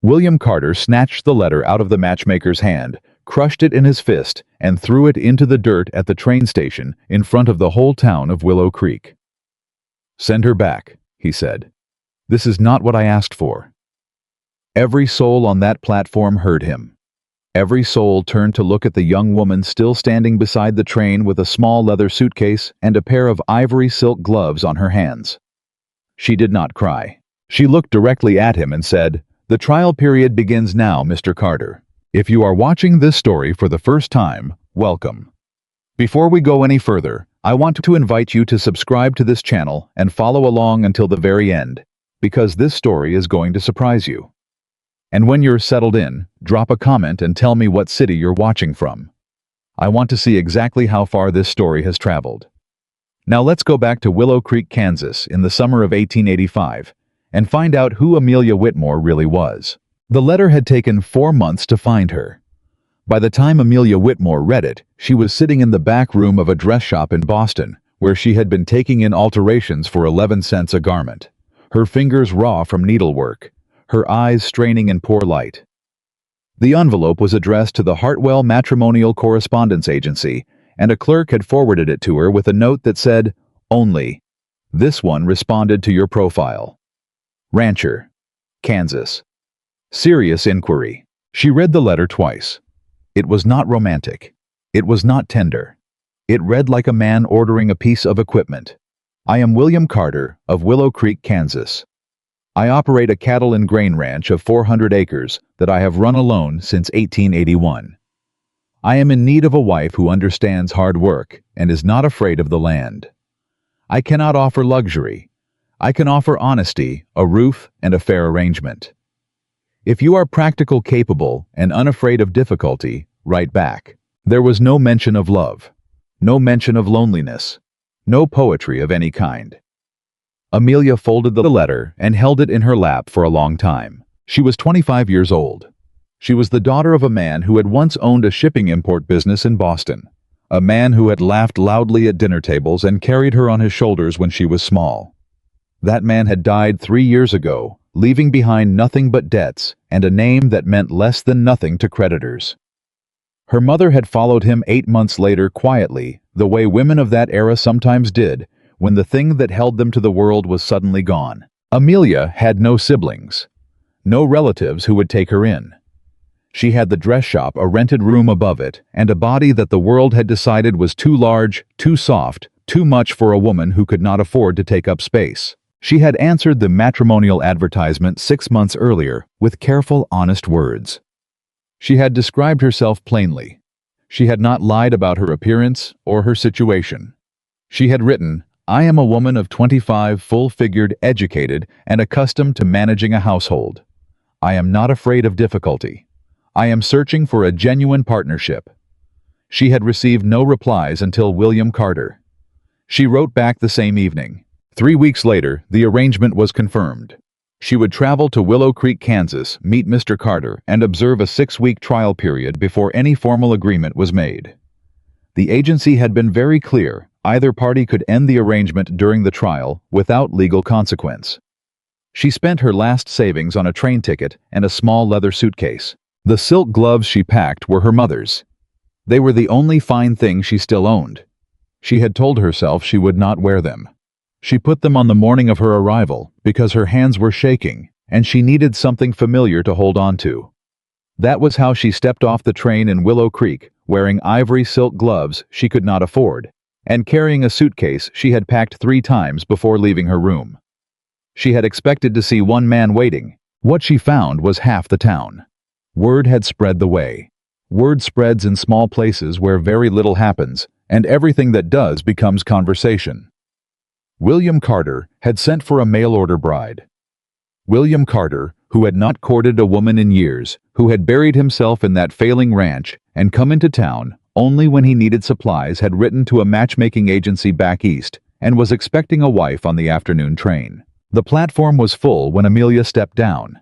William Carter snatched the letter out of the matchmaker's hand, crushed it in his fist, and threw it into the dirt at the train station in front of the whole town of Willow Creek. "Send her back," he said. "This is not what I asked for." Every soul on that platform heard him. Every soul turned to look at the young woman still standing beside the train with a small leather suitcase and a pair of ivory silk gloves on her hands. She did not cry. She looked directly at him and said, "The trial period begins now, Mr. Carter. If you are watching this story for the first time, welcome. Before we go any further, I want to invite you to subscribe to this channel and follow along until the very end, because this story is going to surprise you. And when you're settled in, drop a comment and tell me what city you're watching from. I want to see exactly how far this story has traveled. Now let's go back to Willow Creek, Kansas in the summer of 1885 and find out who Amelia Whitmore really was. The letter had taken 4 months to find her. By the time Amelia Whitmore read it, she was sitting in the back room of a dress shop in Boston, where she had been taking in alterations for 11 cents a garment, her fingers raw from needlework, her eyes straining in poor light. The envelope was addressed to the Hartwell Matrimonial Correspondence Agency, and a clerk had forwarded it to her with a note that said, "Only. This one responded to your profile. Rancher, Kansas. Serious inquiry." She read the letter twice. It was not romantic. It was not tender. It read like a man ordering a piece of equipment. "I am William Carter of Willow Creek, Kansas. I operate a cattle and grain ranch of 400 acres that I have run alone since 1881. I am in need of a wife who understands hard work and is not afraid of the land. I cannot offer luxury. I can offer honesty, a roof, and a fair arrangement. If you are practical, capable, and unafraid of difficulty, write back." There was no mention of love, no mention of loneliness, no poetry of any kind. Amelia folded the letter and held it in her lap for a long time. She was 25 years old. She was the daughter of a man who had once owned a shipping import business in Boston, a man who had laughed loudly at dinner tables and carried her on his shoulders when she was small. That man had died 3 years ago, leaving behind nothing but debts and a name that meant less than nothing to creditors. Her mother had followed him 8 months later quietly, the way women of that era sometimes did, when the thing that held them to the world was suddenly gone. Amelia had no siblings, no relatives who would take her in. She had the dress shop, a rented room above it, and a body that the world had decided was too large, too soft, too much for a woman who could not afford to take up space. She had answered the matrimonial advertisement 6 months earlier with careful, honest words. She had described herself plainly. She had not lied about her appearance or her situation. She had written, "I am a woman of 25, full-figured, educated, and accustomed to managing a household. I am not afraid of difficulty. I am searching for a genuine partnership." She had received no replies until William Carter. She wrote back the same evening. 3 weeks later, the arrangement was confirmed. She would travel to Willow Creek, Kansas, meet Mr. Carter, and observe a 6-week trial period before any formal agreement was made. The agency had been very clear. Either party could end the arrangement during the trial without legal consequence. She spent her last savings on a train ticket and a small leather suitcase. The silk gloves she packed were her mother's. They were the only fine thing she still owned. She had told herself she would not wear them. She put them on the morning of her arrival because her hands were shaking and she needed something familiar to hold on to. That was how she stepped off the train in Willow Creek, wearing ivory silk gloves she could not afford, and carrying a suitcase she had packed 3 times before leaving her room. She had expected to see one man waiting. What she found was half the town. Word had spread the way. Word spreads in small places where very little happens, and everything that does becomes conversation. William Carter had sent for a mail-order bride. William Carter, who had not courted a woman in years, who had buried himself in that failing ranch and come into town only when he needed supplies, had written to a matchmaking agency back east and was expecting a wife on the afternoon train. The platform was full when Amelia stepped down.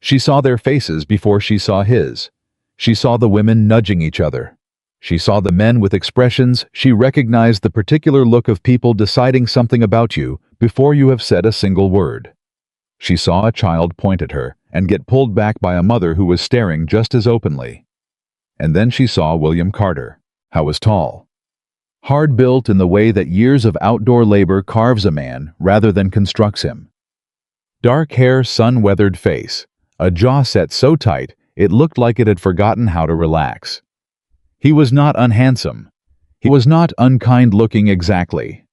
She saw their faces before she saw his. She saw the women nudging each other. She saw the men with expressions. She recognized the particular look of people deciding something about you before you have said a single word. She saw a child point at her and get pulled back by a mother who was staring just as openly. And then she saw William Carter. How was tall. Hard-built in the way that years of outdoor labor carves a man rather than constructs him. Dark hair, sun-weathered face, a jaw set so tight it looked like it had forgotten how to relax. He was not unhandsome. He was not unkind-looking exactly.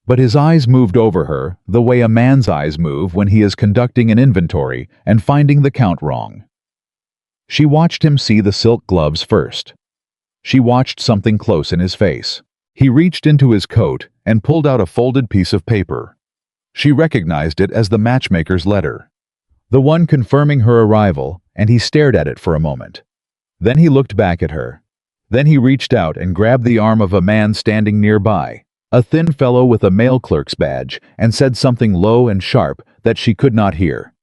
But his eyes moved over her the way a man's eyes move when he is conducting an inventory and finding the count wrong. She watched him see the silk gloves first. She watched something close in his face. He reached into his coat and pulled out a folded piece of paper. She recognized it as the matchmaker's letter, the one confirming her arrival, and he stared at it for a moment. Then he looked back at her. Then he reached out and grabbed the arm of a man standing nearby, a thin fellow with a mail clerk's badge, and said something low and sharp that she could not hear.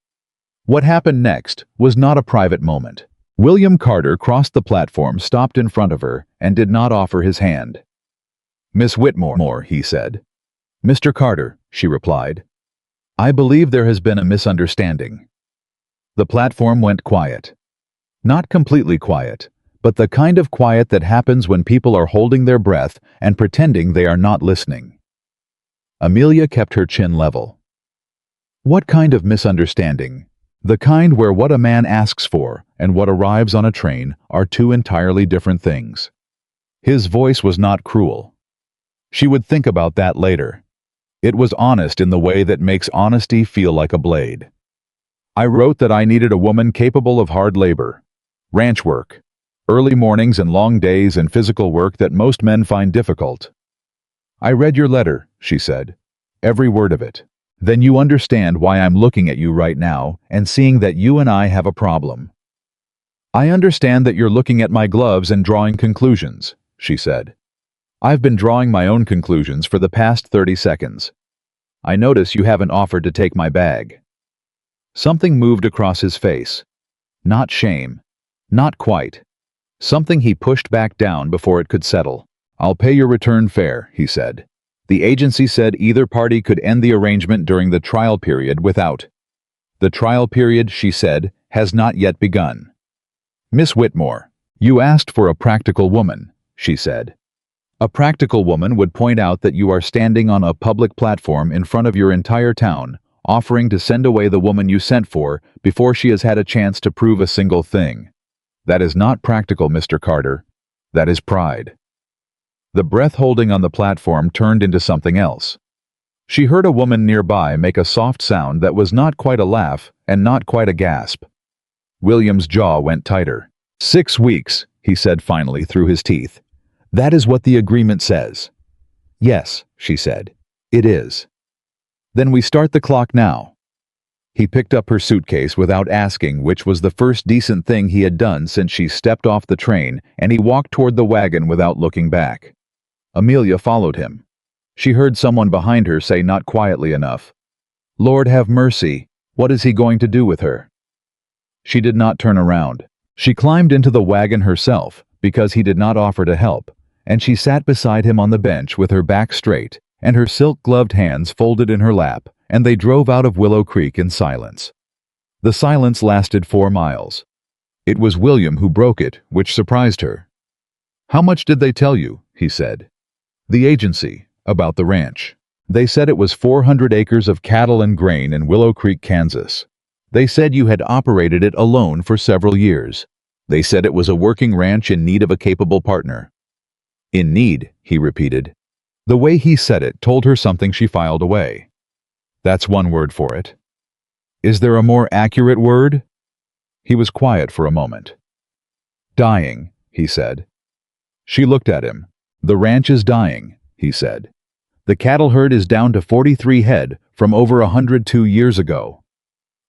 What happened next was not a private moment. William Carter crossed the platform, stopped in front of her, and did not offer his hand. "Miss Whitmore," he said. "Mr. Carter," she replied. "I believe there has been a misunderstanding." The platform went quiet. Not completely quiet, but the kind of quiet that happens when people are holding their breath and pretending they are not listening. Amelia kept her chin level. What kind of misunderstanding? The kind where what a man asks for and what arrives on a train are two entirely different things. His voice was not cruel. She would think about that later. It was honest in the way that makes honesty feel like a blade. "I wrote that I needed a woman capable of hard labor, ranch work, early mornings and long days and physical work that most men find difficult." "I read your letter," she said. "Every word of it. Then you understand why I'm looking at you right now and seeing that you and I have a problem." "I understand that you're looking at my gloves and drawing conclusions," she said. "I've been drawing my own conclusions for the past 30 seconds. I notice you haven't offered to take my bag." Something moved across his face. Not shame. Not quite. Something he pushed back down before it could settle. "I'll pay your return fare," he said. "The agency said either party could end the arrangement during the trial period without." "The trial period," she said, "has not yet begun." "Miss Whitmore, you asked for a practical woman," she said. "A practical woman would point out that you are standing on a public platform in front of your entire town, offering to send away the woman you sent for before she has had a chance to prove a single thing. That is not practical, Mr. Carter. That is pride." The breath holding on the platform turned into something else. She heard a woman nearby make a soft sound that was not quite a laugh and not quite a gasp. William's jaw went tighter. "6 weeks," he said finally through his teeth. "That is what the agreement says." "Yes," she said. "It is." "Then we start the clock now." He picked up her suitcase without asking, which was the first decent thing he had done since she stepped off the train, and he walked toward the wagon without looking back. Amelia followed him. She heard someone behind her say not quietly enough, "Lord have mercy, what is he going to do with her?" She did not turn around. She climbed into the wagon herself, because he did not offer to help, and she sat beside him on the bench with her back straight and her silk-gloved hands folded in her lap, and they drove out of Willow Creek in silence. The silence lasted 4 miles. It was William who broke it, which surprised her. "How much did they tell you?" he said. "The agency, about the ranch. They said it was 400 acres of cattle and grain in Willow Creek, Kansas. They said you had operated it alone for several years. They said it was a working ranch in need of a capable partner." "In need," he repeated. The way he said it told her something she filed away. "That's one word for it." "Is there a more accurate word?" He was quiet for a moment. "Dying," he said. She looked at him. "The ranch is dying," he said. "The cattle herd is down to 43 head from over 102 years ago.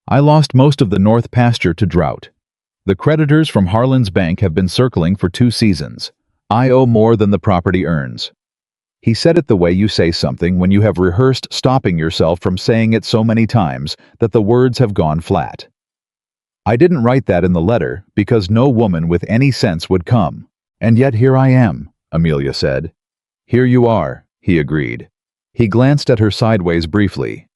I lost most of the north pasture to drought. The creditors from Harlan's bank have been circling for 2 seasons. I owe more than the property earns." He said it the way you say something when you have rehearsed stopping yourself from saying it so many times that the words have gone flat. "I didn't write that in the letter because no woman with any sense would come. And yet here I am," Amelia said. "Here you are," he agreed. He glanced at her sideways briefly.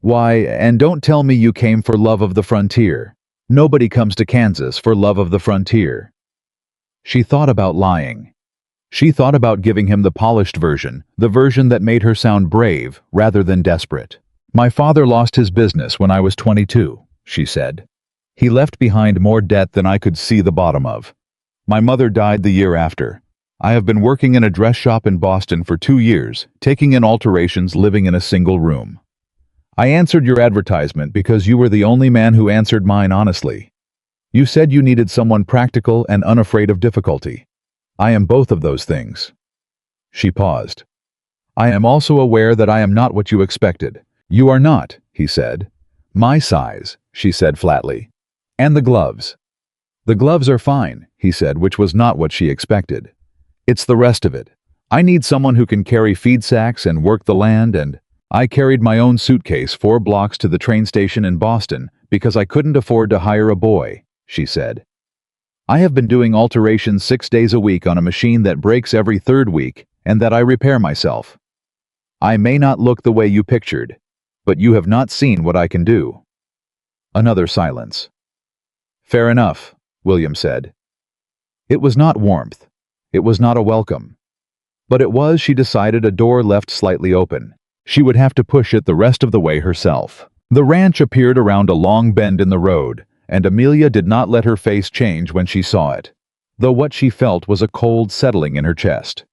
"Why, and don't tell me you came for love of the frontier. Nobody comes to Kansas for love of the frontier. She thought about lying. She thought about giving him the polished version, the version that made her sound brave rather than desperate. My father lost his business when I was 22, she said. He left behind more debt than I could see the bottom of. My mother died the year after. I have been working in a dress shop in Boston for 2 years, taking in alterations, living in a single room. I answered your advertisement because you were the only man who answered mine honestly. You said you needed someone practical and unafraid of difficulty. I am both of those things. She paused. I am also aware that I am not what you expected. You are not, he said. My size, she said flatly. And the gloves. The gloves are fine, he said, which was not what she expected. It's the rest of it. I need someone who can carry feed sacks and work the land, and I carried my own suitcase 4 blocks to the train station in Boston because I couldn't afford to hire a boy, she said. I have been doing alterations 6 days a week on a machine that breaks every 3rd week and that I repair myself. I may not look the way you pictured, but you have not seen what I can do. Another silence. Fair enough, William said. It was not warmth. It was not a welcome. But it was, she decided, a door left slightly open. She would have to push it the rest of the way herself. The ranch appeared around a long bend in the road, and Amelia did not let her face change when she saw it, though what she felt was a cold settling in her chest.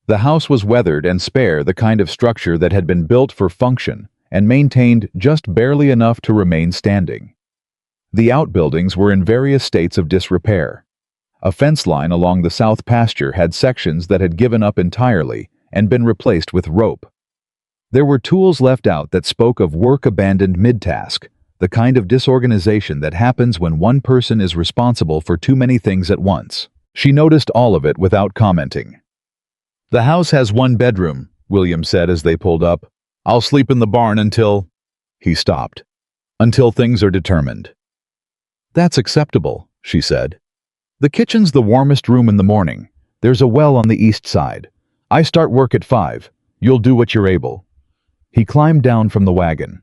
The house was weathered and spare, the kind of structure that had been built for function and maintained just barely enough to remain standing. The outbuildings were in various states of disrepair. A fence line along the south pasture had sections that had given up entirely and been replaced with rope. There were tools left out that spoke of work abandoned mid-task, the kind of disorganization that happens when one person is responsible for too many things at once. She noticed all of it without commenting. The house has 1 bedroom, William said as they pulled up. I'll sleep in the barn until... He stopped. Until things are determined. That's acceptable, she said. The kitchen's the warmest room in the morning. There's a well on the east side. I start work at 5. You'll do what you're able. He climbed down from the wagon.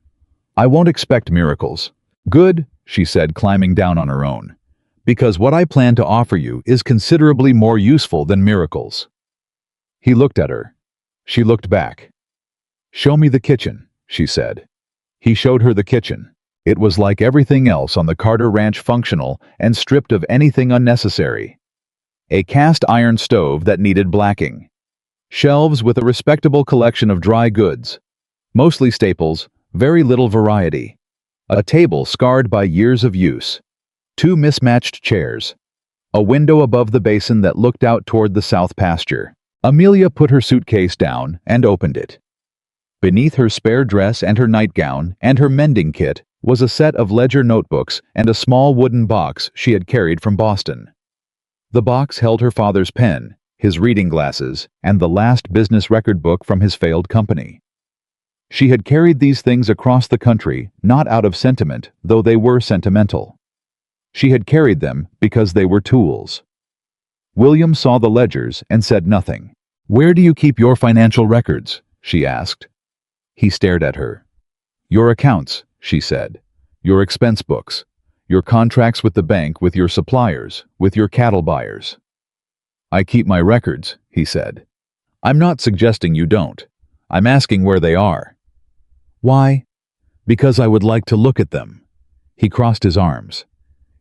I won't expect miracles. Good, she said, climbing down on her own. Because what I plan to offer you is considerably more useful than miracles. He looked at her. She looked back. Show me the kitchen, she said. He showed her the kitchen. It was like everything else on the Carter Ranch, functional and stripped of anything unnecessary. A cast iron stove that needed blacking. Shelves with a respectable collection of dry goods. Mostly staples, very little variety. A table scarred by years of use. 2 mismatched chairs. A window above the basin that looked out toward the south pasture. Amelia put her suitcase down and opened it. Beneath her spare dress and her nightgown and her mending kit was a set of ledger notebooks and a small wooden box she had carried from Boston. The box held her father's pen, his reading glasses, and the last business record book from his failed company. She had carried these things across the country, not out of sentiment, though they were sentimental. She had carried them because they were tools. William saw the ledgers and said nothing. Where do you keep your financial records? She asked. He stared at her. Your accounts, she said. Your expense books. Your contracts with the bank, with your suppliers, with your cattle buyers. I keep my records, he said. I'm not suggesting you don't. I'm asking where they are. Why? Because I would like to look at them. He crossed his arms.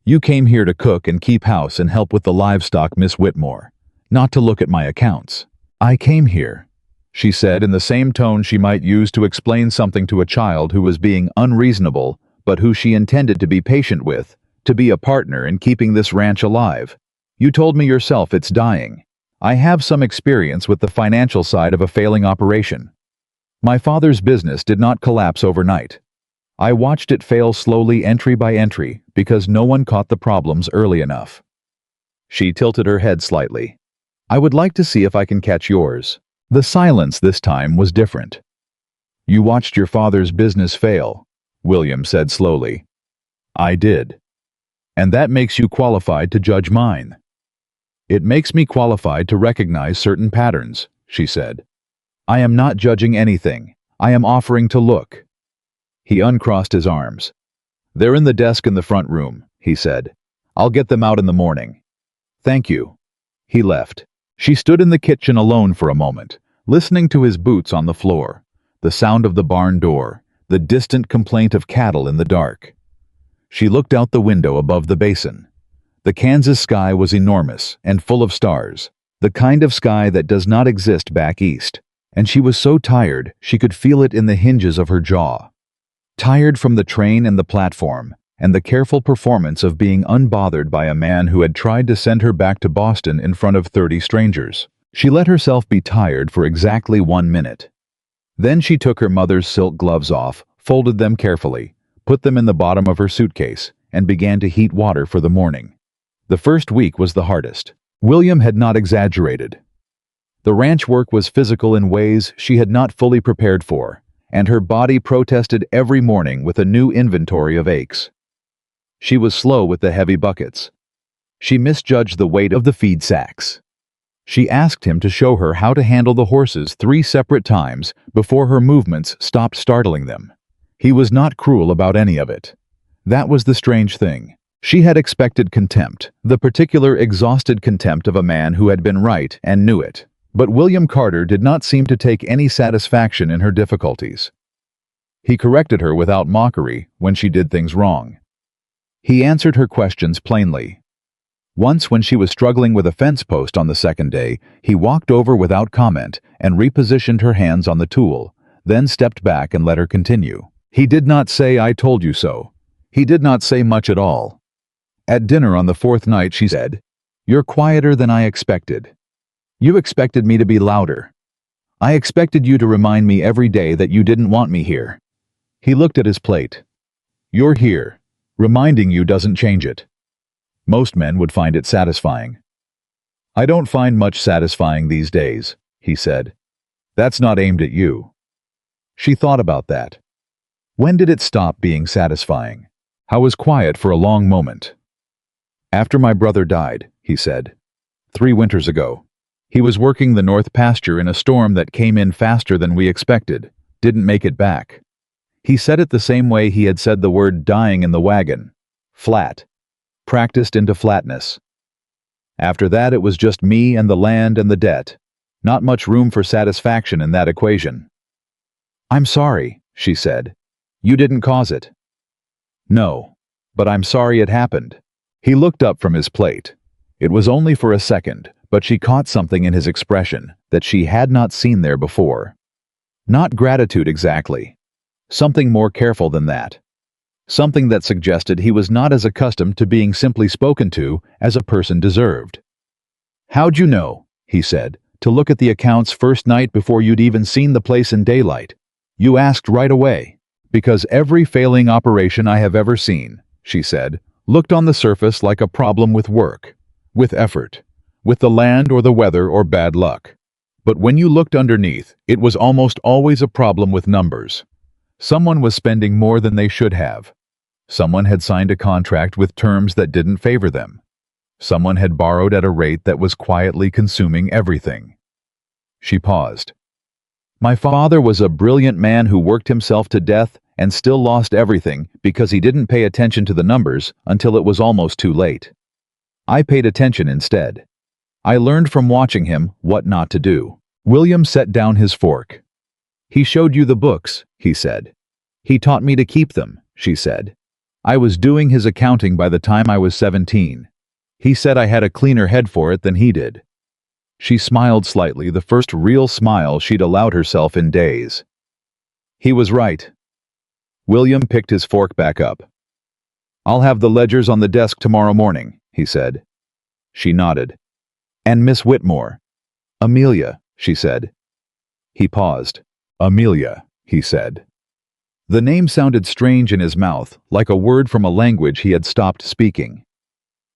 You came here to cook and keep house and help with the livestock, Miss Whitmore, not to look at my accounts. I came here, she said in the same tone she might use to explain something to a child who was being unreasonable, but who she intended to be patient with, to be a partner in keeping this ranch alive. You told me yourself it's dying. I have some experience with the financial side of a failing operation. My father's business did not collapse overnight. I watched it fail slowly, entry by entry, because no one caught the problems early enough. She tilted her head slightly. I would like to see if I can catch yours. The silence this time was different. You watched your father's business fail, William said slowly. I did. And that makes you qualified to judge mine. It makes me qualified to recognize certain patterns, she said. I am not judging anything. I am offering to look. He uncrossed his arms. They're in the desk in the front room, he he said. "I'll get them out in the morning." "Thank you." He left. She stood in the kitchen alone for a moment, listening to his boots on the floor, the sound of the barn door, the distant complaint of cattle in the dark. She looked out the window above the basin. The Kansas sky was enormous and full of stars, the kind of sky that does not exist back east, and she was so tired she could feel it in the hinges of her jaw. Tired from the train and the platform, and the careful performance of being unbothered by a man who had tried to send her back to Boston in front of 30 strangers. She let herself be tired for exactly 1 minute. Then she took her mother's silk gloves off, folded them carefully, put them in the bottom of her suitcase, and began to heat water for the morning. The first week was the hardest. William had not exaggerated. The ranch work was physical in ways she had not fully prepared for, and her body protested every morning with a new inventory of aches. She was slow with the heavy buckets. She misjudged the weight of the feed sacks. She asked him to show her how to handle the horses 3 separate times before her movements stopped startling them. He was not cruel about any of it. That was the strange thing. She had expected contempt, the particular exhausted contempt of a man who had been right and knew it. But William Carter did not seem to take any satisfaction in her difficulties. He corrected her without mockery when she did things wrong. He answered her questions plainly. Once, when she was struggling with a fence post on the second day, he walked over without comment and repositioned her hands on the tool, then stepped back and let her continue. He did not say, "I told you so." He did not say much at all. At dinner on the 4th night she said, "You're quieter than I expected. You expected me to be louder. I expected you to remind me every day that you didn't want me here." He looked at his plate. "You're here. Reminding you doesn't change it." Most men would find it satisfying. "I don't find much satisfying these days," he said. "That's not aimed at you." She thought about that. When did it stop being satisfying? I was quiet for a long moment. "After my brother died," he said. 3 winters ago. He was working the north pasture in a storm that came in faster than we expected, didn't make it back. He said it the same way he had said the word dying in the wagon. Flat. Practiced into flatness. After that it was just me and the land and the debt. Not much room for satisfaction in that equation. "I'm sorry," she said. "You didn't cause it." "No, but I'm sorry it happened." He looked up from his plate. It was only for a second, but she caught something in his expression that she had not seen there before. Not gratitude exactly. Something more careful than that. Something that suggested he was not as accustomed to being simply spoken to as a person deserved. "How'd you know," he said, "to look at the accounts first night before you'd even seen the place in daylight? You asked right away." "Because every failing operation I have ever seen," she said, "looked on the surface like a problem with work, with effort, with the land or the weather or bad luck. But when you looked underneath, it was almost always a problem with numbers. Someone was spending more than they should have. Someone had signed a contract with terms that didn't favor them. Someone had borrowed at a rate that was quietly consuming everything." She paused. "My father was a brilliant man who worked himself to death and still lost everything because he didn't pay attention to the numbers until it was almost too late. I paid attention instead. I learned from watching him what not to do." William set down his fork. "He showed you the books," he said. "He taught me to keep them," she said. "I was doing his accounting by the time I was 17. He said I had a cleaner head for it than he did." She smiled slightly, the first real smile she'd allowed herself in days. "He was right." William picked his fork back up. "I'll have the ledgers on the desk tomorrow morning," he said. She nodded. "And Miss Whitmore?" "Amelia," she said. He paused. "Amelia," he said. The name sounded strange in his mouth, like a word from a language he had stopped speaking.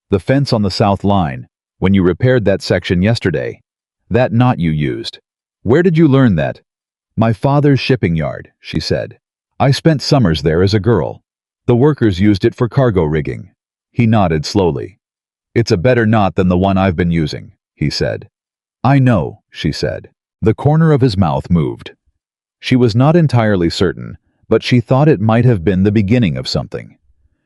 "The fence on the south line, when you repaired that section yesterday. That knot you used. Where did you learn that?" "My father's shipping yard," she said. "I spent summers there as a girl. The workers used it for cargo rigging." He nodded slowly. "It's a better knot than the one I've been using," he said. "I know," she said. The corner of his mouth moved. She was not entirely certain, but she thought it might have been the beginning of something.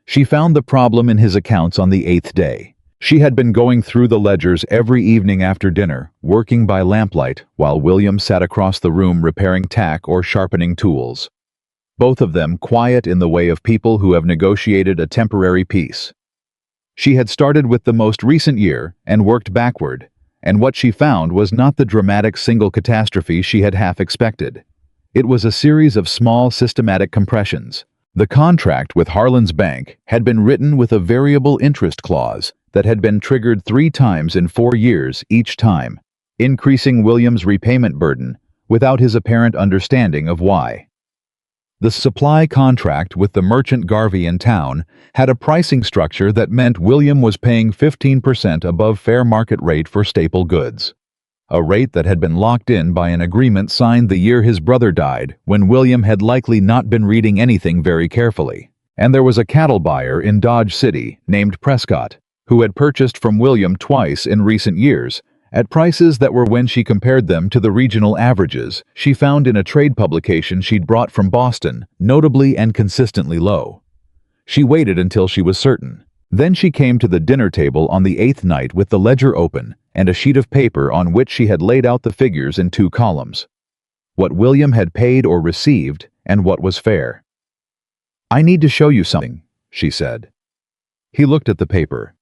She found the problem in his accounts on the 8th day. She had been going through the ledgers every evening after dinner, working by lamplight, while William sat across the room repairing tack or sharpening tools. Both of them quiet in the way of people who have negotiated a temporary peace. She had started with the most recent year and worked backward, and what she found was not the dramatic single catastrophe she had half expected. It was a series of small systematic compressions. The contract with Harlan's bank had been written with a variable interest clause that had been triggered 3 times in 4 years each time, increasing William's repayment burden without his apparent understanding of why. The supply contract with the merchant Garvey in town had a pricing structure that meant William was paying 15% above fair market rate for staple goods, a rate that had been locked in by an agreement signed the year his brother died, when William had likely not been reading anything very carefully. And there was a cattle buyer in Dodge City named Prescott, who had purchased from William twice in recent years, at prices that were, when she compared them to the regional averages she found in a trade publication she'd brought from Boston, notably and consistently low. She waited until she was certain. Then she came to the dinner table on the 8th night with the ledger open and a sheet of paper on which she had laid out the figures in 2 columns. What William had paid or received, and what was fair. "I need to show you something," she said. He looked at the paper.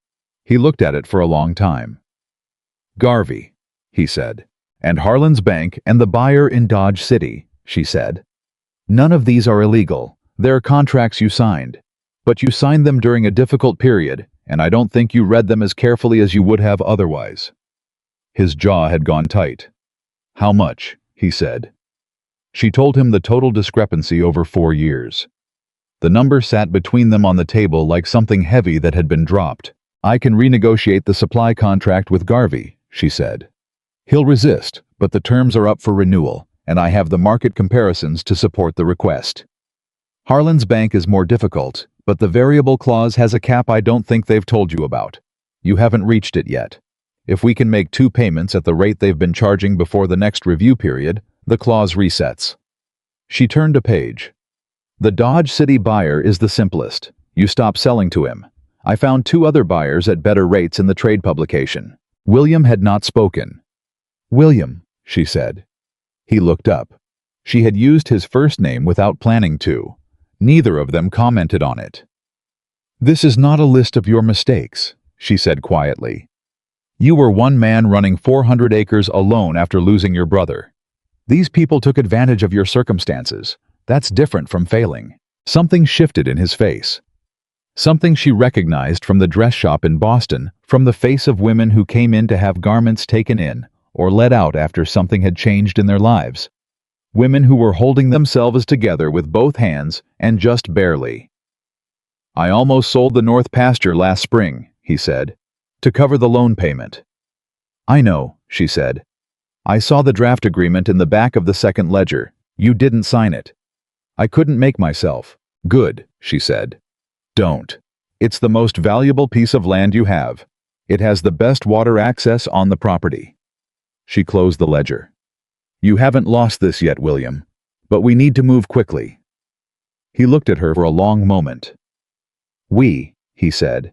He looked at it for a long time. "Garvey," he said. "And Harlan's bank and the buyer in Dodge City," she said. "None of these are illegal. They're contracts you signed. But you signed them during a difficult period, and I don't think you read them as carefully as you would have otherwise." His jaw had gone tight. "How much?" he said. She told him the total discrepancy over 4 years. The number sat between them on the table like something heavy that had been dropped. "I can renegotiate the supply contract with Garvey," she said. "He'll resist, but the terms are up for renewal, and I have the market comparisons to support the request. Harlan's bank is more difficult, but the variable clause has a cap I don't think they've told you about. You haven't reached it yet. If we can make 2 payments at the rate they've been charging before the next review period, the clause resets." She turned a page. "The Dodge City buyer is the simplest. You stop selling to him. I found 2 other buyers at better rates in the trade publication." William had not spoken. "William," she said. He looked up. She had used his first name without planning to. Neither of them commented on it. "This is not a list of your mistakes," she said quietly. "You were one man running 400 acres alone after losing your brother. These people took advantage of your circumstances. That's different from failing." Something shifted in his face. Something she recognized from the dress shop in Boston, from the face of women who came in to have garments taken in or let out after something had changed in their lives. Women who were holding themselves together with both hands and just barely. "I almost sold the north pasture last spring," he said, "to cover the loan payment." "I know," she said. "I saw the draft agreement in the back of the second ledger. You didn't sign it." "I couldn't make myself." "Good," she said. "Don't. It's the most valuable piece of land you have. It has the best water access on the property." She closed the ledger. "You haven't lost this yet, William, but we need to move quickly." He looked at her for a long moment. "We," he said.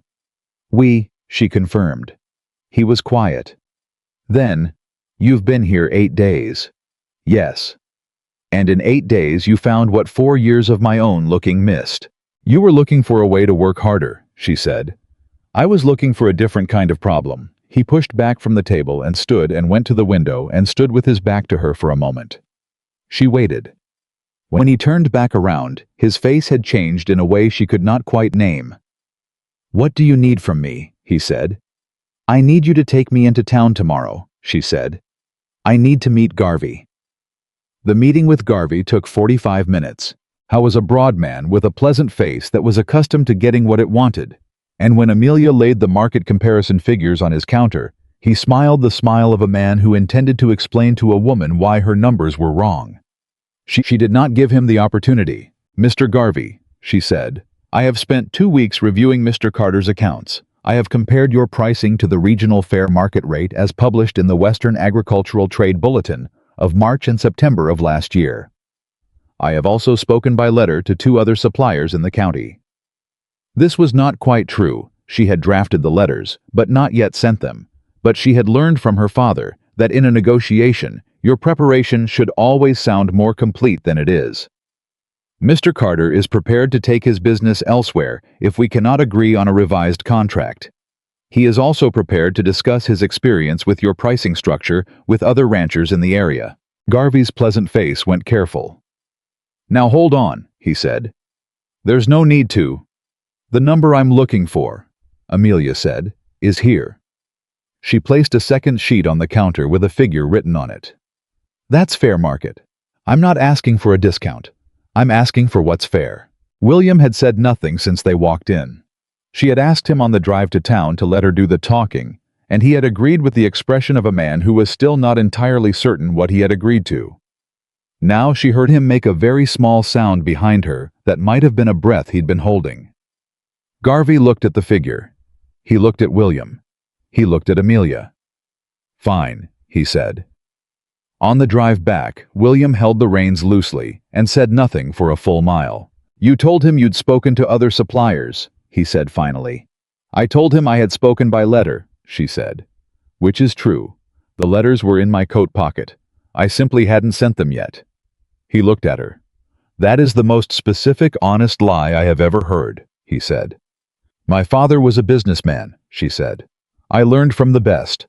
"We," she confirmed. He was quiet. Then, "You've been here 8 days." "Yes. And in 8 days you found what 4 years of my own looking missed." "You were looking for a way to work harder," she said. "I was looking for a different kind of problem." He pushed back from the table and went to the window and stood with his back to her for a moment. She waited. When he turned back around, his face had changed in a way she could not quite name. "What do you need from me?" he said. "I need you to take me into town tomorrow," she said. "I need to meet Garvey." The meeting with Garvey took 45 minutes. Howe was a broad man with a pleasant face that was accustomed to getting what it wanted, and when Amelia laid the market comparison figures on his counter, he smiled the smile of a man who intended to explain to a woman why her numbers were wrong. She did not give him the opportunity. "Mr. Garvey," she said, "I have spent 2 weeks reviewing Mr. Carter's accounts. I have compared your pricing to the regional fair market rate as published in the Western Agricultural Trade Bulletin of March and September of last year. I have also spoken by letter to 2 other suppliers in the county." This was not quite true. She had drafted the letters, but not yet sent them. But she had learned from her father that in a negotiation, your preparation should always sound more complete than it is. Mr. Carter is prepared to take his business elsewhere if we cannot agree on a revised contract. He is also prepared to discuss his experience with your pricing structure with other ranchers in the area. Garvey's pleasant face went careful. Now hold on, he said. There's no need to. The number I'm looking for, Amelia said, is here. She placed a second sheet on the counter with a figure written on it. That's fair market. I'm not asking for a discount. I'm asking for what's fair. William had said nothing since they walked in. She had asked him on the drive to town to let her do the talking, and he had agreed with the expression of a man who was still not entirely certain what he had agreed to. Now she heard him make a very small sound behind her that might have been a breath he'd been holding. Garvey looked at the figure. He looked at William. He looked at Amelia. Fine, he said. On the drive back, William held the reins loosely and said nothing for a full mile. You told him you'd spoken to other suppliers, he said finally. I told him I had spoken by letter, she said. Which is true. The letters were in my coat pocket. I simply hadn't sent them yet. He looked at her. That is the most specific, honest lie I have ever heard, he said. My father was a businessman, she said. I learned from the best.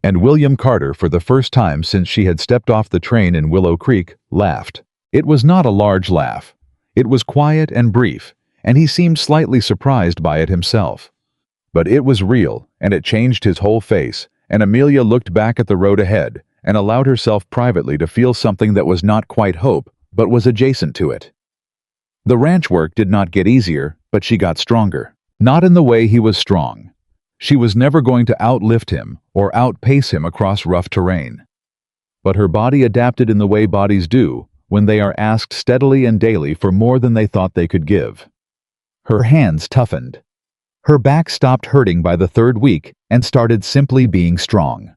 And William Carter, for the first time since she had stepped off the train in Willow Creek, laughed. It was not a large laugh. It was quiet and brief, and he seemed slightly surprised by it himself. But it was real, and it changed his whole face, and Amelia looked back at the road ahead and allowed herself privately to feel something that was not quite hope, but was adjacent to it. The ranch work did not get easier, but she got stronger. Not in the way he was strong. She was never going to outlift him or outpace him across rough terrain. But her body adapted in the way bodies do when they are asked steadily and daily for more than they thought they could give. Her hands toughened. Her back stopped hurting by the third week and started simply being strong.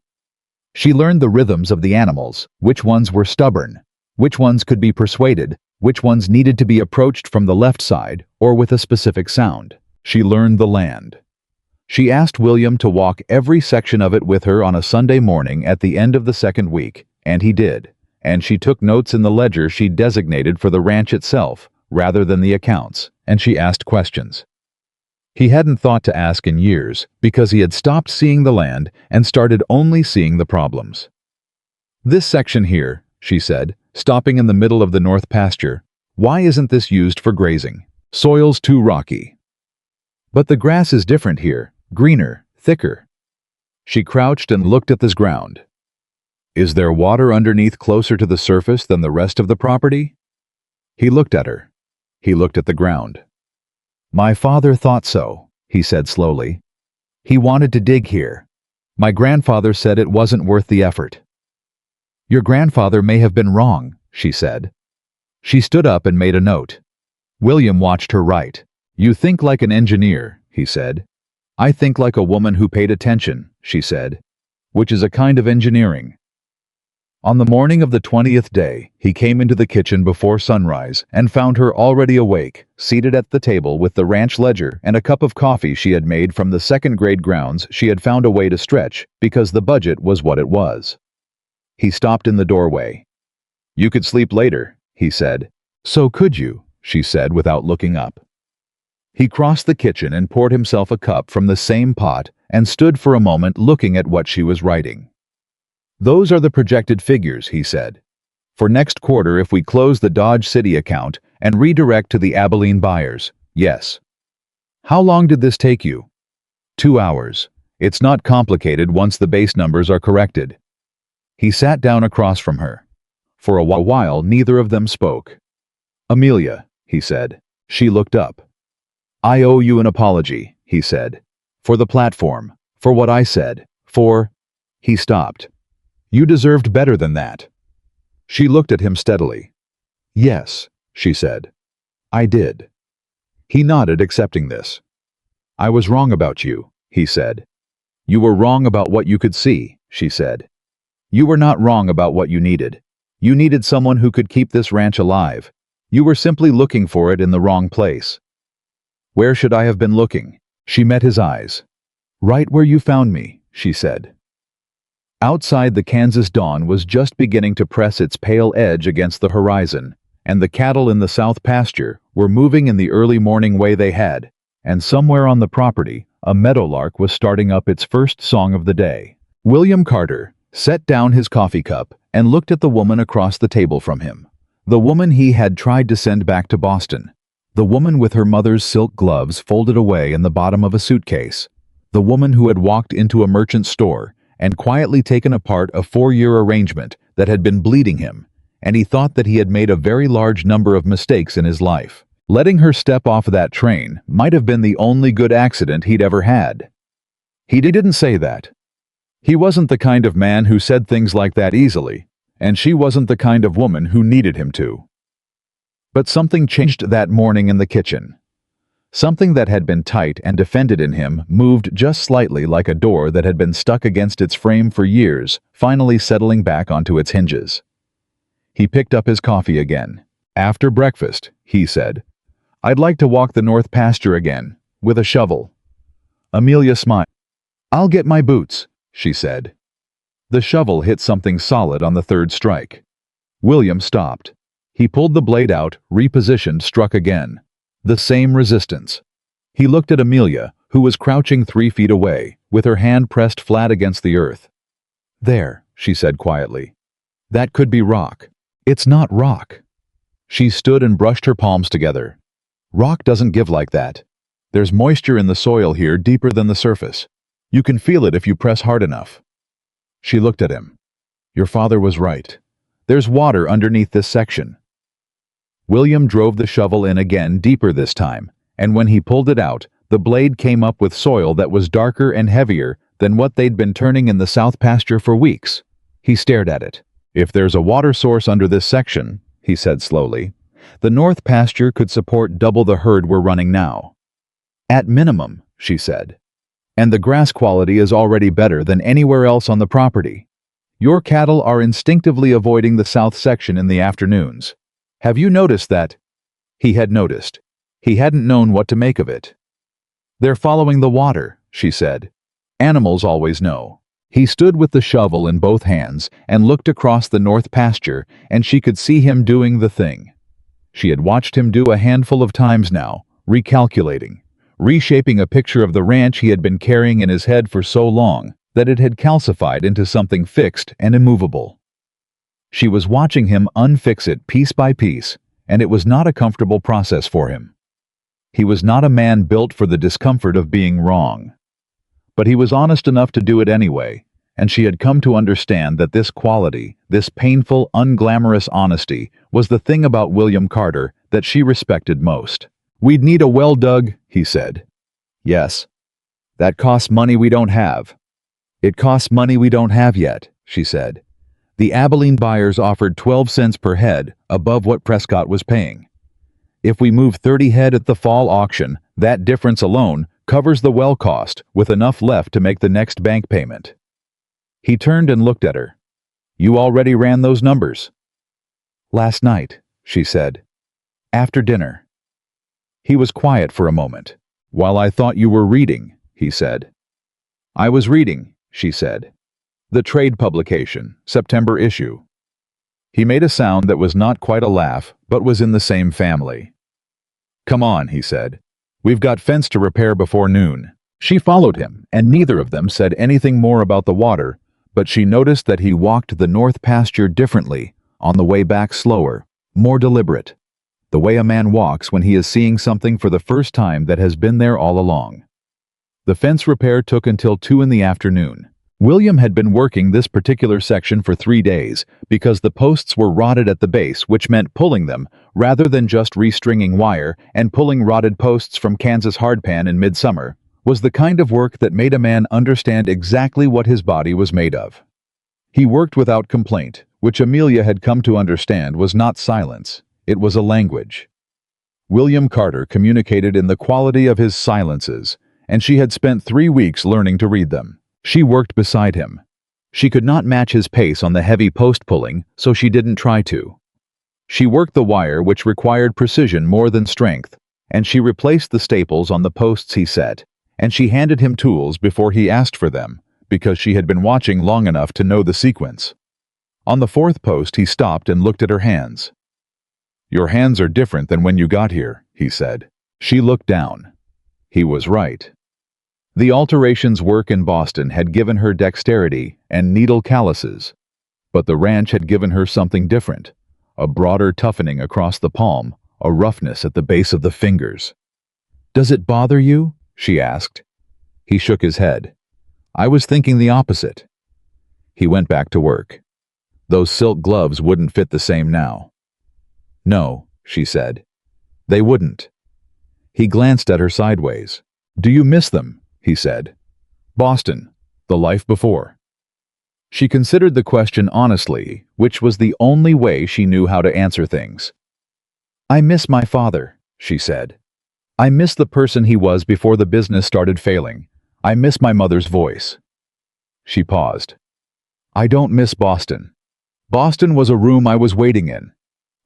She learned the rhythms of the animals, which ones were stubborn, which ones could be persuaded, which ones needed to be approached from the left side or with a specific sound. She learned the land. She asked William to walk every section of it with her on a Sunday morning at the end of the second week, and he did, and she took notes in the ledger she designated for the ranch itself, rather than the accounts, and she asked questions. He hadn't thought to ask in years, because he had stopped seeing the land and started only seeing the problems. This section here, she said, stopping in the middle of the north pasture, why isn't this used for grazing? Soil's too rocky. But the grass is different here. Greener, thicker. She crouched and looked at this ground. Is there water underneath closer to the surface than the rest of the property? He looked at her. He looked at the ground. My father thought so, he said slowly. He wanted to dig here. My grandfather said it wasn't worth the effort. Your grandfather may have been wrong, she said. She stood up and made a note. William watched her write. You think like an engineer, he said. I think like a woman who paid attention, she said, which is a kind of engineering. On the morning of the 20th day, he came into the kitchen before sunrise and found her already awake, seated at the table with the ranch ledger and a cup of coffee she had made from the second-grade grounds she had found a way to stretch because the budget was what it was. He stopped in the doorway. You could sleep later, he said. So could you, she said without looking up. He crossed the kitchen and poured himself a cup from the same pot and stood for a moment looking at what she was writing. Those are the projected figures, he said. For next quarter if we close the Dodge City account and redirect to the Abilene buyers, yes. How long did this take you? 2 hours. It's not complicated once the base numbers are corrected. He sat down across from her. For a while neither of them spoke. Amelia, he said. She looked up. I owe you an apology, he said. For the platform, for what I said, for... He stopped. You deserved better than that. She looked at him steadily. Yes, she said. I did. He nodded, accepting this. I was wrong about you, he said. You were wrong about what you could see, she said. You were not wrong about what you needed. You needed someone who could keep this ranch alive. You were simply looking for it in the wrong place. Where should I have been looking? She met his eyes. Right where you found me, she said. Outside, the Kansas dawn was just beginning to press its pale edge against the horizon, and the cattle in the south pasture were moving in the early morning way they had, and somewhere on the property, a meadowlark was starting up its first song of the day. William Carter set down his coffee cup and looked at the woman across the table from him. The woman he had tried to send back to Boston. The woman with her mother's silk gloves folded away in the bottom of a suitcase. The woman who had walked into a merchant store and quietly taken apart a 4-year arrangement that had been bleeding him, and he thought that he had made a very large number of mistakes in his life. Letting her step off that train might have been the only good accident he'd ever had. He didn't say that. He wasn't the kind of man who said things like that easily, and she wasn't the kind of woman who needed him to. But something changed that morning in the kitchen. Something that had been tight and defended in him moved just slightly, like a door that had been stuck against its frame for years, finally settling back onto its hinges. He picked up his coffee again. After breakfast, he said, I'd like to walk the north pasture again, with a shovel. Amelia smiled. I'll get my boots, she said. The shovel hit something solid on the third strike. William stopped. He pulled the blade out, repositioned, struck again. The same resistance. He looked at Amelia, who was crouching 3 feet away, with her hand pressed flat against the earth. There, she said quietly. That could be rock. It's not rock. She stood and brushed her palms together. Rock doesn't give like that. There's moisture in the soil here deeper than the surface. You can feel it if you press hard enough. She looked at him. Your father was right. There's water underneath this section. William drove the shovel in again, deeper this time, and when he pulled it out, the blade came up with soil that was darker and heavier than what they'd been turning in the south pasture for weeks. He stared at it. If there's a water source under this section, he said slowly, the north pasture could support double the herd we're running now. At minimum, she said. And the grass quality is already better than anywhere else on the property. Your cattle are instinctively avoiding the south section in the afternoons. Have you noticed that? He had noticed. He hadn't known what to make of it. They're following the water, she said. Animals always know. He stood with the shovel in both hands and looked across the north pasture, and she could see him doing the thing. She had watched him do a handful of times now, recalculating, reshaping a picture of the ranch he had been carrying in his head for so long that it had calcified into something fixed and immovable. She was watching him unfix it piece by piece, and it was not a comfortable process for him. He was not a man built for the discomfort of being wrong. But he was honest enough to do it anyway, and she had come to understand that this quality, this painful, unglamorous honesty, was the thing about William Carter that she respected most. We'd need a well dug, he said. Yes. That costs money we don't have. It costs money we don't have yet, she said. The Abilene buyers offered 12 cents per head, above what Prescott was paying. If we move 30 head at the fall auction, that difference alone covers the well cost, with enough left to make the next bank payment. He turned and looked at her. You already ran those numbers? Last night, she said. After dinner. He was quiet for a moment. While I thought you were reading, he said. I was reading, she said. The trade publication, September issue. He made a sound that was not quite a laugh, but was in the same family. Come on, he said. We've got fence to repair before noon. She followed him, and neither of them said anything more about the water, but she noticed that he walked the north pasture differently, on the way back slower, more deliberate. The way a man walks when he is seeing something for the first time that has been there all along. The fence repair took until 2 in the afternoon. William had been working this particular section for 3 days because the posts were rotted at the base, which meant pulling them rather than just restringing wire, and pulling rotted posts from Kansas hardpan in midsummer was the kind of work that made a man understand exactly what his body was made of. He worked without complaint, which Amelia had come to understand was not silence, it was a language. William Carter communicated in the quality of his silences, and she had spent 3 weeks learning to read them. She worked beside him. She could not match his pace on the heavy post pulling, so she didn't try to. She worked the wire, which required precision more than strength, and she replaced the staples on the posts he set, and she handed him tools before he asked for them, because she had been watching long enough to know the sequence. On the fourth post he stopped and looked at her hands. "Your hands are different than when you got here," he said. She looked down. He was right. The alterations work in Boston had given her dexterity and needle calluses, but the ranch had given her something different, a broader toughening across the palm, a roughness at the base of the fingers. "Does it bother you?" she asked. He shook his head. "I was thinking the opposite." He went back to work. Those silk gloves wouldn't fit the same now. "No," she said. "They wouldn't." He glanced at her sideways. "Do you miss them?" he said. "Boston, the life before." She considered the question honestly, which was the only way she knew how to answer things. "I miss my father," she said. "I miss the person he was before the business started failing. I miss my mother's voice." She paused. "I don't miss Boston. Boston was a room I was waiting in.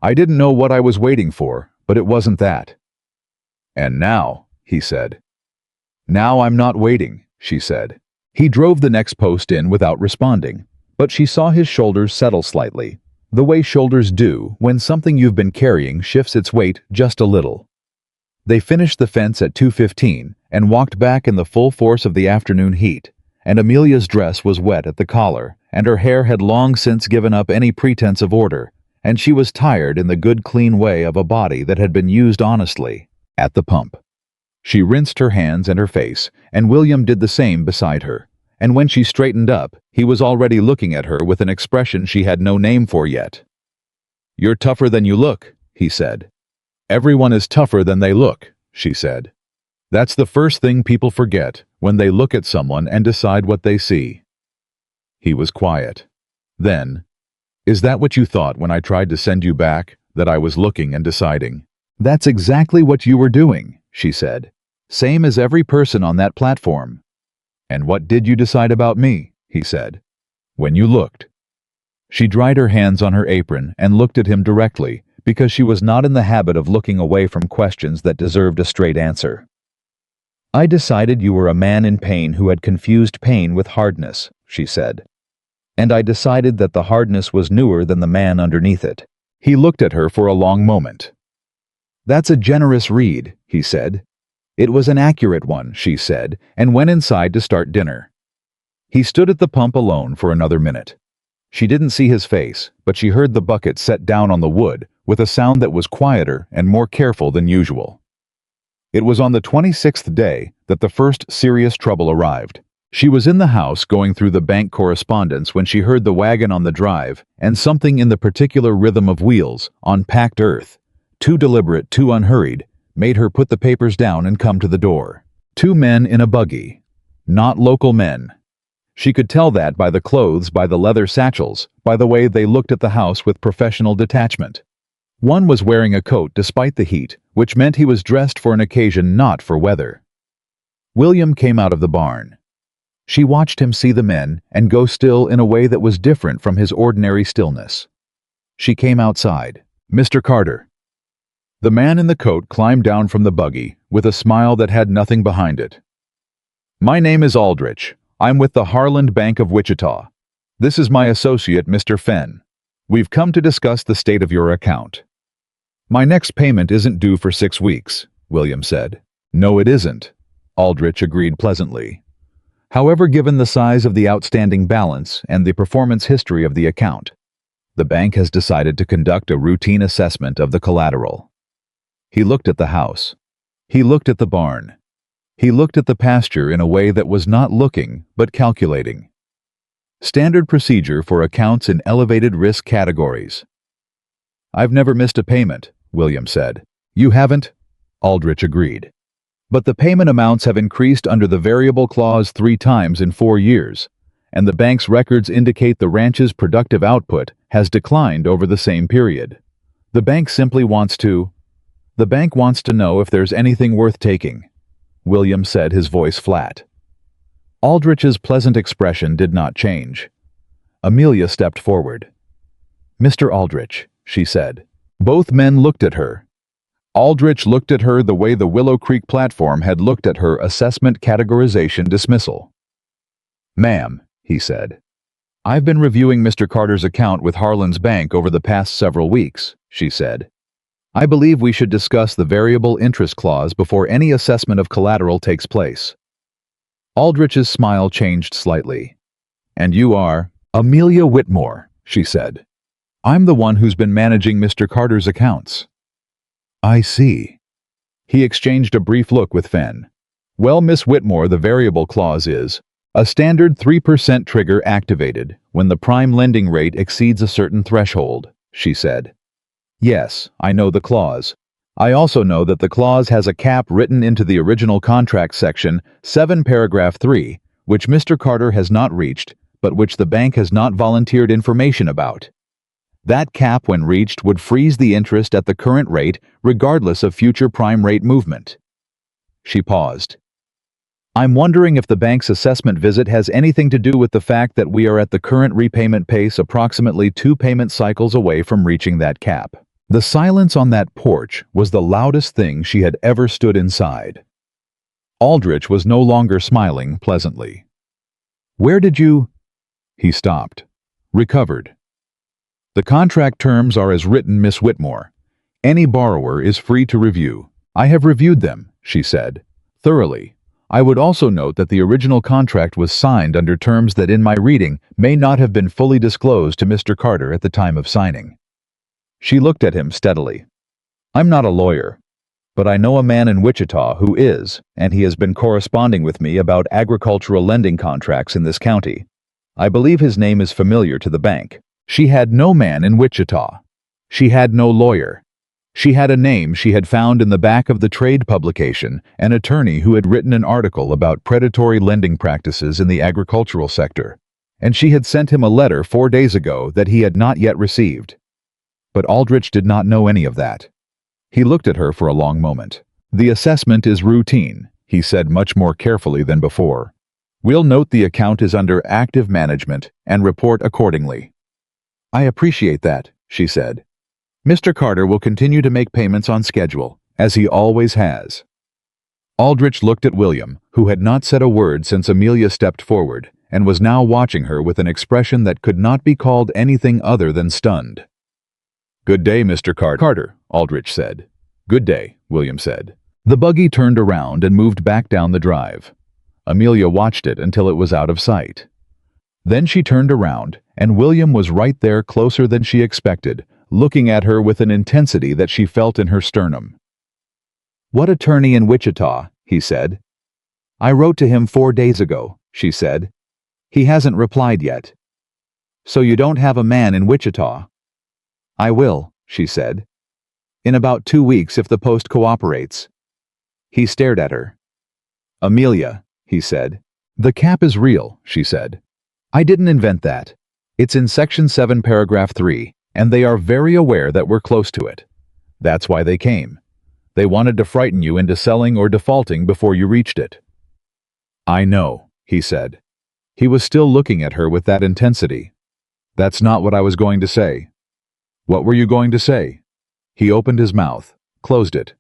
I didn't know what I was waiting for, but it wasn't that." "And now," he said. "Now I'm not waiting," she said. He drove the next post in without responding, but she saw his shoulders settle slightly, the way shoulders do when something you've been carrying shifts its weight just a little. They finished the fence at 2:15 and walked back in the full force of the afternoon heat, and Amelia's dress was wet at the collar, and her hair had long since given up any pretense of order, and she was tired in the good clean way of a body that had been used honestly, at the pump. She rinsed her hands and her face, and William did the same beside her, and when she straightened up, he was already looking at her with an expression she had no name for yet. "You're tougher than you look," he said. "Everyone is tougher than they look," she said. "That's the first thing people forget when they look at someone and decide what they see." He was quiet. Then, "Is that what you thought when I tried to send you back, that I was looking and deciding?" "That's exactly what you were doing," she said. "Same as every person on that platform." "And what did you decide about me?" he said. "When you looked." She dried her hands on her apron and looked at him directly, because she was not in the habit of looking away from questions that deserved a straight answer. "I decided you were a man in pain who had confused pain with hardness," she said. "And I decided that the hardness was newer than the man underneath it." He looked at her for a long moment. "That's a generous read," he said. "It was an accurate one," she said, and went inside to start dinner. He stood at the pump alone for another minute. She didn't see his face, but she heard the bucket set down on the wood with a sound that was quieter and more careful than usual. It was on the 26th day that the first serious trouble arrived. She was in the house going through the bank correspondence when she heard the wagon on the drive and something in the particular rhythm of wheels on packed earth, too deliberate, too unhurried, made her put the papers down and come to the door. Two men in a buggy. Not local men. She could tell that by the clothes, by the leather satchels, by the way they looked at the house with professional detachment. One was wearing a coat despite the heat, which meant he was dressed for an occasion, not for weather. William came out of the barn. She watched him see the men and go still in a way that was different from his ordinary stillness. She came outside. "Mr. Carter." The man in the coat climbed down from the buggy with a smile that had nothing behind it. "My name is Aldrich. I'm with the Harland Bank of Wichita. This is my associate, Mr. Fenn. We've come to discuss the state of your account." "My next payment isn't due for 6 weeks," William said. "No, it isn't," Aldrich agreed pleasantly. "However, given the size of the outstanding balance and the performance history of the account, the bank has decided to conduct a routine assessment of the collateral." He looked at the house. He looked at the barn. He looked at the pasture in a way that was not looking, but calculating. Standard procedure for accounts in elevated risk categories. "I've never missed a payment," William said. "You haven't?" Aldrich agreed. "But the payment amounts have increased under the variable clause 3 times in 4 years, and the bank's records indicate the ranch's productive output has declined over the same period. The bank simply wants to know if there's anything worth taking," William said, his voice flat. Aldrich's pleasant expression did not change. Amelia stepped forward. "Mr. Aldrich," she said. Both men looked at her. Aldrich looked at her the way the Willow Creek platform had looked at her assessment categorization dismissal. "Ma'am," he said. "I've been reviewing Mr. Carter's account with Harlan's Bank over the past several weeks," she said. "I believe we should discuss the variable interest clause before any assessment of collateral takes place." Aldrich's smile changed slightly. "And you are?" "Amelia Whitmore," she said. "I'm the one who's been managing Mr. Carter's accounts." "I see." He exchanged a brief look with Fenn. "Well, Miss Whitmore, the variable clause is a standard 3% trigger activated when the prime lending rate exceeds a certain threshold," she said. "Yes, I know the clause. I also know that the clause has a cap written into the original contract section 7 paragraph 3, which Mr. Carter has not reached, but which the bank has not volunteered information about. That cap, when reached, would freeze the interest at the current rate regardless of future prime rate movement." She paused. "I'm wondering if the bank's assessment visit has anything to do with the fact that we are at the current repayment pace approximately 2 payment cycles away from reaching that cap." The silence on that porch was the loudest thing she had ever stood inside. Aldrich was no longer smiling pleasantly. "Where did you—" He stopped. "Recovered. The contract terms are as written, Miss Whitmore. Any borrower is free to review. I have reviewed them," she said, "thoroughly. I would also note that the original contract was signed under terms that in my reading may not have been fully disclosed to Mr. Carter at the time of signing." She looked at him steadily. "I'm not a lawyer, but I know a man in Wichita who is, and he has been corresponding with me about agricultural lending contracts in this county. I believe his name is familiar to the bank." She had no man in Wichita. She had no lawyer. She had a name she had found in the back of the trade publication, an attorney who had written an article about predatory lending practices in the agricultural sector, and she had sent him a letter 4 days ago that he had not yet received. But Aldrich did not know any of that. He looked at her for a long moment. "The assessment is routine," he said much more carefully than before. "We'll note the account is under active management and report accordingly." "I appreciate that," she said. "Mr. Carter will continue to make payments on schedule, as he always has." Aldrich looked at William, who had not said a word since Amelia stepped forward, and was now watching her with an expression that could not be called anything other than stunned. "Good day, Mr. Carter," Aldrich said. "Good day," William said. The buggy turned around and moved back down the drive. Amelia watched it until it was out of sight. Then she turned around, and William was right there, closer than she expected, looking at her with an intensity that she felt in her sternum. "What attorney in Wichita?" he said. "I wrote to him 4 days ago," she said. "He hasn't replied yet." "So you don't have a man in Wichita?" "I will," she said. "In about 2 weeks if the Post cooperates." He stared at her. "Amelia," he said. "The cap is real," she said. "I didn't invent that. It's in Section 7, Paragraph 3, and they are very aware that we're close to it. That's why they came. They wanted to frighten you into selling or defaulting before you reached it." "I know," he said. He was still looking at her with that intensity. "That's not what I was going to say." "What were you going to say?" He opened his mouth, closed it.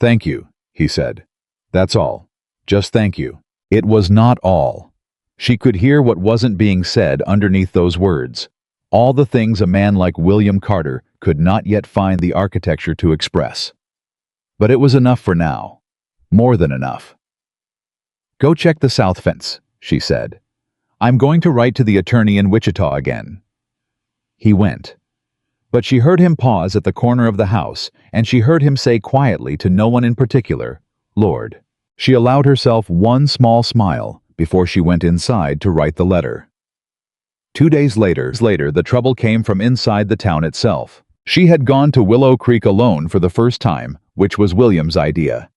"Thank you," he said. "That's all. Just thank you." It was not all. She could hear what wasn't being said underneath those words. All the things a man like William Carter could not yet find the architecture to express. But it was enough for now. More than enough. "Go check the south fence," she said. "I'm going to write to the attorney in Wichita again." He went. But she heard him pause at the corner of the house, and she heard him say quietly to no one in particular, "Lord." She allowed herself one small smile before she went inside to write the letter. 2 days later, the trouble came from inside the town itself. She had gone to Willow Creek alone for the first time, which was William's idea.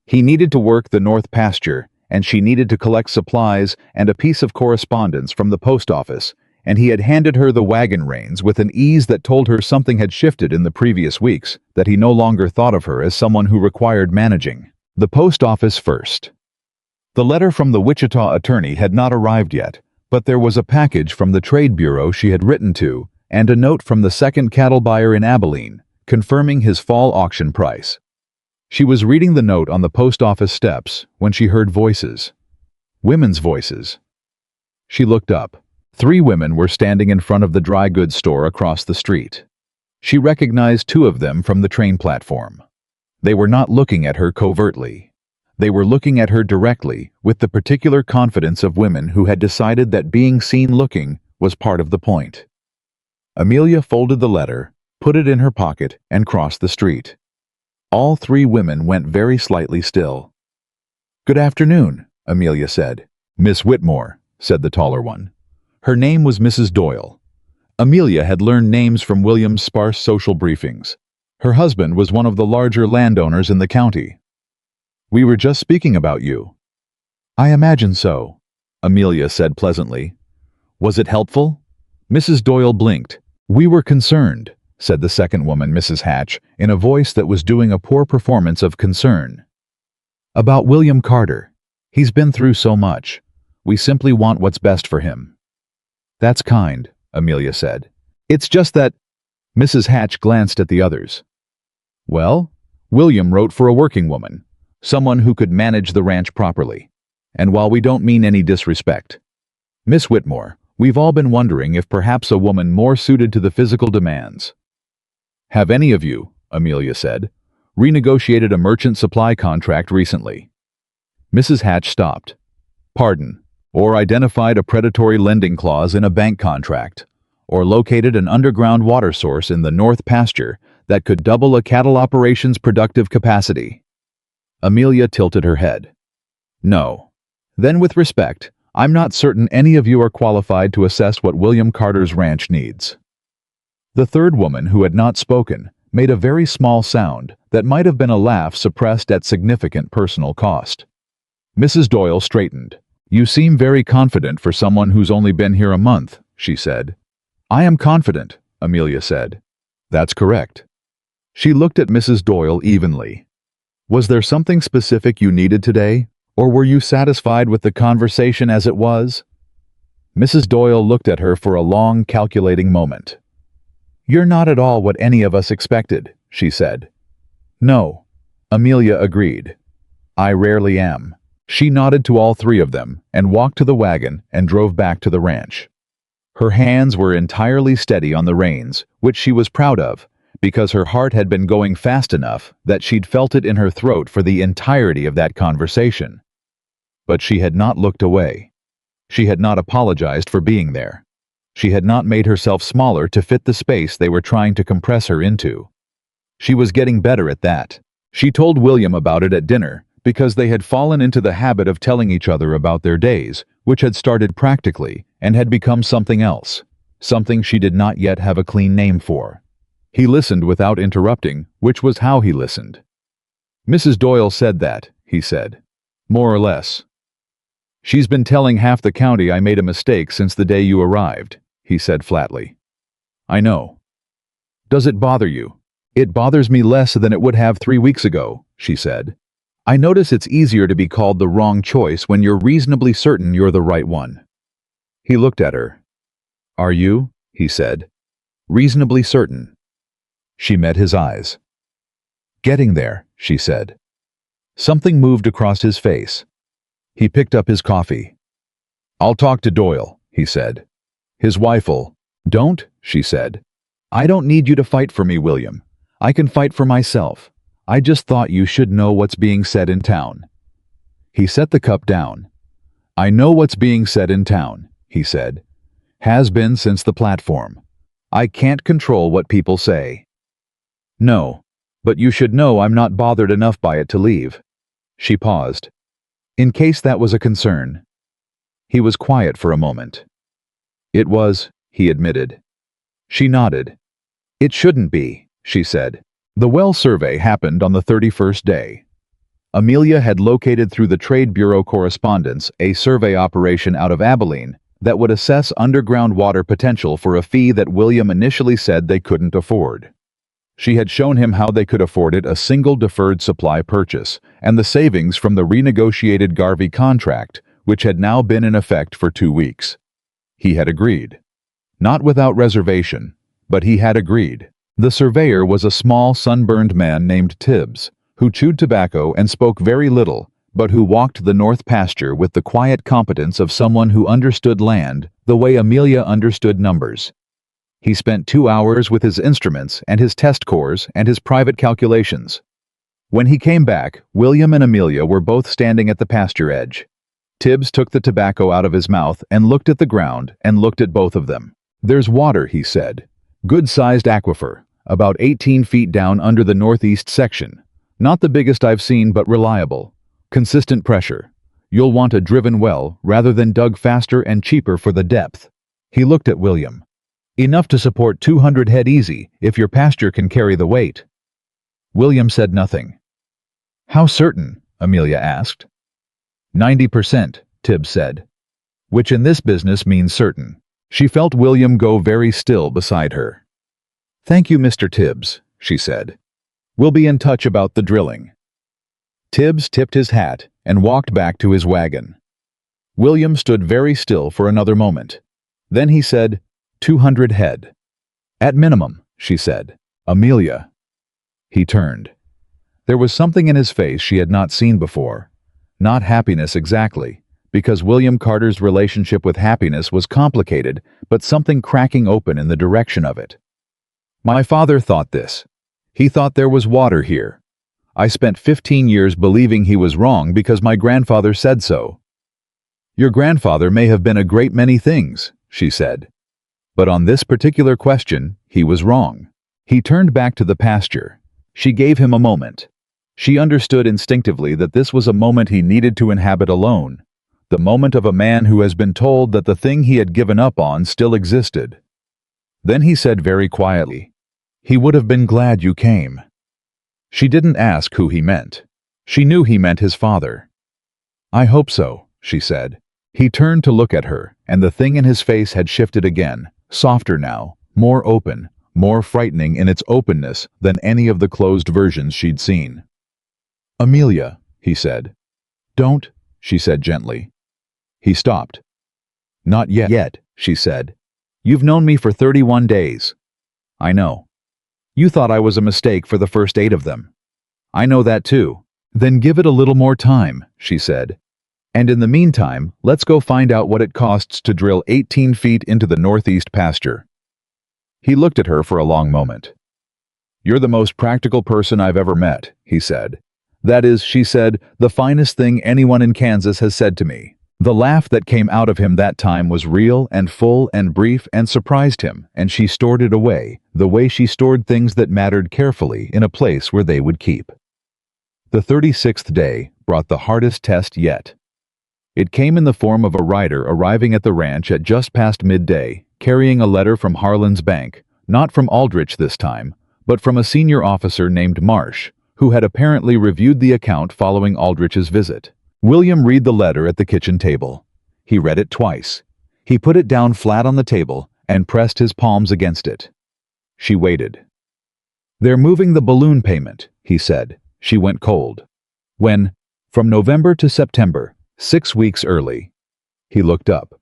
He needed to work the north pasture, and she needed to collect supplies and a piece of correspondence from the post office, and he had handed her the wagon reins with an ease that told her something had shifted in the previous weeks, that he no longer thought of her as someone who required managing. The post office first. The letter from the Wichita attorney had not arrived yet, but there was a package from the trade bureau she had written to, and a note from the second cattle buyer in Abilene, confirming his fall auction price. She was reading the note on the post office steps when she heard voices. Women's voices. She looked up. 3 women were standing in front of the dry goods store across the street. She recognized 2 of them from the train platform. They were not looking at her covertly. They were looking at her directly, with the particular confidence of women who had decided that being seen looking was part of the point. Amelia folded the letter, put it in her pocket, and crossed the street. All 3 women went very slightly still. "Good afternoon," Amelia said. "Miss Whitmore," said the taller one. Her name was Mrs. Doyle. Amelia had learned names from William's sparse social briefings. Her husband was one of the larger landowners in the county. "We were just speaking about you." "I imagine so," Amelia said pleasantly. "Was it helpful?" Mrs. Doyle blinked. "We were concerned," said the second woman, Mrs. Hatch, in a voice that was doing a poor performance of concern. "About William Carter. He's been through so much. We simply want what's best for him." "That's kind," Amelia said. "It's just that—" Mrs. Hatch glanced at the others. "Well, William wrote for a working woman, someone who could manage the ranch properly. And while we don't mean any disrespect, Miss Whitmore, we've all been wondering if perhaps a woman more suited to the physical demands." "Have any of you," Amelia said, "renegotiated a merchant supply contract recently?" Mrs. Hatch stopped. "Pardon. Or identified a predatory lending clause in a bank contract, or located an underground water source in the north pasture that could double a cattle operation's productive capacity?" Amelia tilted her head. "No. Then with respect, I'm not certain any of you are qualified to assess what William Carter's ranch needs." The third woman, who had not spoken, made a very small sound that might have been a laugh suppressed at significant personal cost. Mrs. Doyle straightened. "You seem very confident for someone who's only been here a month," she said. "I am confident," Amelia said. "That's correct." She looked at Mrs. Doyle evenly. "Was there something specific you needed today, or were you satisfied with the conversation as it was?" Mrs. Doyle looked at her for a long, calculating moment. "You're not at all what any of us expected," she said. "No," Amelia agreed. "I rarely am." She nodded to all 3 of them and walked to the wagon and drove back to the ranch. Her hands were entirely steady on the reins, which she was proud of, because her heart had been going fast enough that she'd felt it in her throat for the entirety of that conversation. But she had not looked away. She had not apologized for being there. She had not made herself smaller to fit the space they were trying to compress her into. She was getting better at that. She told William about it at dinner, because they had fallen into the habit of telling each other about their days, which had started practically and had become something else, something she did not yet have a clean name for. He listened without interrupting, which was how he listened. "Mrs. Doyle said that," he said. "More or less. She's been telling half the county I made a mistake since the day you arrived," he said flatly. "I know." "Does it bother you?" "It bothers me less than it would have 3 weeks ago," she said. "I notice it's easier to be called the wrong choice when you're reasonably certain you're the right one." He looked at her. "Are you?" he said. "Reasonably certain?" She met his eyes. "Getting there," she said. Something moved across his face. He picked up his coffee. "I'll talk to Doyle," he said. "His wife'll—" "Don't," she said. "I don't need you to fight for me, William. I can fight for myself. I just thought you should know what's being said in town." He set the cup down. "I know what's being said in town," he said. "Has been since the platform. I can't control what people say." "No, but you should know I'm not bothered enough by it to leave." She paused. "In case that was a concern." He was quiet for a moment. "It was," he admitted. She nodded. "It shouldn't be," she said. The well survey happened on the 31st day. Amelia had located through the Trade Bureau correspondence a survey operation out of Abilene that would assess underground water potential for a fee that William initially said they couldn't afford. She had shown him how they could afford it, a single deferred supply purchase, and the savings from the renegotiated Garvey contract, which had now been in effect for 2 weeks. He had agreed. Not without reservation, but he had agreed. The surveyor was a small, sunburned man named Tibbs, who chewed tobacco and spoke very little, but who walked the north pasture with the quiet competence of someone who understood land the way Amelia understood numbers. He spent 2 hours with his instruments and his test cores and his private calculations. When he came back, William and Amelia were both standing at the pasture edge. Tibbs took the tobacco out of his mouth and looked at the ground and looked at both of them. "There's water," he said. "Good-sized aquifer, about 18 feet down under the northeast section. Not the biggest I've seen, but reliable. Consistent pressure. You'll want a driven well rather than dug faster and cheaper for the depth." He looked at William. "Enough to support 200 head easy if your pasture can carry the weight." William said nothing. "How certain?" Amelia asked. 90%, Tibbs said. Which in this business means certain. She felt William go very still beside her. "Thank you, Mr. Tibbs," she said. "We'll be in touch about the drilling." Tibbs tipped his hat and walked back to his wagon. William stood very still for another moment. Then he said, 200 head. "At minimum," she said. "Amelia." He turned. There was something in his face she had not seen before. Not happiness exactly, because William Carter's relationship with happiness was complicated, but something cracking open in the direction of it. "My father thought this. He thought there was water here. I spent 15 years believing he was wrong because my grandfather said so." "Your grandfather may have been a great many things," she said. "But on this particular question, he was wrong." He turned back to the pasture. She gave him a moment. She understood instinctively that this was a moment he needed to inhabit alone, the moment of a man who has been told that the thing he had given up on still existed. Then he said very quietly, "He would have been glad you came." She didn't ask who he meant. She knew he meant his father. "I hope so," she said. He turned to look at her, and the thing in his face had shifted again, softer now, more open, more frightening in its openness than any of the closed versions she'd seen. "Amelia," he said. "Don't," she said gently. He stopped. "Not yet," she said. "You've known me for 31 days. I know. You thought I was a mistake for the first 8 of them. I know that too. Then give it a little more time," she said. "And in the meantime, let's go find out what it costs to drill 18 feet into the northeast pasture." He looked at her for a long moment. "You're the most practical person I've ever met," he said. "That is," she said, "the finest thing anyone in Kansas has said to me." The laugh that came out of him that time was real and full and brief and surprised him, and she stored it away, the way she stored things that mattered carefully in a place where they would keep. The 36th day brought the hardest test yet. It came in the form of a rider arriving at the ranch at just past midday, carrying a letter from Harlan's bank, not from Aldrich this time, but from a senior officer named Marsh, who had apparently reviewed the account following Aldrich's visit. William read the letter at the kitchen table. He read it twice. He put it down flat on the table and pressed his palms against it. She waited. "They're moving the balloon payment," he said. She went cold. "When?" "From November to September, 6 weeks early." He looked up.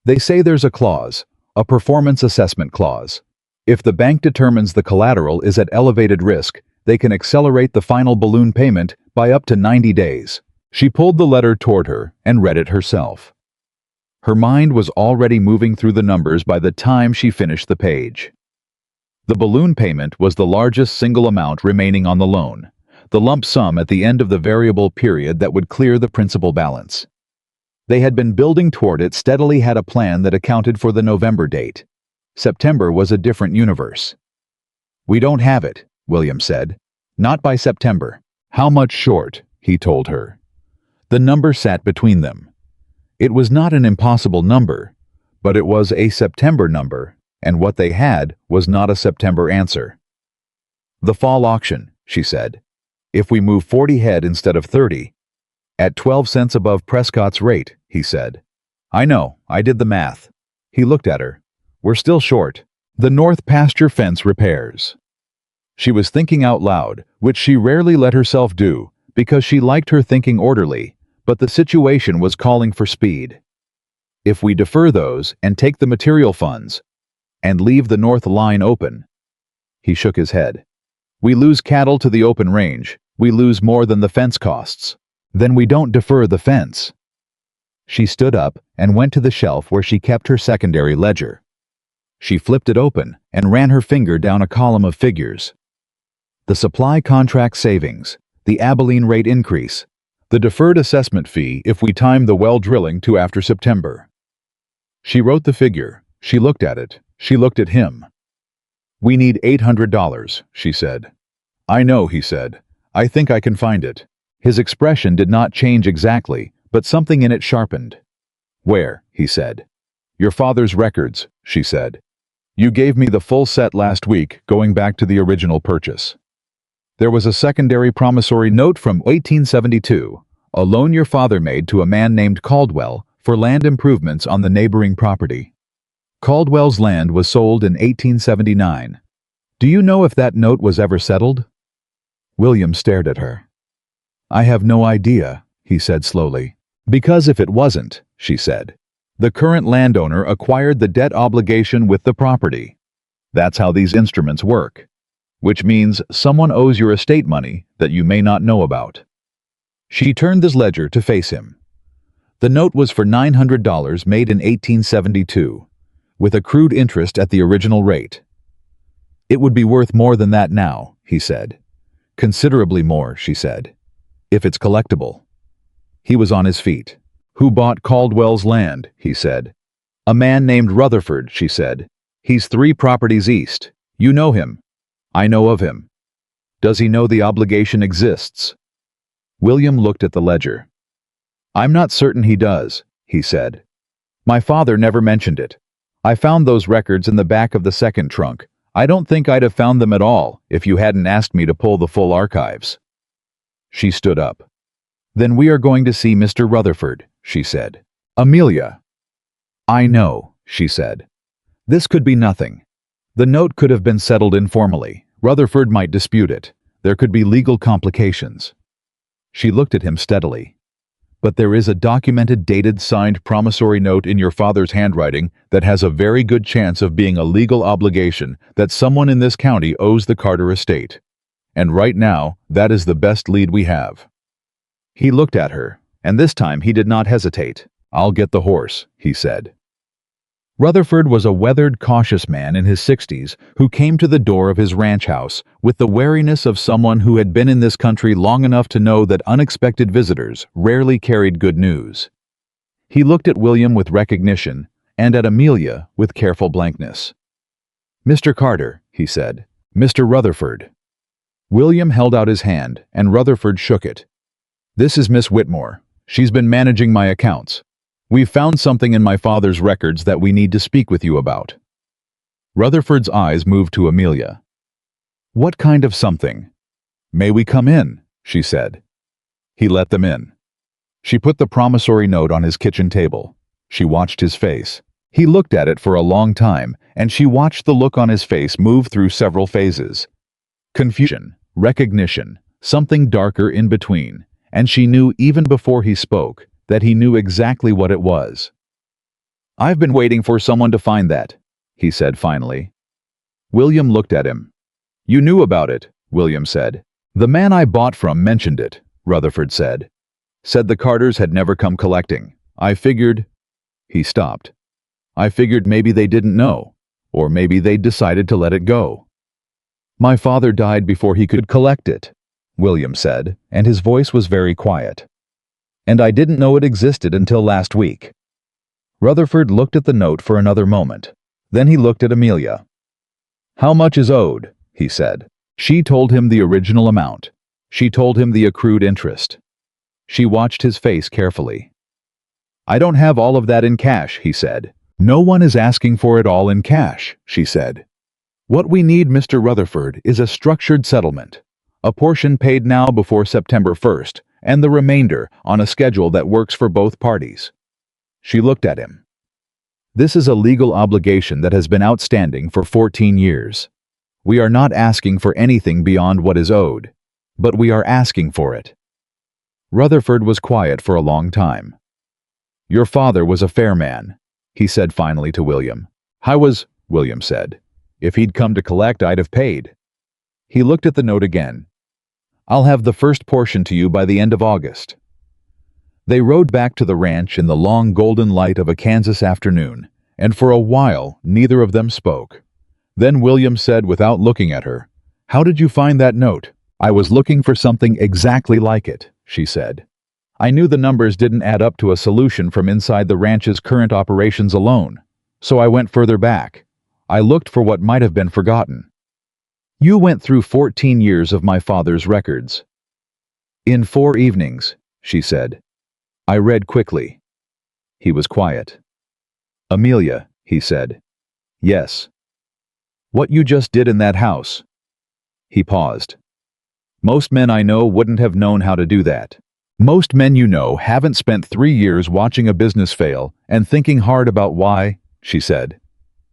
"They say there's a clause, a performance assessment clause. If the bank determines the collateral is at elevated risk, they can accelerate the final balloon payment by up to 90 days. She pulled the letter toward her and read it herself. Her mind was already moving through the numbers by the time she finished the page. The balloon payment was the largest single amount remaining on the loan, the lump sum at the end of the variable period that would clear the principal balance. They had been building toward it steadily, had a plan that accounted for the November date. September was a different universe. "We don't have it," William said. "Not by September." "How much short?" he told her. The number sat between them. It was not an impossible number, but it was a September number, and what they had was not a September answer. "The fall auction," she said. "If we move 40 head instead of 30, at 12 cents above Prescott's rate," he said. "I know, I did the math." He looked at her. "We're still short. The north pasture fence repairs." She was thinking out loud, which she rarely let herself do, because she liked her thinking orderly, but the situation was calling for speed. "If we defer those and take the material funds, and leave the north line open." He shook his head. "We lose cattle to the open range, We lose more than the fence costs. Then we don't defer the fence. She stood up and went to the shelf where she kept her secondary ledger. She flipped it open and ran her finger down a column of figures. The supply contract savings, the Abilene rate increase, the deferred assessment fee if we time the well drilling to after September. She wrote the figure. She looked at it. She looked at him. We need $800, she said. I know, he said. I think I can find it. His expression did not change exactly, but something in it sharpened. Where? He said. Your father's records, she said. You gave me the full set last week, going back to the original purchase. There was a secondary promissory note from 1872, a loan your father made to a man named Caldwell for land improvements on the neighboring property. Caldwell's land was sold in 1879. Do you know if that note was ever settled? William stared at her. I have no idea, he said slowly. Because if it wasn't, she said, the current landowner acquired the debt obligation with the property. That's how these instruments work. Which means someone owes your estate money that you may not know about. She turned this ledger to face him. The note was for $900 made in 1872, with accrued interest at the original rate. It would be worth more than that now, he said. Considerably more, she said, if it's collectible. He was on his feet. Who bought Caldwell's land? He said. A man named Rutherford, she said. He's 3 properties east. You know him. I know of him. Does he know the obligation exists? William looked at the ledger. I'm not certain he does, he said. My father never mentioned it. I found those records in the back of the second trunk. I don't think I'd have found them at all if you hadn't asked me to pull the full archives. She stood up. Then we are going to see Mr. Rutherford, she said. Amelia. I know, she said. This could be nothing. The note could have been settled informally. Rutherford might dispute it. There could be legal complications. She looked at him steadily. But there is a documented, dated, signed promissory note in your father's handwriting that has a very good chance of being a legal obligation that someone in this county owes the Carter estate. And right now, that is the best lead we have. He looked at her, and this time he did not hesitate. I'll get the horse, he said. Rutherford was a weathered, cautious man in his 60s who came to the door of his ranch house with the wariness of someone who had been in this country long enough to know that unexpected visitors rarely carried good news. He looked at William with recognition and at Amelia with careful blankness. Mr. Carter, he said. Mr. Rutherford. William held out his hand, and Rutherford shook it. This is Miss Whitmore. She's been managing my accounts. We've found something in my father's records that we need to speak with you about. Rutherford's eyes moved to Amelia. What kind of something? May we come in? She said. He let them in. She put the promissory note on his kitchen table. She watched his face. He looked at it for a long time, and she watched the look on his face move through several phases. Confusion, recognition, something darker in between, and she knew even before he spoke that he knew exactly what it was. I've been waiting for someone to find that, he said finally. William looked at him. You knew about it, William said. The man I bought from mentioned it, Rutherford said. Said the Carters had never come collecting. I figured... He stopped. I figured maybe they didn't know, or maybe they'd decided to let it go. My father died before he could collect it, William said, and his voice was very quiet. And I didn't know it existed until last week. Rutherford looked at the note for another moment. Then he looked at Amelia. How much is owed? He said. She told him the original amount. She told him the accrued interest. She watched his face carefully. I don't have all of that in cash, he said. No one is asking for it all in cash, she said. What we need, Mr. Rutherford, is a structured settlement. A portion paid now before September 1st, and the remainder on a schedule that works for both parties. She looked at him. This is a legal obligation that has been outstanding for 14 years. We are not asking for anything beyond what is owed, but we are asking for it. Rutherford was quiet for a long time. Your father was a fair man, he said finally to William. I was, William said. If he'd come to collect, I'd have paid. He looked at the note again. I'll have the first portion to you by the end of August." They rode back to the ranch in the long golden light of a Kansas afternoon, and for a while neither of them spoke. Then William said without looking at her, "How did you find that note?" "I was looking for something exactly like it," she said. "I knew the numbers didn't add up to a solution from inside the ranch's current operations alone, so I went further back. I looked for what might have been forgotten. You went through 14 years of my father's records." "In 4 evenings," she said. I read quickly. He was quiet. "Amelia," he said. "Yes." "What you just did in that house." He paused. "Most men I know wouldn't have known how to do that. Most men you know haven't spent 3 years watching a business fail and thinking hard about why," she said.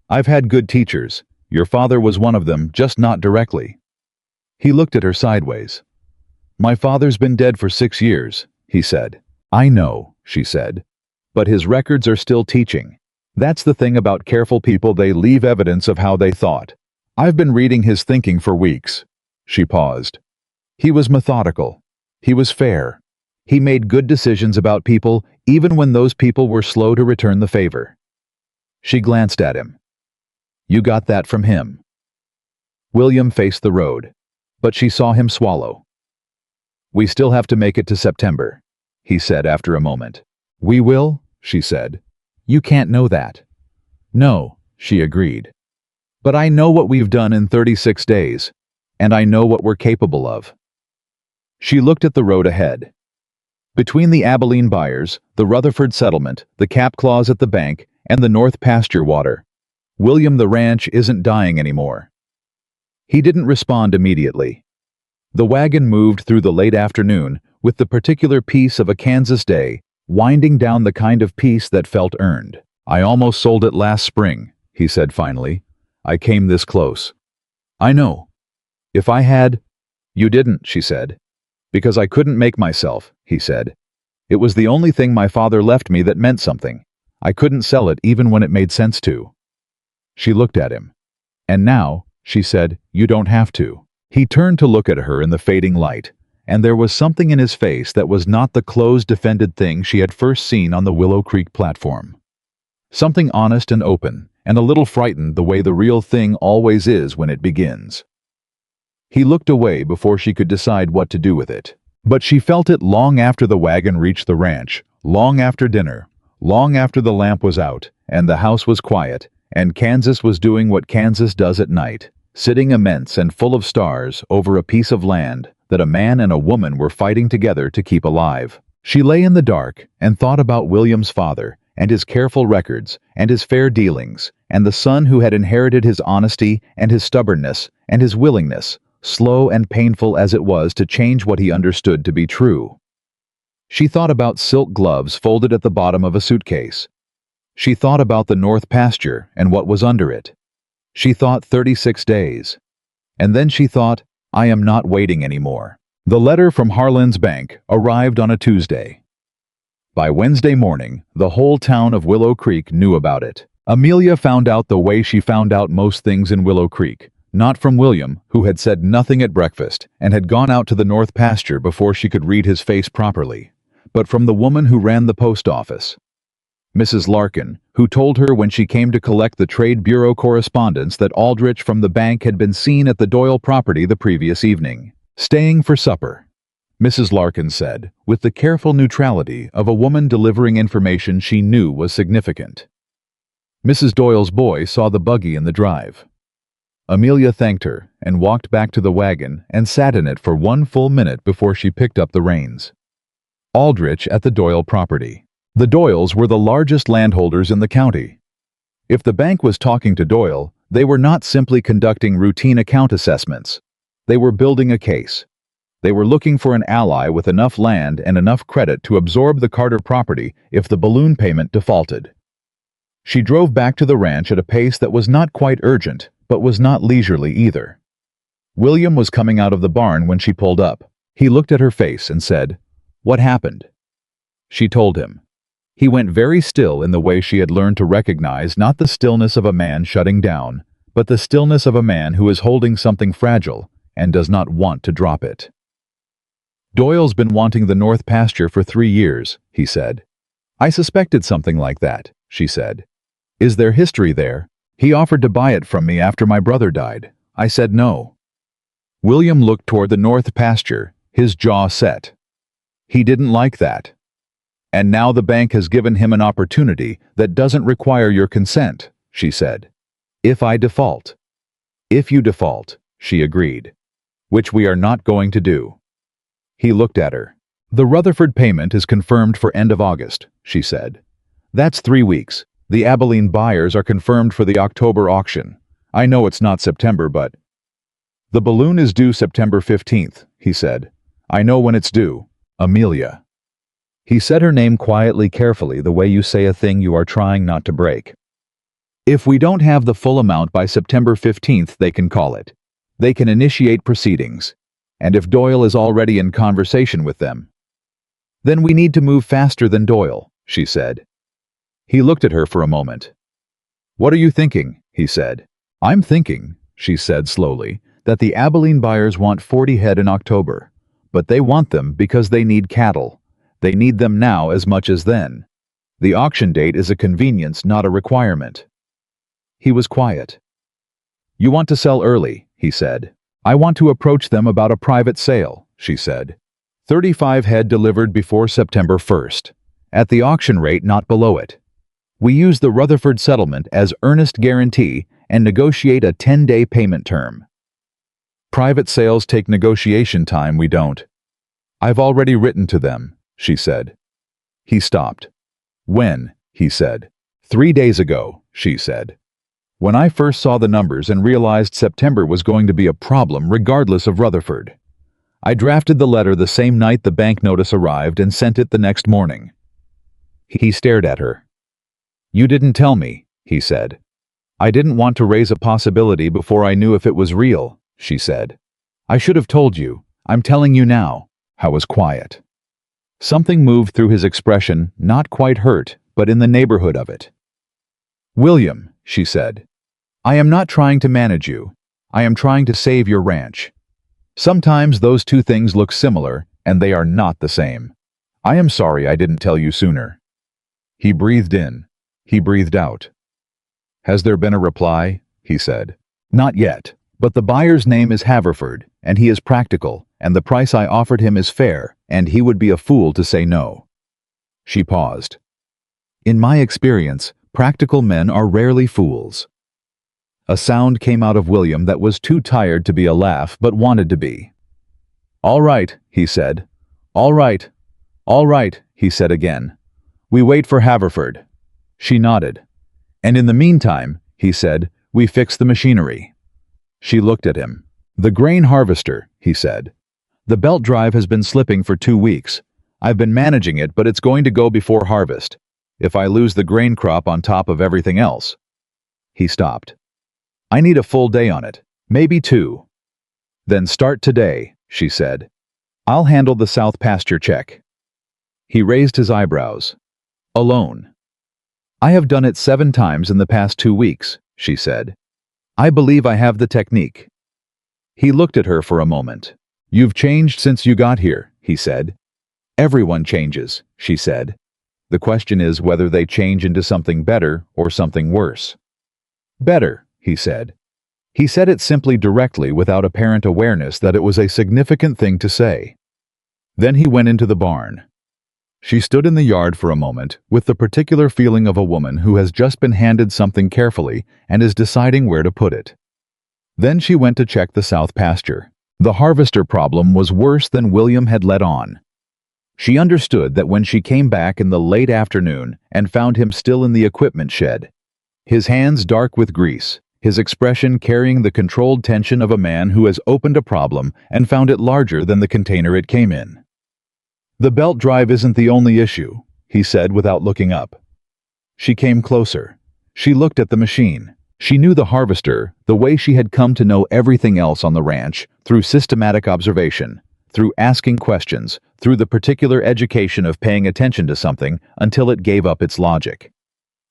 "I've had good teachers. Your father was one of them, just not directly." He looked at her sideways. "My father's been dead for 6 years," he said. "I know," she said. "But his records are still teaching. That's the thing about careful people, they leave evidence of how they thought. I've been reading his thinking for weeks." She paused. "He was methodical. He was fair. He made good decisions about people, even when those people were slow to return the favor." She glanced at him. "You got that from him." William faced the road, but she saw him swallow. "We still have to make it to September," he said after a moment. "We will?" she said. "You can't know that." "No," she agreed. "But I know what we've done in 36 days, and I know what we're capable of." She looked at the road ahead. Between the Abilene buyers, the Rutherford settlement, the cap clause at the bank, and the North pasture water, William, the ranch isn't dying anymore. He didn't respond immediately. The wagon moved through the late afternoon with the particular peace of a Kansas day, winding down the kind of peace that felt earned. "I almost sold it last spring," he said finally. "I came this close." "I know. If I had—" "You didn't," she said. "Because I couldn't make myself," he said. "It was the only thing my father left me that meant something. I couldn't sell it even when it made sense to." She looked at him. "And now," she said, "you don't have to." He turned to look at her in the fading light, and there was something in his face that was not the closed, defended thing she had first seen on the Willow Creek platform. Something honest and open, and a little frightened the way the real thing always is when it begins. He looked away before she could decide what to do with it. But she felt it long after the wagon reached the ranch, long after dinner, long after the lamp was out, and the house was quiet, and Kansas was doing what Kansas does at night, sitting immense and full of stars over a piece of land that a man and a woman were fighting together to keep alive. She lay in the dark and thought about William's father, and his careful records, and his fair dealings, and the son who had inherited his honesty and his stubbornness and his willingness, slow and painful as it was to change what he understood to be true. She thought about silk gloves folded at the bottom of a suitcase. She thought about the North pasture and what was under it. She thought 36 days. And then she thought, "I am not waiting anymore." The letter from Harlan's bank arrived on a Tuesday. By Wednesday morning, the whole town of Willow Creek knew about it. Amelia found out the way she found out most things in Willow Creek, not from William, who had said nothing at breakfast and had gone out to the North pasture before she could read his face properly, but from the woman who ran the post office. Mrs. Larkin, who told her when she came to collect the Trade Bureau correspondence that Aldrich from the bank had been seen at the Doyle property the previous evening, staying for supper. Mrs. Larkin said, with the careful neutrality of a woman delivering information she knew was significant. Mrs. Doyle's boy saw the buggy in the drive. Amelia thanked her and walked back to the wagon and sat in it for 1 full minute before she picked up the reins. Aldrich at the Doyle property. The Doyles were the largest landholders in the county. If the bank was talking to Doyle, they were not simply conducting routine account assessments. They were building a case. They were looking for an ally with enough land and enough credit to absorb the Carter property if the balloon payment defaulted. She drove back to the ranch at a pace that was not quite urgent, but was not leisurely either. William was coming out of the barn when she pulled up. He looked at her face and said, "What happened?" She told him. He went very still in the way she had learned to recognize not the stillness of a man shutting down, but the stillness of a man who is holding something fragile and does not want to drop it. Doyle's been wanting the north pasture for 3 years, he said. I suspected something like that, she said. Is there history there? He offered to buy it from me after my brother died. I said no. William looked toward the north pasture, his jaw set. He didn't like that. And now the bank has given him an opportunity that doesn't require your consent, she said. If I default. If you default, she agreed. Which we are not going to do. He looked at her. The Rutherford payment is confirmed for end of August, she said. That's 3 weeks. The Abilene buyers are confirmed for the October auction. I know it's not September, but... The balloon is due September 15th, he said. I know when it's due. Amelia. He said her name quietly, carefully, the way you say a thing you are trying not to break. If we don't have the full amount by September 15th, they can call it. They can initiate proceedings. And if Doyle is already in conversation with them, then we need to move faster than Doyle, she said. He looked at her for a moment. What are you thinking? He said. I'm thinking, she said slowly, that the Abilene buyers want 40 head in October, but they want them because they need cattle. They need them now as much as then. The auction date is a convenience, not a requirement. He was quiet. You want to sell early, he said. I want to approach them about a private sale, she said. 35 head delivered before September 1st. At the auction rate, not below it. We use the Rutherford settlement as earnest guarantee and negotiate a 10-day payment term. Private sales take negotiation time, we don't. I've already written to them, she said. He stopped. When? He said. 3 days ago, she said. When I first saw the numbers and realized September was going to be a problem regardless of Rutherford. I drafted the letter the same night the bank notice arrived and sent it the next morning. He stared at her. You didn't tell me, he said. I didn't want to raise a possibility before I knew if it was real, she said. I should have told you. I'm telling you now. I was quiet. Something moved through his expression, not quite hurt, but in the neighborhood of it. William, she said. I am not trying to manage you. I am trying to save your ranch. Sometimes those two things look similar, and they are not the same. I am sorry I didn't tell you sooner. He breathed in. He breathed out. Has there been a reply? He said. Not yet, but the buyer's name is Haverford, and he is practical, and the price I offered him is fair, and he would be a fool to say no. She paused. In my experience, practical men are rarely fools. A sound came out of William that was too tired to be a laugh but wanted to be. All right, he said. All right. All right, he said again. We wait for Haverford. She nodded. And in the meantime, he said, we fix the machinery. She looked at him. The grain harvester, he said. The belt drive has been slipping for 2 weeks. I've been managing it, but it's going to go before harvest. If I lose the grain crop on top of everything else. He stopped. I need a full day on it, maybe 2. Then start today, she said. I'll handle the south pasture check. He raised his eyebrows. Alone. I have done it 7 times in the past 2 weeks, she said. I believe I have the technique. He looked at her for a moment. You've changed since you got here, he said. Everyone changes, she said. The question is whether they change into something better or something worse. Better, he said. He said it simply, directly, without apparent awareness that it was a significant thing to say. Then he went into the barn. She stood in the yard for a moment, with the particular feeling of a woman who has just been handed something carefully and is deciding where to put it. Then she went to check the south pasture. The harvester problem was worse than William had let on. She understood that when she came back in the late afternoon and found him still in the equipment shed, his hands dark with grease, his expression carrying the controlled tension of a man who has opened a problem and found it larger than the container it came in. The belt drive isn't the only issue, he said without looking up. She came closer. She looked at the machine. She knew the harvester the way she had come to know everything else on the ranch, through systematic observation, through asking questions, through the particular education of paying attention to something until it gave up its logic.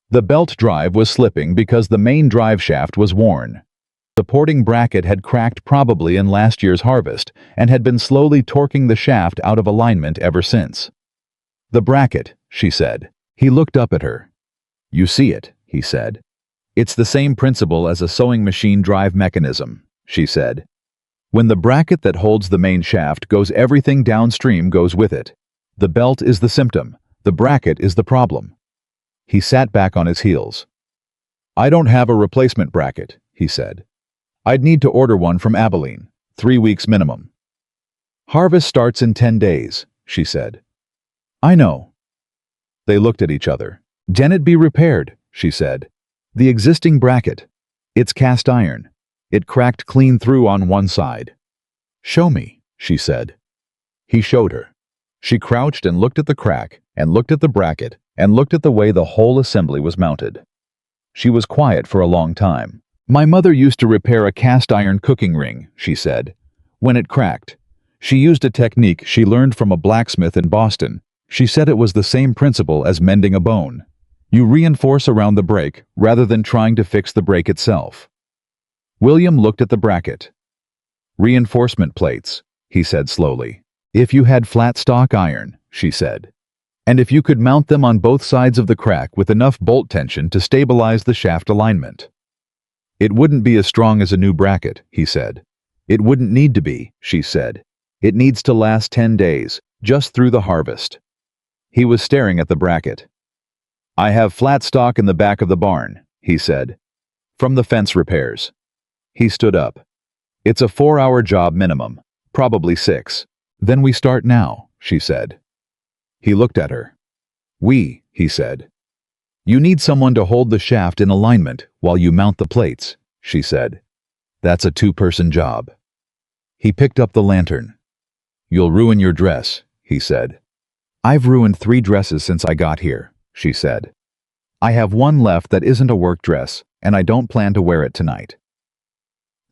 The belt drive was slipping because the main drive shaft was worn. supporting bracket had cracked probably in last year's harvest and had been slowly torquing the shaft out of alignment ever since. "The bracket," she said. He looked up at her. "You see it," he said. "It's the same principle as a sewing machine drive mechanism," she said. "When the bracket that holds the main shaft goes, everything downstream goes with it. The belt is the symptom. The bracket is the problem." He sat back on his heels. "I don't have a replacement bracket," he said. "I'd need to order one from Amelia, 3 weeks minimum." "Harvest starts in 10 days, she said. "I know." They looked at each other. "Can it be repaired?" she said. "The existing bracket. It's cast iron. It cracked clean through on one side." "Show me," she said. He showed her. She crouched and looked at the crack, and looked at the bracket, and looked at the way the whole assembly was mounted. She was quiet for a long time. "My mother used to repair a cast iron cooking ring," she said. "When it cracked, she used a technique she learned from a blacksmith in Boston. She said it was the same principle as mending a bone. You reinforce around the break rather than trying to fix the break itself." William looked at the bracket. "Reinforcement plates," he said slowly. "If you had flat stock iron," she said. "And if you could mount them on both sides of the crack with enough bolt tension to stabilize the shaft alignment." "It wouldn't be as strong as a new bracket," he said. "It wouldn't need to be," she said. "It needs to last 10 days, just through the harvest." He was staring at the bracket. "I have flat stock in the back of the barn," he said. "From the fence repairs." He stood up. "It's a 4-hour job minimum, probably 6. "Then we start now," she said. He looked at her. "We," he said. "You need someone to hold the shaft in alignment while you mount the plates," she said. "That's a 2-person job." He picked up the lantern. "You'll ruin your dress," he said. "I've ruined 3 dresses since I got here," she said. "I have one left that isn't a work dress, and I don't plan to wear it tonight."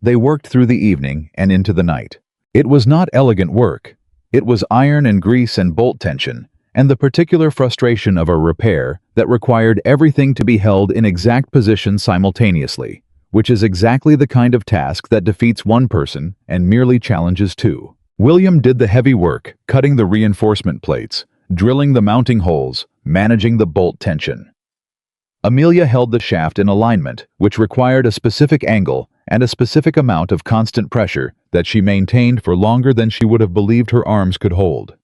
They worked through the evening and into the night. It was not elegant work. It was iron and grease and bolt tension, and the particular frustration of a repair that required everything to be held in exact position simultaneously, which is exactly the kind of task that defeats one person and merely challenges 2. William did the heavy work, cutting the reinforcement plates, drilling the mounting holes, managing the bolt tension. Amelia held the shaft in alignment, which required a specific angle and a specific amount of constant pressure that she maintained for longer than she would have believed her arms could hold.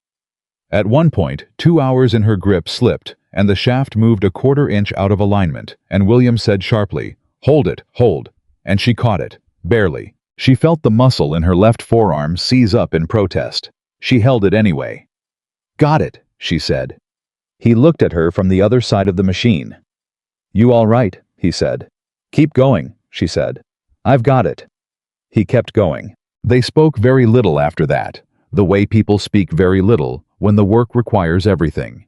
At one point, 2 hours in her grip slipped, and the shaft moved a 1/4 inch out of alignment, and William said sharply, "Hold it, hold," and she caught it, barely. She felt the muscle in her left forearm seize up in protest. She held it anyway. "Got it," she said. He looked at her from the other side of the machine. "You all right?" he said. "Keep going," she said. "I've got it." He kept going. They spoke very little after that, the way people speak very little when the work requires everything.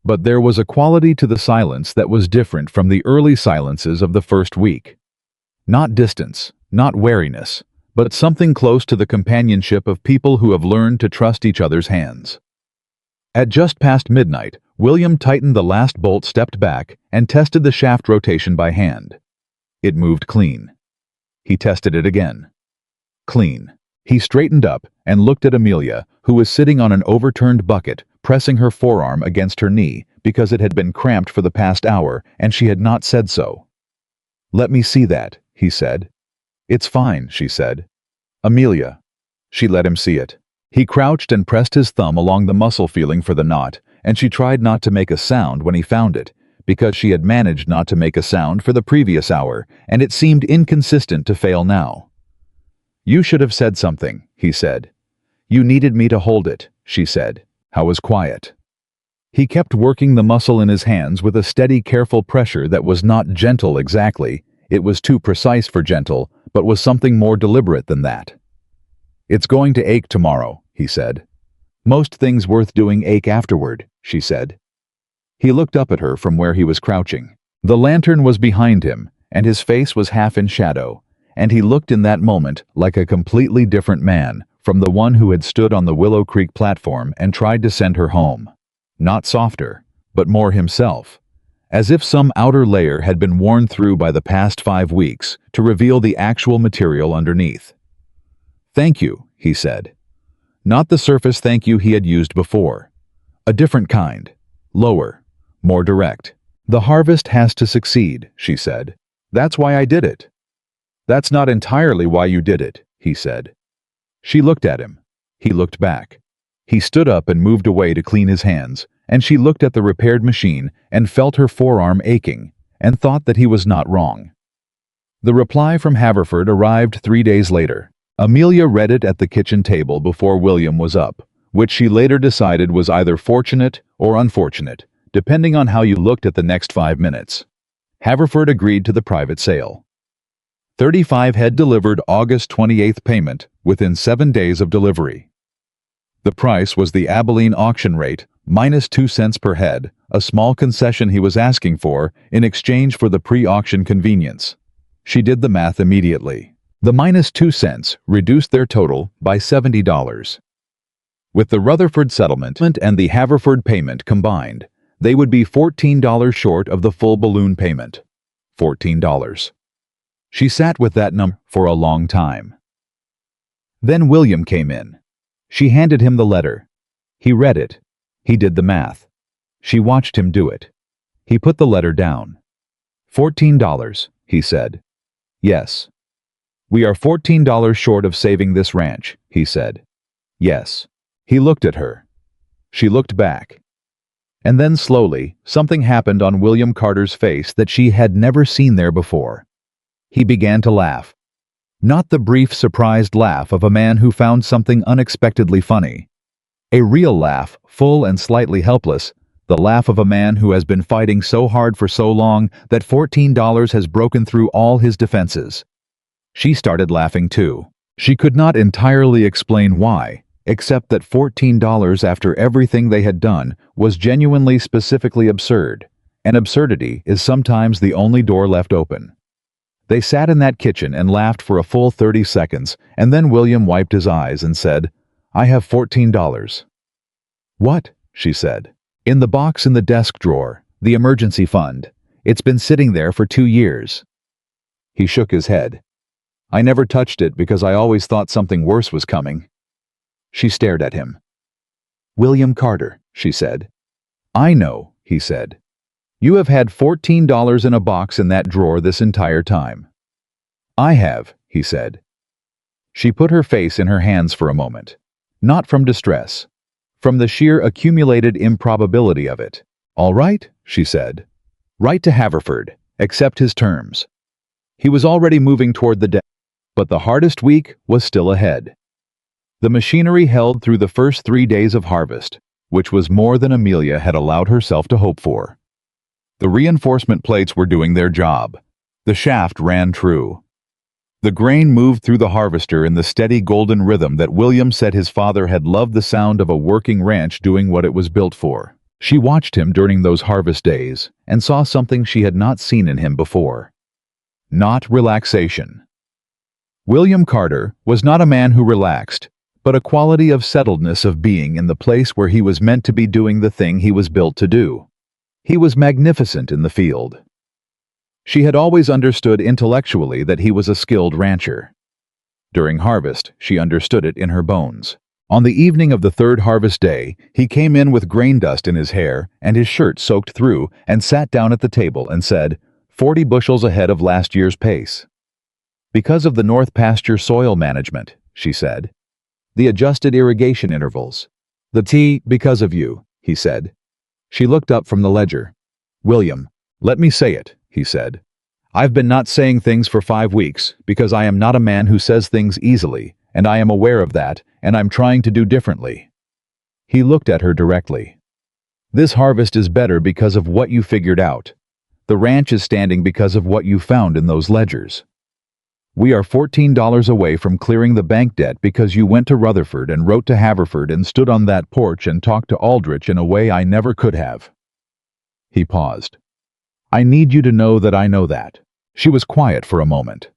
But there was a quality to the silence that was different from the early silences of the first week. Not distance, not wariness, but something close to the companionship of people who have learned to trust each other's hands. At just past midnight, William tightened the last bolt, stepped back, and tested the shaft rotation by hand. It moved clean. He tested it again. Clean. He straightened up and looked at Amelia, who was sitting on an overturned bucket, pressing her forearm against her knee because it had been cramped for the past hour and she had not said so. "Let me see that," he said. "It's fine," she said. "Amelia." She let him see it. He crouched and pressed his thumb along the muscle, feeling for the knot, and she tried not to make a sound when he found it, because she had managed not to make a sound for the previous hour, and it seemed inconsistent to fail now. "You should have said something," he said. "You needed me to hold it," she said. I was quiet. He kept working the muscle in his hands with a steady, careful pressure that was not gentle exactly. It was too precise for gentle, but was something more deliberate than that. "It's going to ache tomorrow," he said. "Most things worth doing ache afterward," she said. He looked up at her from where he was crouching. The lantern was behind him, and his face was half in shadow, and he looked in that moment like a completely different man from the one who had stood on the Willow Creek platform and tried to send her home. Not softer, but more himself, as if some outer layer had been worn through by the past 5 weeks to reveal the actual material underneath. "Thank you," he said. Not the surface thank you he had used before. A different kind. Lower. More direct. "The harvest has to succeed," she said. "That's why I did it." "That's not entirely why you did it," he said. She looked at him. He looked back. He stood up and moved away to clean his hands, and she looked at the repaired machine and felt her forearm aching, and thought that he was not wrong. The reply from Haverford arrived 3 days later. Amelia read it at the kitchen table before William was up, which she later decided was either fortunate or unfortunate, depending on how you looked at the next 5 minutes. Haverford agreed to the private sale. 35 head delivered August 28th payment within 7 days of delivery. The price was the Abilene auction rate, minus 2 cents per head, a small concession he was asking for in exchange for the pre-auction convenience. She did the math immediately. The minus 2 cents reduced their total by $70. With the Rutherford settlement and the Haverford payment combined, they would be $14 short of the full balloon payment. $14. She sat with that number for a long time. Then William came in. She handed him the letter. He read it. He did the math. She watched him do it. He put the letter down. $14, he said. Yes. We are $14 short of saving this ranch, he said. Yes. He looked at her. She looked back. And then slowly, something happened on William Carter's face that she had never seen there before. He began to laugh. Not the brief, surprised laugh of a man who found something unexpectedly funny. A real laugh, full and slightly helpless, the laugh of a man who has been fighting so hard for so long that $14 has broken through all his defenses. She started laughing too. She could not entirely explain why, except that $14 after everything they had done was genuinely specifically absurd, and absurdity is sometimes the only door left open. They sat in that kitchen and laughed for a full 30 seconds, and then William wiped his eyes and said, "I have $14. "What?" she said. "In the box in the desk drawer, the emergency fund. It's been sitting there for 2 years. He shook his head. "I never touched it because I always thought something worse was coming." She stared at him. "William Carter," she said. "I know," he said. "You have had $14 in a box in that drawer this entire time." "I have," he said. She put her face in her hands for a moment. Not from distress. From the sheer accumulated improbability of it. "All right," she said. "Write to Haverford. Accept his terms." He was already moving toward the desk, but the hardest week was still ahead. The machinery held through the first 3 days of harvest, which was more than Amelia had allowed herself to hope for. The reinforcement plates were doing their job. The shaft ran true. The grain moved through the harvester in the steady golden rhythm that William said his father had loved the sound of a working ranch doing what it was built for. She watched him during those harvest days and saw something she had not seen in him before. Not relaxation. William Carter was not a man who relaxed, but a quality of settledness of being in the place where he was meant to be doing the thing he was built to do. He was magnificent in the field. She had always understood intellectually that he was a skilled rancher. During harvest, she understood it in her bones. On the evening of the third harvest day, he came in with grain dust in his hair and his shirt soaked through and sat down at the table and said, 40 bushels ahead of last year's pace. Because of the North Pasture soil management, she said. The adjusted irrigation intervals. The tea, because of you, he said. She looked up from the ledger. "William, let me say it," he said. "I've been not saying things for 5 weeks because I am not a man who says things easily, and I am aware of that, and I'm trying to do differently." He looked at her directly. "This harvest is better because of what you figured out. The ranch is standing because of what you found in those ledgers. We are $14 away from clearing the bank debt because you went to Rutherford and wrote to Haverford and stood on that porch and talked to Aldrich in a way I never could have." He paused. "I need you to know that I know that." She was quiet for a moment.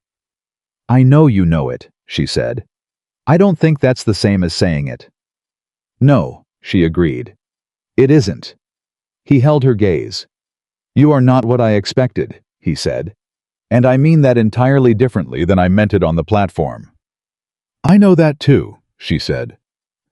"I know you know it," she said. "I don't think that's the same as saying it." "No," she agreed. "It isn't." He held her gaze. You are not what I expected, he said. And I mean that entirely differently than I meant it on the platform. I know that too, she said.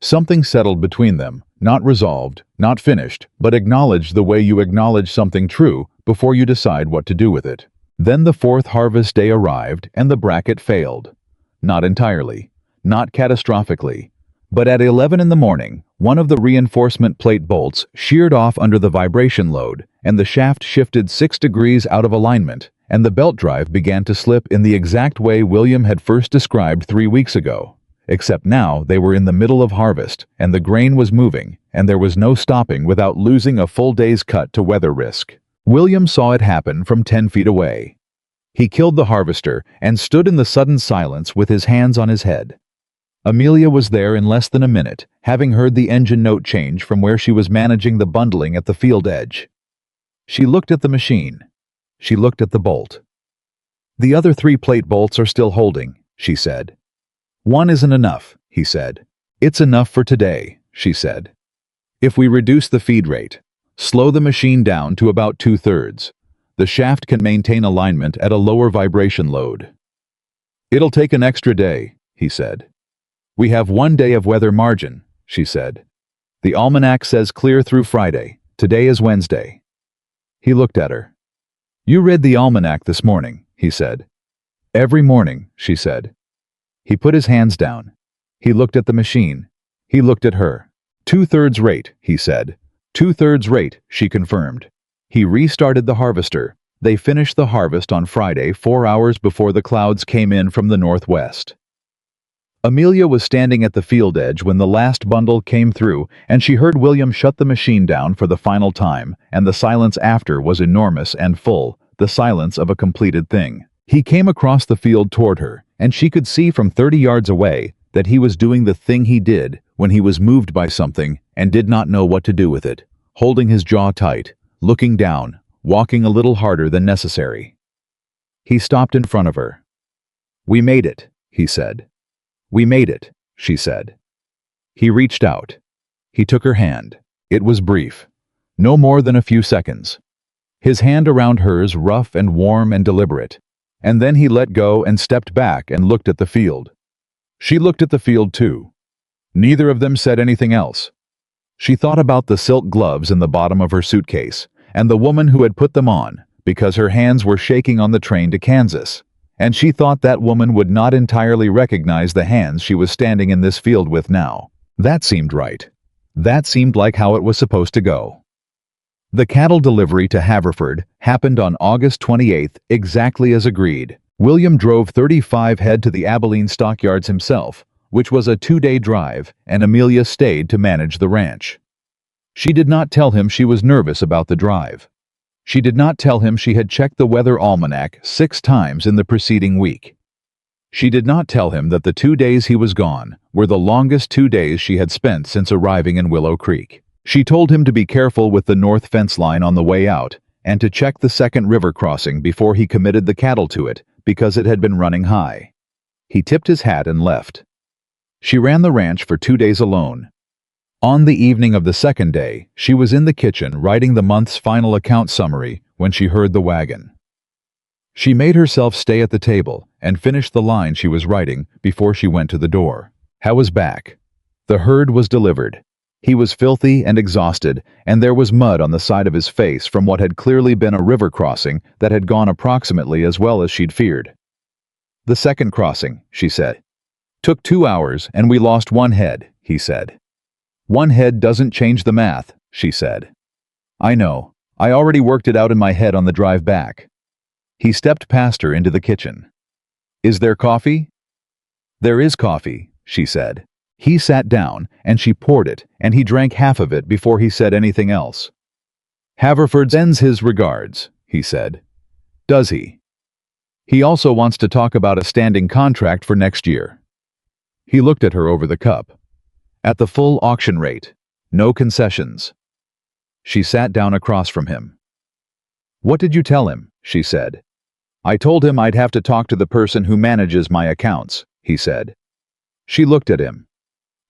Something settled between them, not resolved, not finished, but acknowledged the way you acknowledge something true before you decide what to do with it. Then the fourth harvest day arrived and the bracket failed. Not entirely, not catastrophically, but at 11 in the morning, one of the reinforcement plate bolts sheared off under the vibration load, and the shaft shifted 6 degrees out of alignment, and the belt drive began to slip in the exact way William had first described 3 weeks ago. Except now they were in the middle of harvest, and the grain was moving, and there was no stopping without losing a full day's cut to weather risk. William saw it happen from 10 feet away. He killed the harvester and stood in the sudden silence with his hands on his head. Amelia was there in less than a minute, having heard the engine note change from where she was managing the bundling at the field edge. She looked at the machine. She looked at the bolt. The other 3 plate bolts are still holding, she said. One isn't enough, he said. It's enough for today, she said. If we reduce the feed rate, slow the machine down to about 2/3, the shaft can maintain alignment at a lower vibration load. It'll take an extra day, he said. We have 1 day of weather margin, she said. The almanac says clear through Friday. Today is Wednesday. He looked at her. You read the almanac this morning, he said. Every morning, she said. He put his hands down. He looked at the machine. He looked at her. 2/3 rate, he said. 2/3 rate, she confirmed. He restarted the harvester. They finished the harvest on Friday 4 hours before the clouds came in from the northwest. Amelia was standing at the field edge when the last bundle came through, and she heard William shut the machine down for the final time, and the silence after was enormous and full, the silence of a completed thing. He came across the field toward her, and she could see from 30 yards away that he was doing the thing he did when he was moved by something and did not know what to do with it, holding his jaw tight, looking down, walking a little harder than necessary. He stopped in front of her. We made it, he said. We made it, she said. He reached out. He took her hand. It was brief. No more than a few seconds. His hand around hers rough and warm and deliberate. And then he let go and stepped back and looked at the field. She looked at the field too. Neither of them said anything else. She thought about the silk gloves in the bottom of her suitcase, and the woman who had put them on, because her hands were shaking on the train to Kansas. And she thought that woman would not entirely recognize the hands she was standing in this field with now. That seemed right. That seemed like how it was supposed to go. The cattle delivery to Haverford happened on August 28th, exactly as agreed. William drove 35 head to the Abilene stockyards himself, which was a 2-day drive, and Amelia stayed to manage the ranch. She did not tell him she was nervous about the drive. She did not tell him she had checked the weather almanac 6 times in the preceding week. She did not tell him that the 2 days he was gone were the longest 2 days she had spent since arriving in Willow Creek. She told him to be careful with the north fence line on the way out and to check the second river crossing before he committed the cattle to it because it had been running high. He tipped his hat and left. She ran the ranch for 2 days alone. On the evening of the second day, she was in the kitchen writing the month's final account summary when she heard the wagon. She made herself stay at the table and finish the line she was writing before she went to the door. Howe was back. The herd was delivered. He was filthy and exhausted, and there was mud on the side of his face from what had clearly been a river crossing that had gone approximately as well as she'd feared. The second crossing, she said. Took 2 hours and we lost 1 head, he said. 1 head doesn't change the math, she said. I know. I already worked it out in my head on the drive back. He stepped past her into the kitchen. Is there coffee? There is coffee, she said. He sat down, and she poured it, and he drank half of it before he said anything else. Haverford sends his regards, he said. Does he? He also wants to talk about a standing contract for next year. He looked at her over the cup. At the full auction rate. No concessions. She sat down across from him. What did you tell him? She said. I told him I'd have to talk to the person who manages my accounts, he said. She looked at him.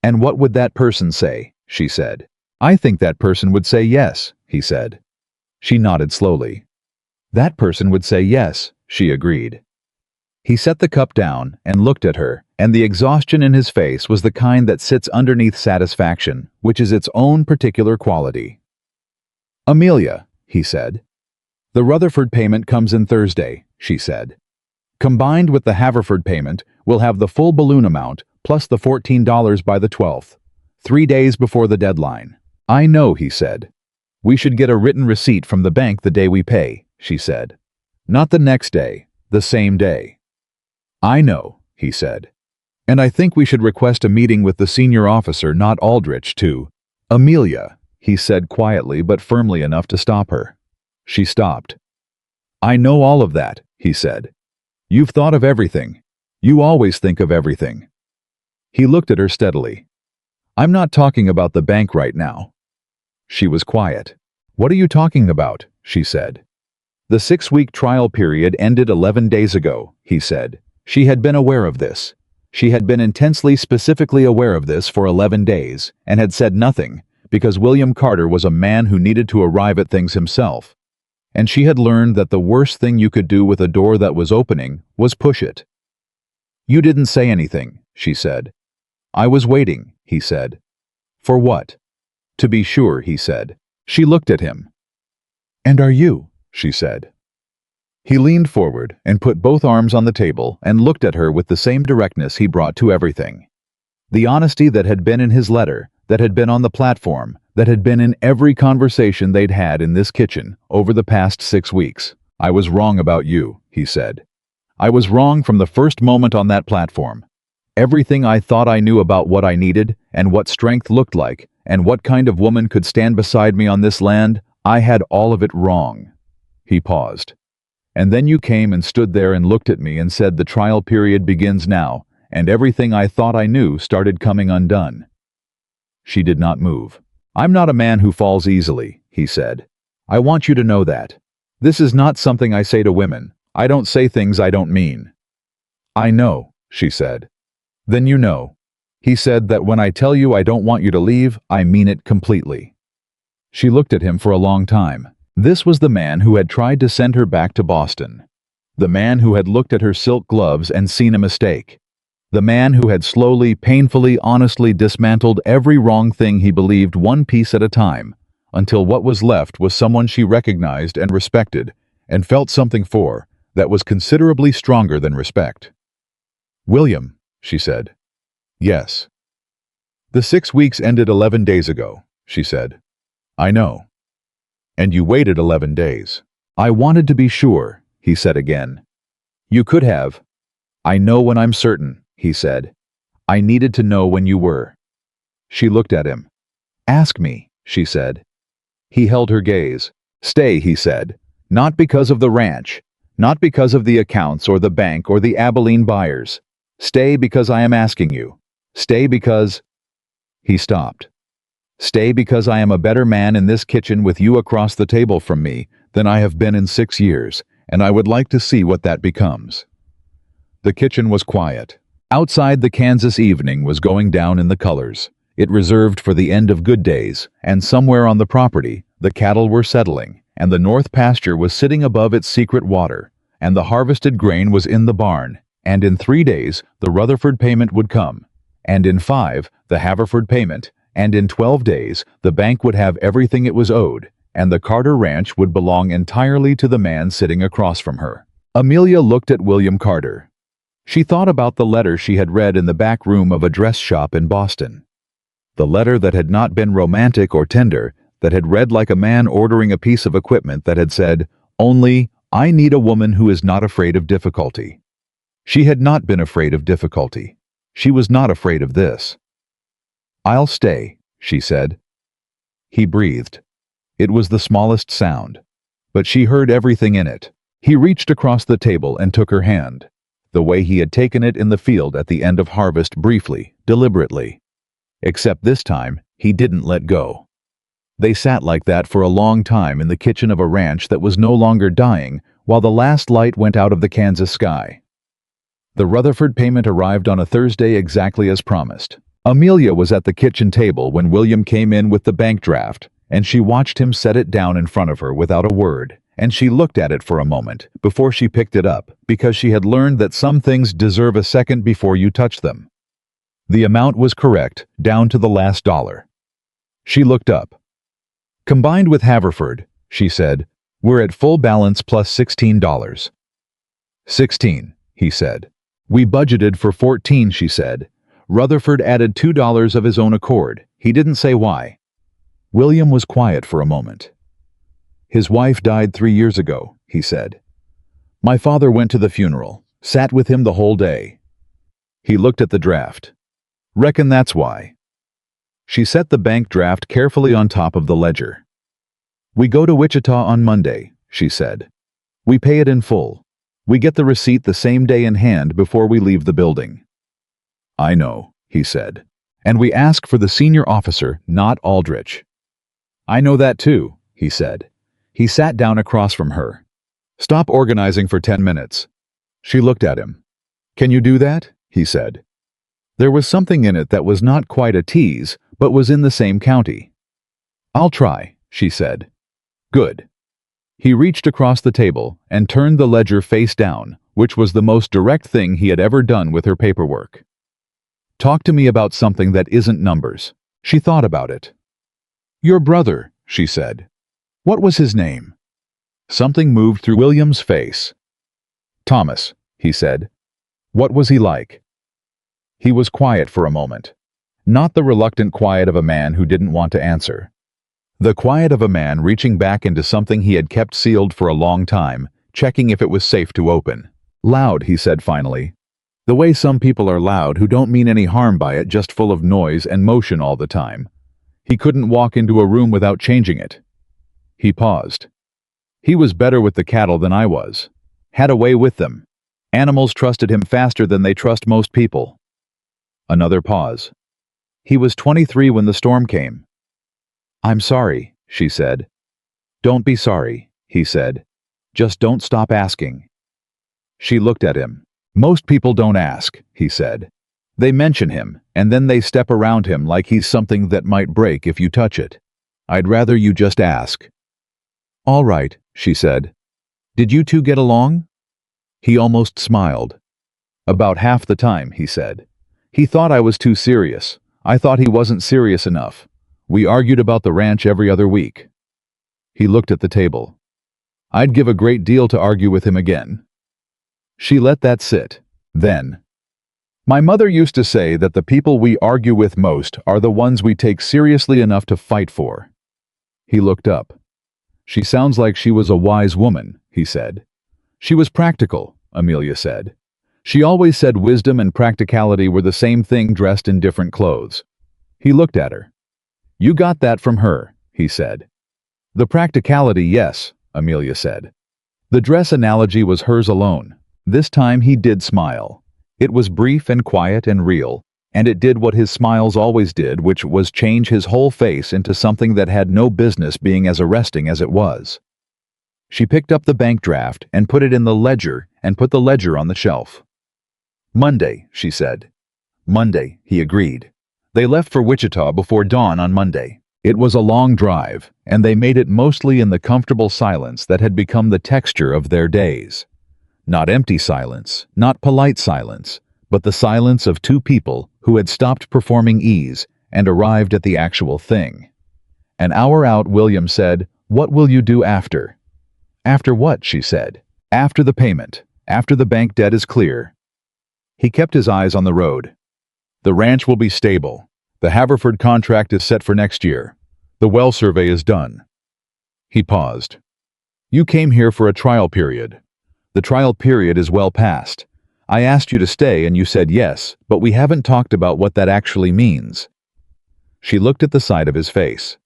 And what would that person say? She said. I think that person would say yes, he said. She nodded slowly. That person would say yes, she agreed. He set the cup down and looked at her, and the exhaustion in his face was the kind that sits underneath satisfaction, which is its own particular quality. Amelia, he said. The Rutherford payment comes in Thursday, she said. Combined with the Haverford payment, we'll have the full balloon amount, plus the $14 by the 12th, 3 days before the deadline. I know, he said. We should get a written receipt from the bank the day we pay, she said. Not the next day, the same day. I know, he said. And I think we should request a meeting with the senior officer, not Aldrich, too. Amelia, he said quietly but firmly enough to stop her. She stopped. I know all of that, he said. You've thought of everything. You always think of everything. He looked at her steadily. I'm not talking about the bank right now. She was quiet. What are you talking about? She said. The 6-week trial period ended 11 days ago, he said. She had been aware of this. She had been intensely specifically aware of this for 11 days and had said nothing because William Carter was a man who needed to arrive at things himself. And she had learned that the worst thing you could do with a door that was opening was push it. You didn't say anything, she said. I was waiting, he said. For what? To be sure, he said. She looked at him. And are you? She said. He leaned forward and put both arms on the table and looked at her with the same directness he brought to everything. The honesty that had been in his letter, that had been on the platform, that had been in every conversation they'd had in this kitchen over the past 6 weeks. I was wrong about you, he said. I was wrong from the first moment on that platform. Everything I thought I knew about what I needed and what strength looked like and what kind of woman could stand beside me on this land, I had all of it wrong. He paused. And then you came and stood there and looked at me and said the trial period begins now, and everything I thought I knew started coming undone. She did not move. I'm not a man who falls easily, he said. I want you to know that. This is not something I say to women. I don't say things I don't mean. I know, she said. Then you know. He said that when I tell you I don't want you to leave, I mean it completely. She looked at him for a long time. This was the man who had tried to send her back to Boston. The man who had looked at her silk gloves and seen a mistake. The man who had slowly, painfully, honestly dismantled every wrong thing he believed one piece at a time, until what was left was someone she recognized and respected, and felt something for, that was considerably stronger than respect. William, she said. Yes. The 6 weeks ended 11 days ago, she said. I know. And you waited 11 days. I wanted to be sure, he said again. You could have. I know when I'm certain, he said. I needed to know when you were. She looked at him. Ask me, she said. He held her gaze. Stay, he said. Not because of the ranch. Not because of the accounts or the bank or the Abilene buyers. Stay because I am asking you. Stay because... He stopped. Stay because I am a better man in this kitchen with you across the table from me than I have been in 6 years, and I would like to see what that becomes. The kitchen was quiet. Outside, the Kansas evening was going down in the colors. It reserved for the end of good days, and somewhere on the property, the cattle were settling, and the north pasture was sitting above its secret water, and the harvested grain was in the barn, and in 3 days, the Rutherford payment would come, and in 5, the Haverford payment, and in 12 days, the bank would have everything it was owed, and the Carter Ranch would belong entirely to the man sitting across from her. Amelia looked at William Carter. She thought about the letter she had read in the back room of a dress shop in Boston. The letter that had not been romantic or tender, that had read like a man ordering a piece of equipment that had said, only, I need a woman who is not afraid of difficulty. She had not been afraid of difficulty. She was not afraid of this. I'll stay, she said. He breathed. It was the smallest sound, but she heard everything in it. He reached across the table and took her hand, the way he had taken it in the field at the end of harvest, briefly, deliberately. Except this time, he didn't let go. They sat like that for a long time in the kitchen of a ranch that was no longer dying while the last light went out of the Kansas sky. The Rutherford payment arrived on a Thursday exactly as promised. Amelia was at the kitchen table when William came in with the bank draft, and she watched him set it down in front of her without a word, and she looked at it for a moment before she picked it up, because she had learned that some things deserve a second before you touch them. The amount was correct, down to the last dollar. She looked up. "Combined with Haverford," she said, "we're at full balance plus $16. 16, he said. "We budgeted for 14, she said. Rutherford added $2 of his own accord. He didn't say why." William was quiet for a moment. "His wife died 3 years ago," he said. "My father went to the funeral, sat with him the whole day." He looked at the draft. "Reckon that's why." She set the bank draft carefully on top of the ledger. "We go to Wichita on Monday," she said. "We pay it in full. We get the receipt the same day in hand before we leave the building." "I know," he said. "And we ask for the senior officer, not Aldrich." "I know that too," he said. He sat down across from her. "Stop organizing for 10 minutes. She looked at him. "Can you do that?" he said. There was something in it that was not quite a tease, but was in the same county. "I'll try," she said. "Good." He reached across the table and turned the ledger face down, which was the most direct thing he had ever done with her paperwork. "Talk to me about something that isn't numbers." She thought about it. "Your brother," she said. "What was his name?" Something moved through William's face. "Thomas," he said. "What was he like?" He was quiet for a moment. Not the reluctant quiet of a man who didn't want to answer. The quiet of a man reaching back into something he had kept sealed for a long time, checking if it was safe to open. "Loud," he said finally. "The way some people are loud who don't mean any harm by it, just full of noise and motion all the time. He couldn't walk into a room without changing it." He paused. "He was better with the cattle than I was. Had a way with them. Animals trusted him faster than they trust most people." Another pause. "He was 23 when the storm came." "I'm sorry," she said. "Don't be sorry," he said. "Just don't stop asking." She looked at him. "Most people don't ask," he said. "They mention him, and then they step around him like he's something that might break if you touch it. I'd rather you just ask." "All right," she said. "Did you two get along?" He almost smiled. "About half the time," he said. "He thought I was too serious. I thought he wasn't serious enough. We argued about the ranch every other week." He looked at the table. "I'd give a great deal to argue with him again." She let that sit. Then, "My mother used to say that the people we argue with most are the ones we take seriously enough to fight for." He looked up. "She sounds like she was a wise woman," he said. "She was practical," Amelia said. "She always said wisdom and practicality were the same thing dressed in different clothes." He looked at her. "You got that from her," he said. "The practicality, yes," Amelia said. The dress analogy was hers alone. This time he did smile. It was brief and quiet and real, and it did what his smiles always did, which was change his whole face into something that had no business being as arresting as it was. She picked up the bank draft and put it in the ledger and put the ledger on the shelf. "Monday," she said. "Monday," he agreed. They left for Wichita before dawn on Monday. It was a long drive, and they made it mostly in the comfortable silence that had become the texture of their days. Not empty silence, not polite silence, but the silence of two people who had stopped performing ease and arrived at the actual thing. An hour out, William said, "What will you do after?" "After what?" she said. "After the payment, after the bank debt is clear." He kept his eyes on the road. "The ranch will be stable. The Haverford contract is set for next year. The well survey is done." He paused. "You came here for a trial period. The trial period is well past. I asked you to stay and you said yes, but we haven't talked about what that actually means." She looked at the side of his face.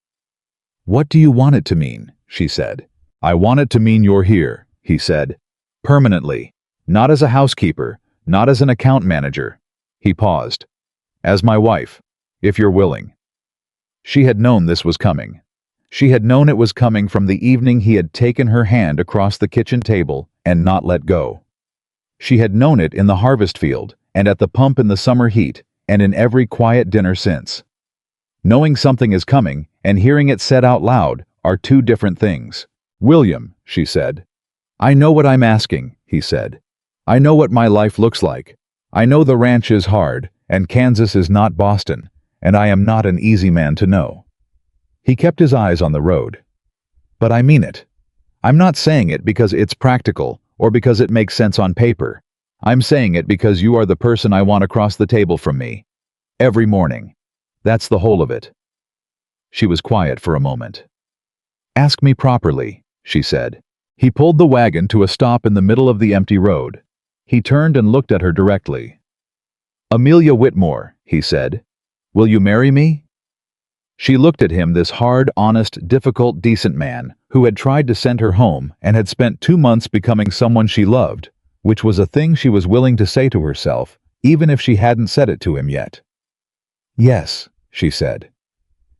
"What do you want it to mean?" she said. "I want it to mean you're here," he said. "Permanently. Not as a housekeeper, not as an account manager." He paused. "As my wife, if you're willing." She had known this was coming. She had known it was coming from the evening he had taken her hand across the kitchen table and not let go. She had known it in the harvest field, and at the pump in the summer heat, and in every quiet dinner since. Knowing something is coming and hearing it said out loud are two different things. "William," she said. "I know what I'm asking," he said. "I know what my life looks like. I know the ranch is hard, and Kansas is not Boston, and I am not an easy man to know." He kept his eyes on the road. "But I mean it. I'm not saying it because it's practical or because it makes sense on paper. I'm saying it because you are the person I want across the table from me. Every morning. That's the whole of it." She was quiet for a moment. "Ask me properly," she said. He pulled the wagon to a stop in the middle of the empty road. He turned and looked at her directly. "Amelia Whitmore," he said, "will you marry me?" She looked at him, this hard, honest, difficult, decent man who had tried to send her home and had spent 2 months becoming someone she loved, which was a thing she was willing to say to herself, even if she hadn't said it to him yet. "Yes," she said.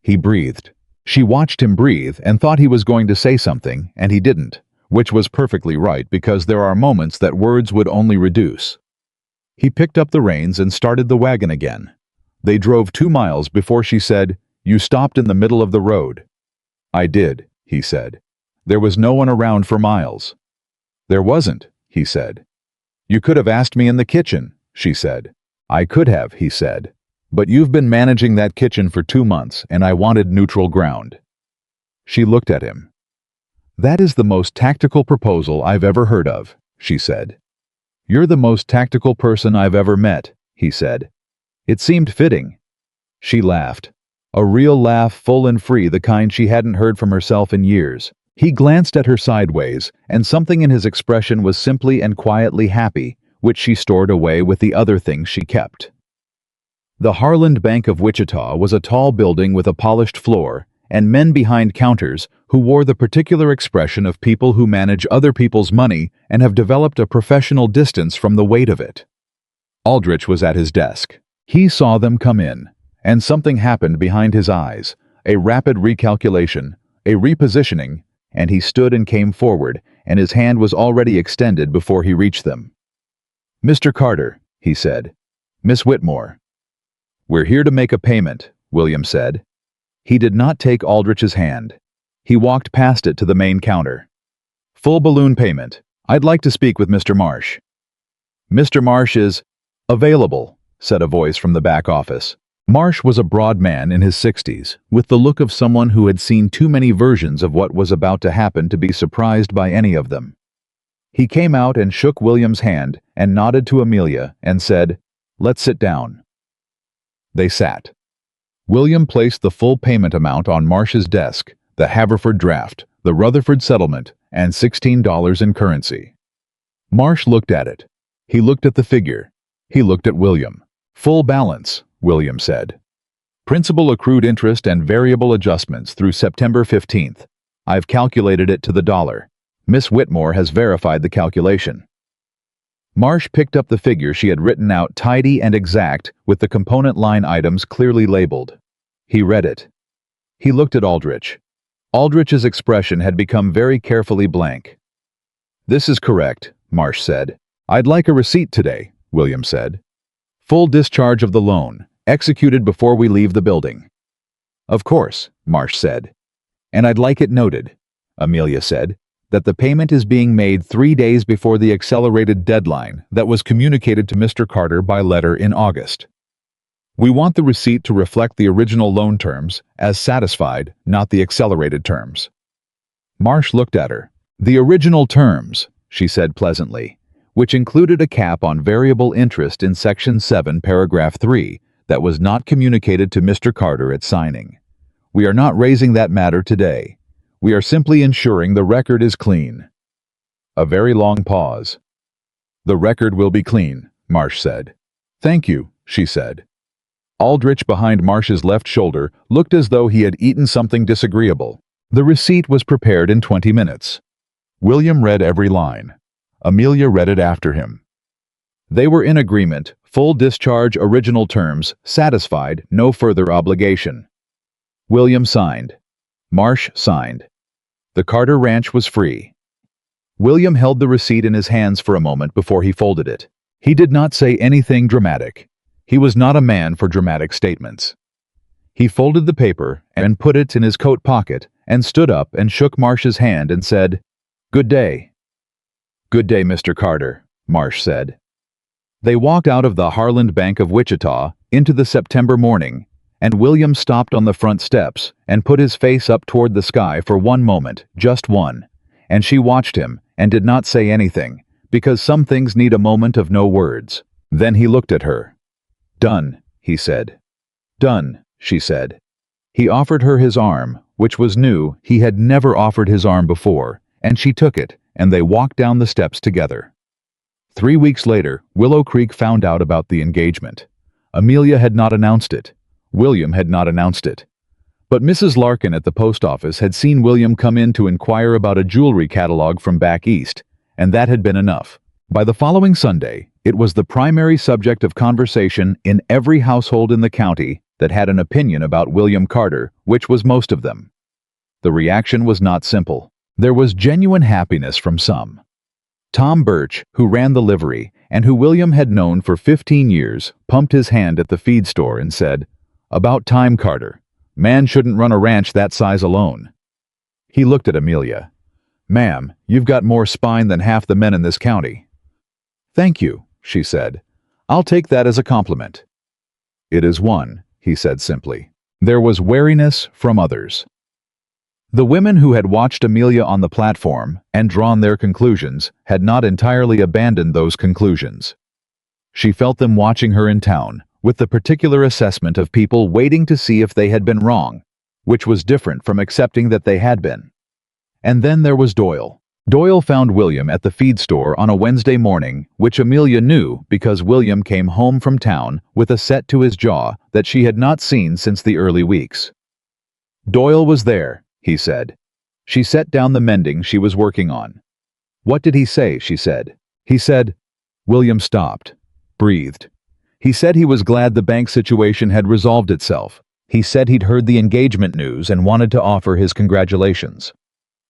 He breathed. She watched him breathe and thought he was going to say something, and he didn't, which was perfectly right because there are moments that words would only reduce. He picked up the reins and started the wagon again. They drove 2 miles before she said, "You stopped in the middle of the road." "I did," he said. "There was no one around for miles." "There wasn't," he said. "You could have asked me in the kitchen," she said. "I could have," he said. "But you've been managing that kitchen for 2 months, and I wanted neutral ground." She looked at him. "That is the most tactical proposal I've ever heard of," she said. "You're the most tactical person I've ever met," he said. It seemed fitting. She laughed. A real laugh, full and free, the kind she hadn't heard from herself in years. He glanced at her sideways, and something in his expression was simply and quietly happy, which she stored away with the other things she kept. The Harland Bank of Wichita was a tall building with a polished floor, and men behind counters who wore the particular expression of people who manage other people's money and have developed a professional distance from the weight of it. Aldrich was at his desk. He saw them come in, and something happened behind his eyes, a rapid recalculation, a repositioning, and he stood and came forward, and his hand was already extended before he reached them. "Mr. Carter," he said. "Miss Whitmore." "We're here to make a payment," William said. He did not take Aldrich's hand. He walked past it to the main counter. "Full balloon payment. I'd like to speak with Mr. Marsh." "Mr. Marsh is available," said a voice from the back office. Marsh was a broad man in his 60s, with the look of someone who had seen too many versions of what was about to happen to be surprised by any of them. He came out and shook William's hand and nodded to Amelia and said, "Let's sit down." They sat. William placed the full payment amount on Marsh's desk, the Haverford draft, the Rutherford settlement, and $16 in currency. Marsh looked at it. He looked at the figure. He looked at William. "Full balance," William said. "Principal, accrued interest, and variable adjustments through September 15th. I've calculated it to the dollar. Miss Whitmore has verified the calculation." Marsh picked up the figure she had written out, tidy and exact, with the component line items clearly labeled. He read it. He looked at Aldrich. Aldrich's expression had become very carefully blank. "This is correct," Marsh said. "I'd like a receipt today," William said. "Full discharge of the loan, executed before we leave the building." "Of course," Marsh said. "And I'd like it noted," Amelia said, "that the payment is being made 3 days before the accelerated deadline that was communicated to Mr. Carter by letter in August. We want the receipt to reflect the original loan terms as satisfied, not the accelerated terms." Marsh looked at her. "The original terms," she said pleasantly, "which included a cap on variable interest in Section 7, Paragraph 3, that was not communicated to Mr. Carter at signing. We are not raising that matter today. We are simply ensuring the record is clean." A very long pause. "The record will be clean," Marsh said. "Thank you," she said. Aldrich, behind Marsh's left shoulder, looked as though he had eaten something disagreeable. The receipt was prepared in 20 minutes. William read every line. Amelia read it after him. They were in agreement, full discharge, original terms, satisfied, no further obligation. William signed. Marsh signed. The Carter Ranch was free. William held the receipt in his hands for a moment before he folded it. He did not say anything dramatic. He was not a man for dramatic statements. He folded the paper and put it in his coat pocket and stood up and shook Marsh's hand and said, "Good day." "Good day, Mr. Carter," Marsh said. They walked out of the Harland Bank of Wichita into the September morning, and William stopped on the front steps and put his face up toward the sky for one moment, just one, and she watched him and did not say anything, because some things need a moment of no words. Then he looked at her. "Done," he said. "Done," she said. He offered her his arm, which was new. He had never offered his arm before, and she took it, and they walked down the steps together. 3 weeks later, Willow Creek found out about the engagement. Amelia had not announced it. William had not announced it. But Mrs. Larkin at the post office had seen William come in to inquire about a jewelry catalog from back east, and that had been enough. By the following Sunday, it was the primary subject of conversation in every household in the county that had an opinion about William Carter, which was most of them. The reaction was not simple. There was genuine happiness from some. Tom Birch, who ran the livery and who William had known for 15 years, pumped his hand at the feed store and said, "About time, Carter. Man shouldn't run a ranch that size alone." He looked at Amelia. "Ma'am, you've got more spine than half the men in this county." "Thank you," she said. "I'll take that as a compliment." "It is one," he said simply. There was wariness from others. The women who had watched Amelia on the platform and drawn their conclusions had not entirely abandoned those conclusions. She felt them watching her in town, with the particular assessment of people waiting to see if they had been wrong, which was different from accepting that they had been. And then there was Doyle. Doyle found William at the feed store on a Wednesday morning, which Amelia knew because William came home from town with a set to his jaw that she had not seen since the early weeks. Doyle was there, he said. She set down the mending she was working on. "What did he say?" she said. "He said—" William stopped, breathed. "He said he was glad the bank situation had resolved itself. He said he'd heard the engagement news and wanted to offer his congratulations."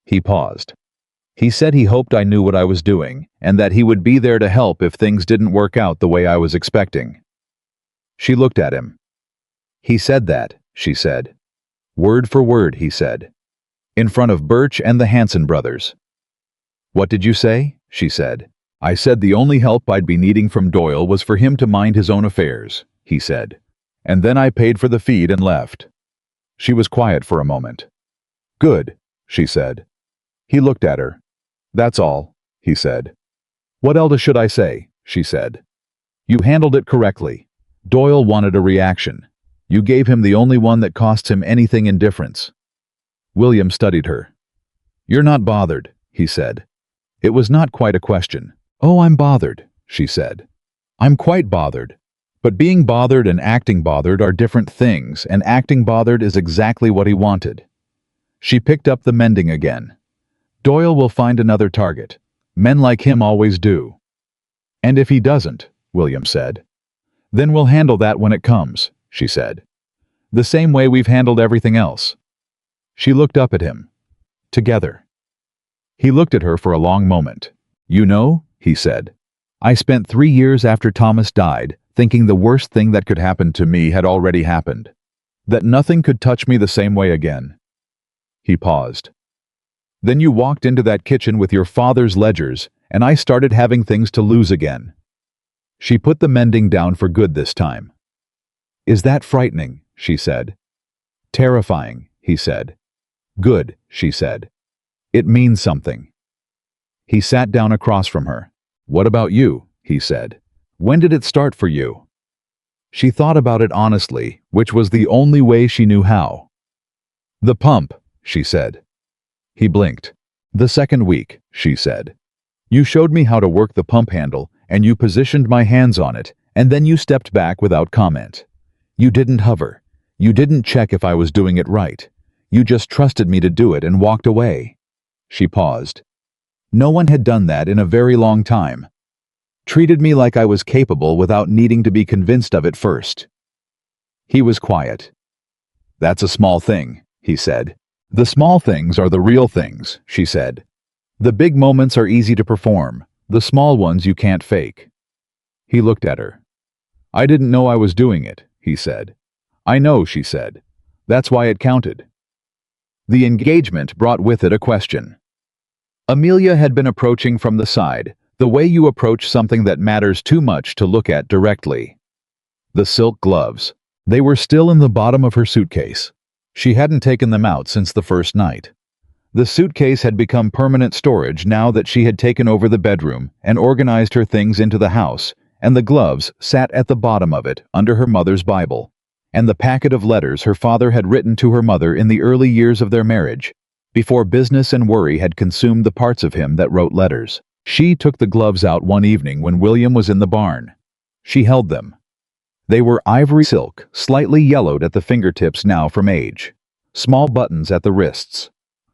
He paused. "He said he hoped I knew what I was doing and that he would be there to help if things didn't work out the way I was expecting." She looked at him. "He said that," she said. "Word for word," he said. "In front of Birch and the Hanson brothers." "What did you say?" she said. "I said the only help I'd be needing from Doyle was for him to mind his own affairs," he said. "And then I paid for the feed and left." She was quiet for a moment. "Good," she said. He looked at her. "That's all," he said. "What else should I say?" she said. "You handled it correctly. Doyle wanted a reaction. You gave him the only one that costs him anything in difference." William studied her. "You're not bothered," he said. It was not quite a question. "Oh, I'm bothered," she said. "I'm quite bothered. But being bothered and acting bothered are different things, and acting bothered is exactly what he wanted." She picked up the mending again. "Doyle will find another target. Men like him always do." "And if he doesn't," William said. "Then we'll handle that when it comes," she said. "The same way we've handled everything else." She looked up at him. "Together." He looked at her for a long moment. "You know," he said, "I spent 3 years after Thomas died thinking the worst thing that could happen to me had already happened. That nothing could touch me the same way again." He paused. "Then you walked into that kitchen with your father's ledgers, and I started having things to lose again." She put the mending down for good this time. "Is that frightening?" she said. "Terrifying," he said. "Good," she said. "It means something." He sat down across from her. "What about you?" he said. "When did it start for you?" She thought about it honestly, which was the only way she knew how. "The pump," she said. He blinked. "The second week," she said. "You showed me how to work the pump handle, and you positioned my hands on it, and then you stepped back without comment. You didn't hover. You didn't check if I was doing it right. You just trusted me to do it and walked away." She paused. "No one had done that in a very long time. Treated me like I was capable without needing to be convinced of it first." He was quiet. "That's a small thing," he said. "The small things are the real things," she said. "The big moments are easy to perform. The small ones you can't fake." He looked at her. "I didn't know I was doing it," he said. "I know," she said. That's why it counted. The engagement brought with it a question. Amelia had been approaching from the side, the way you approach something that matters too much to look at directly. The silk gloves. They were still in the bottom of her suitcase. She hadn't taken them out since the first night. The suitcase had become permanent storage now that she had taken over the bedroom and organized her things into the house, and the gloves sat at the bottom of it under her mother's Bible, and the packet of letters her father had written to her mother in the early years of their marriage, before business and worry had consumed the parts of him that wrote letters. She took the gloves out one evening when William was in the barn. She held them. They were ivory silk, slightly yellowed at the fingertips now from age. Small buttons at the wrists.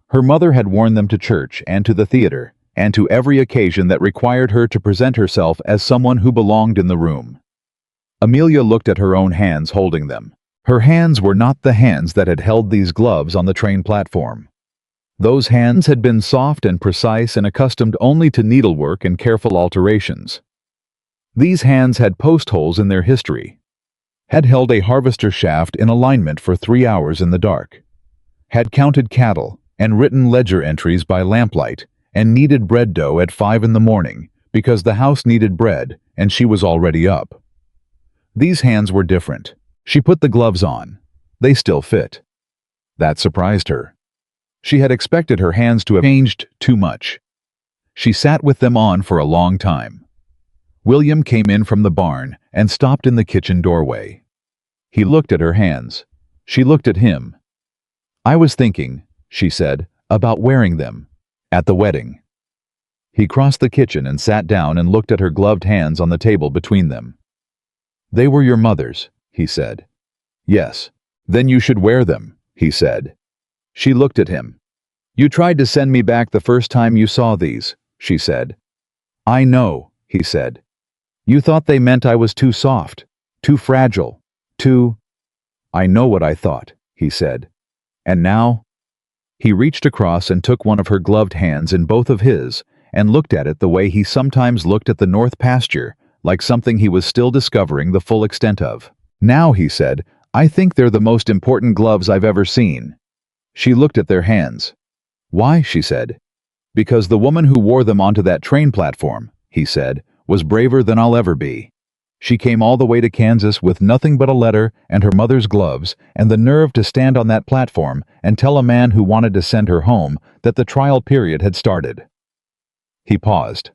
Her mother had worn them to church and to the theater, and to every occasion that required her to present herself as someone who belonged in the room. Amelia looked at her own hands holding them. Her hands were not the hands that had held these gloves on the train platform. Those hands had been soft and precise and accustomed only to needlework and careful alterations. These hands had post holes in their history, had held a harvester shaft in alignment for 3 hours in the dark, had counted cattle and written ledger entries by lamplight, and kneaded bread dough at 5 in the morning because the house needed bread and she was already up. These hands were different. She put the gloves on. They still fit. That surprised her. She had expected her hands to have changed too much. She sat with them on for a long time. William came in from the barn and stopped in the kitchen doorway. He looked at her hands. She looked at him. "I was thinking," she said, "about wearing them at the wedding." He crossed the kitchen and sat down and looked at her gloved hands on the table between them. "They were your mother's," he said. "Yes. Then you should wear them," he said. She looked at him. "You tried to send me back the first time you saw these," she said. "I know," he said. "You thought they meant I was too soft, too fragile, too—" "I know what I thought," he said. "And now?" He reached across and took one of her gloved hands in both of his and looked at it the way he sometimes looked at the north pasture, like something he was still discovering the full extent of. "Now," he said, "I think they're the most important gloves I've ever seen." She looked at their hands. "Why?" she said. "Because the woman who wore them onto that train platform," he said, "was braver than I'll ever be. She came all the way to Kansas with nothing but a letter and her mother's gloves and the nerve to stand on that platform and tell a man who wanted to send her home that the trial period had started." He paused.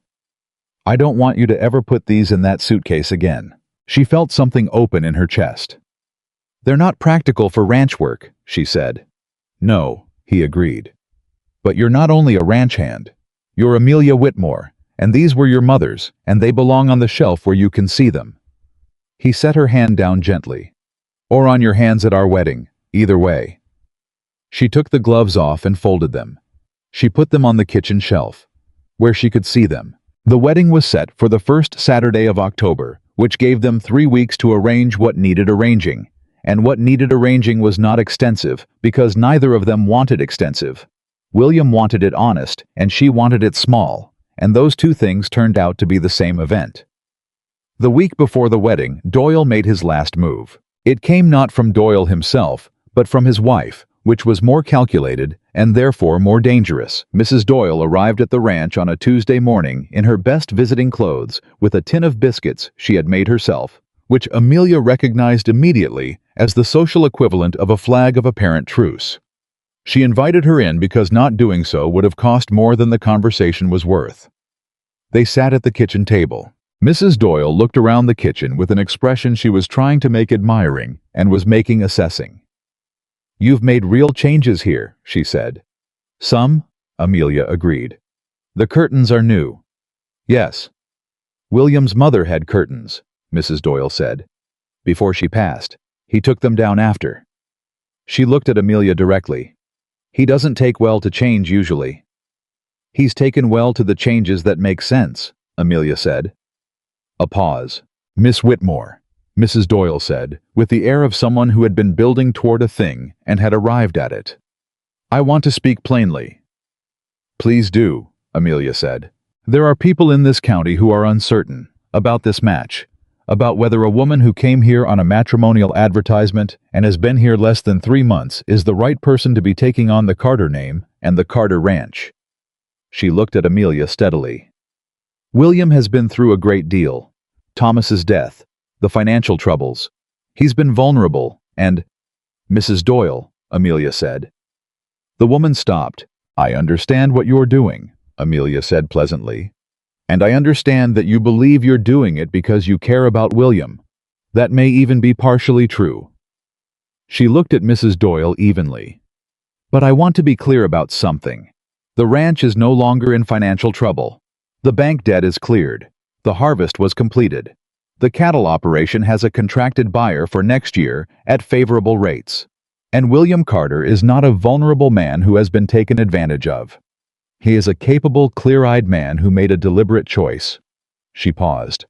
"I don't want you to ever put these in that suitcase again." She felt something open in her chest. "They're not practical for ranch work," she said. "No," he agreed. "But you're not only a ranch hand. You're Amelia Whitmore, and these were your mother's, and they belong on the shelf where you can see them." He set her hand down gently. "Or on your hands at our wedding, either way." She took the gloves off and folded them. She put them on the kitchen shelf, where she could see them. The wedding was set for the first Saturday of October, which gave them 3 weeks to arrange what needed arranging. And what needed arranging was not extensive, because neither of them wanted extensive. William wanted it honest, and she wanted it small, and those two things turned out to be the same event. The week before the wedding, Doyle made his last move. It came not from Doyle himself, but from his wife, which was more calculated and therefore more dangerous. Mrs. Doyle arrived at the ranch on a Tuesday morning in her best visiting clothes with a tin of biscuits she had made herself, which Amelia recognized immediately as the social equivalent of a flag of apparent truce. She invited her in because not doing so would have cost more than the conversation was worth. They sat at the kitchen table. Mrs. Doyle looked around the kitchen with an expression she was trying to make admiring and was making assessing. "You've made real changes here," she said. "Some," Amelia agreed. "The curtains are new." "Yes." "William's mother had curtains," Mrs. Doyle said. "Before she passed. He took them down after." She looked at Amelia directly. "He doesn't take well to change usually." "He's taken well to the changes that make sense," Amelia said. A pause. "Miss Whitmore," Mrs. Doyle said, with the air of someone who had been building toward a thing and had arrived at it. "I want to speak plainly." "Please do," Amelia said. "There are people in this county who are uncertain about this match. about whether a woman who came here on a matrimonial advertisement and has been here less than 3 months is the right person to be taking on the Carter name and the Carter Ranch. She looked at Amelia steadily. William has been through a great deal. Thomas's death, the financial troubles. He's been vulnerable, and— Mrs. Doyle, Amelia said. The woman stopped. I understand what you're doing, Amelia said pleasantly. And I understand that you believe you're doing it because you care about William. That may even be partially true. She looked at Mrs. Doyle evenly. But I want to be clear about something. The ranch is no longer in financial trouble. The bank debt is cleared. The harvest was completed. The cattle operation has a contracted buyer for next year at favorable rates. And William Carter is not a vulnerable man who has been taken advantage of. He is a capable, clear-eyed man who made a deliberate choice. She paused.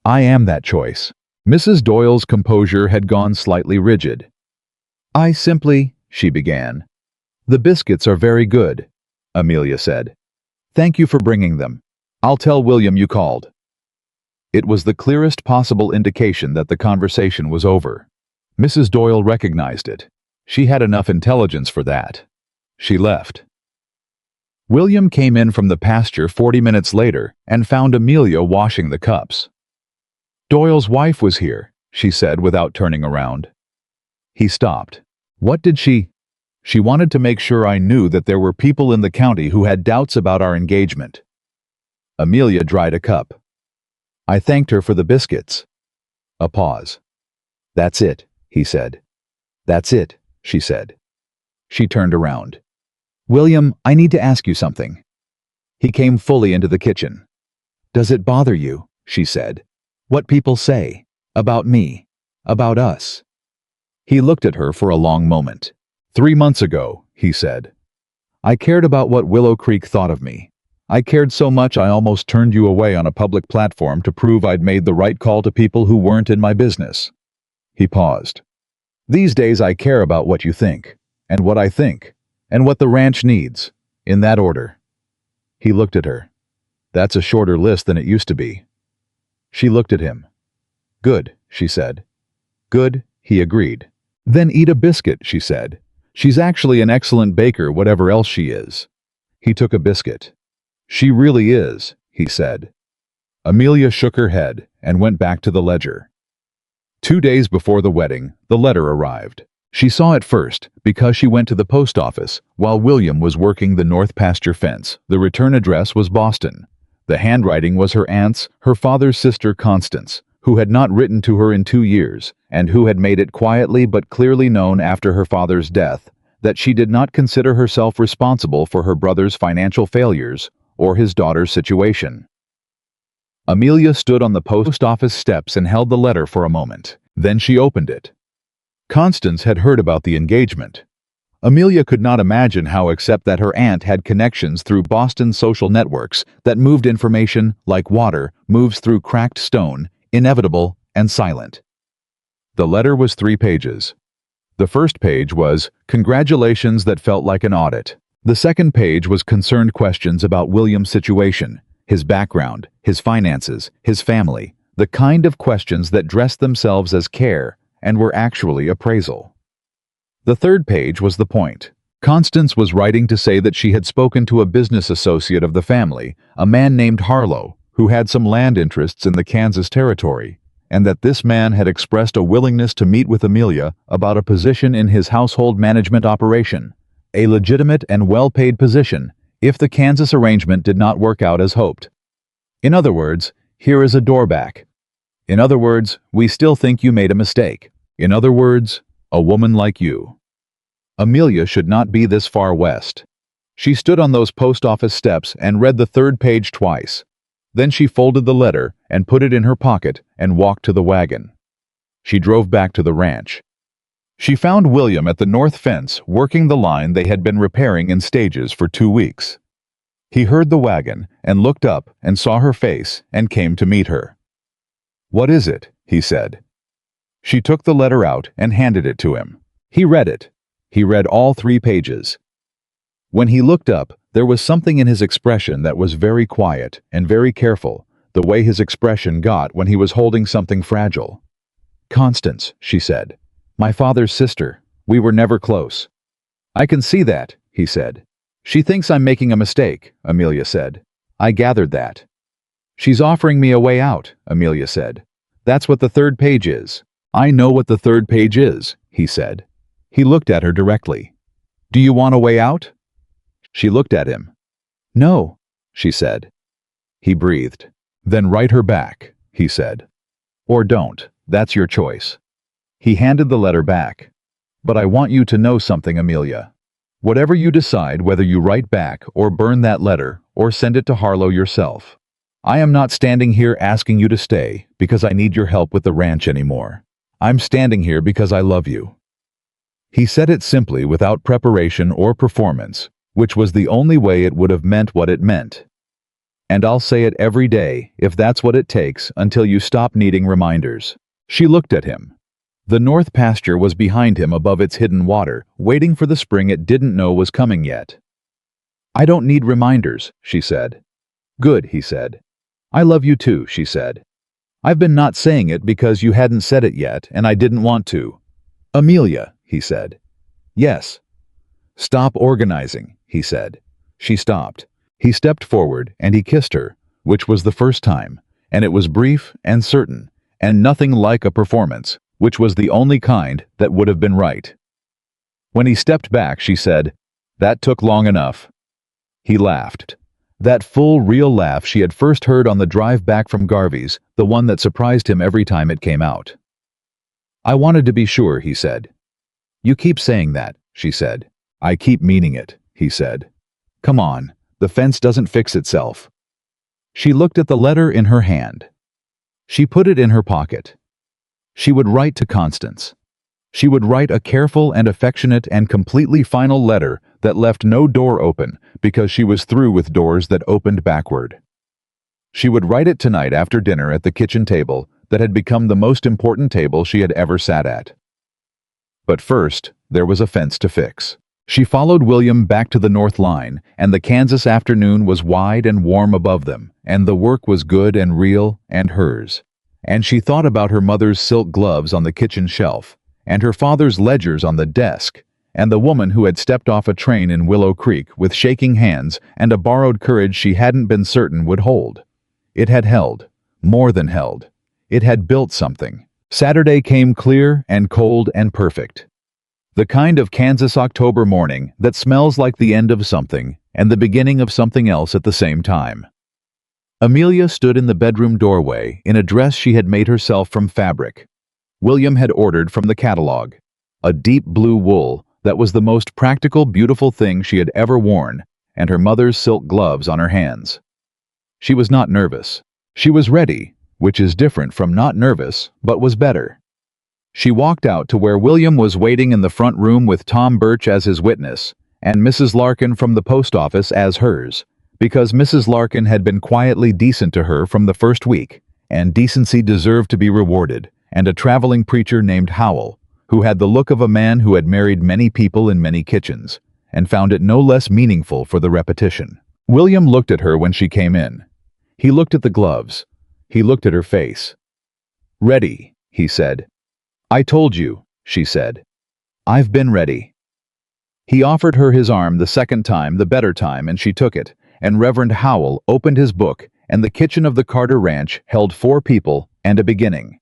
I am that choice. Mrs. Doyle's composure had gone slightly rigid. I simply— she began. The biscuits are very good, Amelia said. Thank you for bringing them. I'll tell William you called. It was the clearest possible indication that the conversation was over. Mrs. Doyle recognized it. She had enough intelligence for that. She left. William came in from the pasture 40 minutes later and found Amelia washing the cups. Doyle's wife was here, she said without turning around. He stopped. What did she— She wanted to make sure I knew that there were people in the county who had doubts about our engagement. Amelia dried a cup. I thanked her for the biscuits. A pause. That's it, he said. That's it, she said. She turned around. William, I need to ask you something. He came fully into the kitchen. Does it bother you, she said, what people say about me, about us? He looked at her for a long moment. 3 months ago, he said. I cared about what Willow Creek thought of me. I cared so much I almost turned you away on a public platform to prove I'd made the right call to people who weren't in my business. He paused. These days I care about what you think, and what I think, and what the ranch needs, in that order. He looked at her. That's a shorter list than it used to be. She looked at him. Good, she said. Good, he agreed. Then eat a biscuit, she said. She's actually an excellent baker, whatever else she is. He took a biscuit. She really is, he said. Amelia shook her head and went back to the ledger. 2 days before the wedding, the letter arrived. She saw it first because she went to the post office while William was working the north pasture fence. The return address was Boston. The handwriting was her aunt's, her father's sister Constance, who had not written to her in 2 years and who had made it quietly but clearly known after her father's death that she did not consider herself responsible for her brother's financial failures or his daughter's situation. Amelia stood on the post office steps and held the letter for a moment. Then she opened it. Constance had heard about the engagement. Amelia could not imagine how except that her aunt had connections through Boston social networks that moved information, like water, moves through cracked stone, inevitable and silent. The letter was 3 pages. The first page was congratulations that felt like an audit. The second page was concerned questions about William's situation, his background, his finances, his family, the kind of questions that dressed themselves as care and were actually appraisal. The third page was the point. Constance was writing to say that she had spoken to a business associate of the family, a man named Harlow, who had some land interests in the Kansas territory, and that this man had expressed a willingness to meet with Amelia about a position in his household management operation, a legitimate and well-paid position, if the Kansas arrangement did not work out as hoped. In other words, here is a doorback. In other words, we still think you made a mistake. In other words, a woman like you. Amelia should not be this far west. She stood on those post office steps and read the third page twice. Then she folded the letter and put it in her pocket and walked to the wagon. She drove back to the ranch. She found William at the north fence working the line they had been repairing in stages for 2 weeks. He heard the wagon and looked up and saw her face and came to meet her. What is it? He said. She took the letter out and handed it to him. He read it. He read all 3 pages. When he looked up, there was something in his expression that was very quiet and very careful, the way his expression got when he was holding something fragile. "Constance," she said. "My father's sister. We were never close." "I can see that," he said. "She thinks I'm making a mistake," Amelia said. "I gathered that." "She's offering me a way out," Amelia said. "That's what the third page is." "I know what the third page is," he said. He looked at her directly. "Do you want a way out?" She looked at him. "No," she said. He breathed. "Then write her back," he said. "Or don't. That's your choice." He handed the letter back. "But I want you to know something, Amelia. Whatever you decide, whether you write back or burn that letter or send it to Harlow yourself, I am not standing here asking you to stay because I need your help with the ranch anymore. I'm standing here because I love you." He said it simply, without preparation or performance, which was the only way it would have meant what it meant. "And I'll say it every day, if that's what it takes, until you stop needing reminders." She looked at him. The north pasture was behind him above its hidden water, waiting for the spring it didn't know was coming yet. "I don't need reminders," she said. "Good," he said. "I love you too," she said. "I've been not saying it because you hadn't said it yet, and I didn't want to." "Amelia," he said. "Yes." "Stop organizing," he said. She stopped. He stepped forward, and he kissed her, which was the first time, and it was brief and certain, and nothing like a performance, which was the only kind that would have been right. When he stepped back, she said, "That took long enough." He laughed. That full, real laugh she had first heard on the drive back from Garvey's, the one that surprised him every time it came out. "I wanted to be sure," he said. "You keep saying that," she said. "I keep meaning it," he said. "Come on, the fence doesn't fix itself." She looked at the letter in her hand. She put it in her pocket. She would write to Constance. She would write a careful and affectionate and completely final letter that left no door open because she was through with doors that opened backward. She would write it tonight after dinner at the kitchen table that had become the most important table she had ever sat at. But first, there was a fence to fix. She followed William back to the north line, and the Kansas afternoon was wide and warm above them, and the work was good and real and hers. And she thought about her mother's silk gloves on the kitchen shelf, and her father's ledgers on the desk, and the woman who had stepped off a train in Willow Creek with shaking hands and a borrowed courage she hadn't been certain would hold. It had held, more than held. It had built something. Saturday came clear and cold and perfect. The kind of Kansas October morning that smells like the end of something and the beginning of something else at the same time. Amelia stood in the bedroom doorway in a dress she had made herself from fabric William had ordered from the catalog, a deep blue wool that was the most practical, beautiful thing she had ever worn, and her mother's silk gloves on her hands. She was not nervous. She was ready, which is different from not nervous, but was better. She walked out to where William was waiting in the front room with Tom Birch as his witness, and Mrs. Larkin from the post office as hers, because Mrs. Larkin had been quietly decent to her from the first week, and decency deserved to be rewarded, and a traveling preacher named Howell, who had the look of a man who had married many people in many kitchens, and found it no less meaningful for the repetition. William looked at her when she came in. He looked at the gloves. He looked at her face. "Ready," he said. "I told you," she said. "I've been ready." He offered her his arm the second time, the better time, and she took it, and Reverend Howell opened his book, and the kitchen of the Carter Ranch held 4 people and a beginning.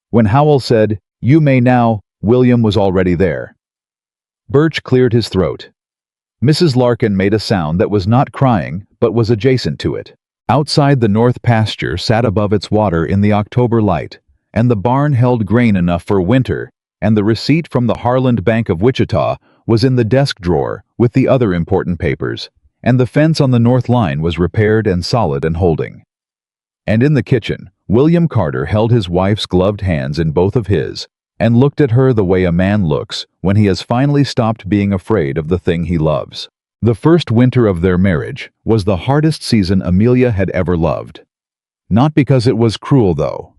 When Howell said, "You may now," William was already there. Birch cleared his throat. Mrs. Larkin made a sound that was not crying, but was adjacent to it. Outside, the north pasture sat above its water in the October light, and the barn held grain enough for winter, and the receipt from the Harland Bank of Wichita was in the desk drawer with the other important papers, and the fence on the north line was repaired and solid and holding. And in the kitchen, William Carter held his wife's gloved hands in both of his, and looked at her the way a man looks when he has finally stopped being afraid of the thing he loves. The first winter of their marriage was the hardest season Amelia had ever loved. Not because it was cruel, though.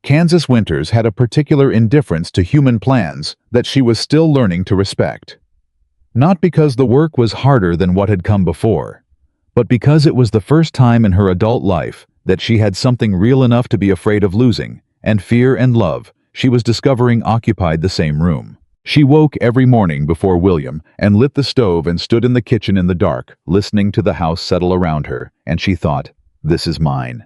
Kansas winters had a particular indifference to human plans that she was still learning to respect. Not because the work was harder than what had come before, but because it was the first time in her adult life that she had something real enough to be afraid of losing, and fear and love, she was discovering occupied the same room. She woke every morning before William and lit the stove and stood in the kitchen in the dark, listening to the house settle around her, and she thought, "This is mine."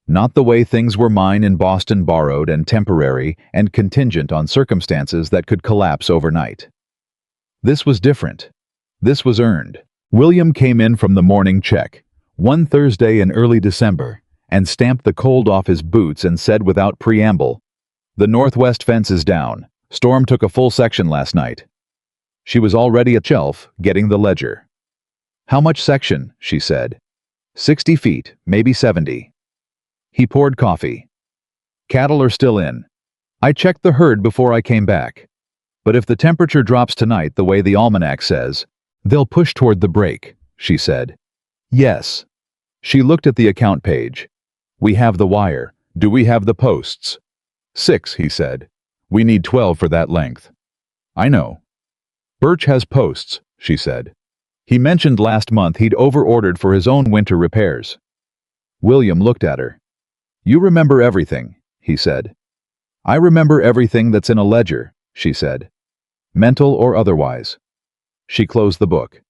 Not the way things were mine in Boston, borrowed and temporary and contingent on circumstances that could collapse overnight. This was different. This was earned. William came in from the morning check, one Thursday in early December, and stamped the cold off his boots and said without preamble, "The northwest fence is down. Storm took a full section last night." She was already at shelf, getting the ledger. "How much section?" she said. 60 feet, maybe 70. He poured coffee. "Cattle are still in. I checked the herd before I came back. But if the temperature drops tonight the way the almanac says, they'll push toward the break," she said. "Yes." She looked at the account page. "We have the wire. Do we have the posts?" 6, he said. "We need 12 for that length." "I know." "Birch has posts," she said. "He mentioned last month he'd over-ordered for his own winter repairs." William looked at her. "You remember everything," he said. "I remember everything that's in a ledger," she said. "Mental or otherwise." She closed the book.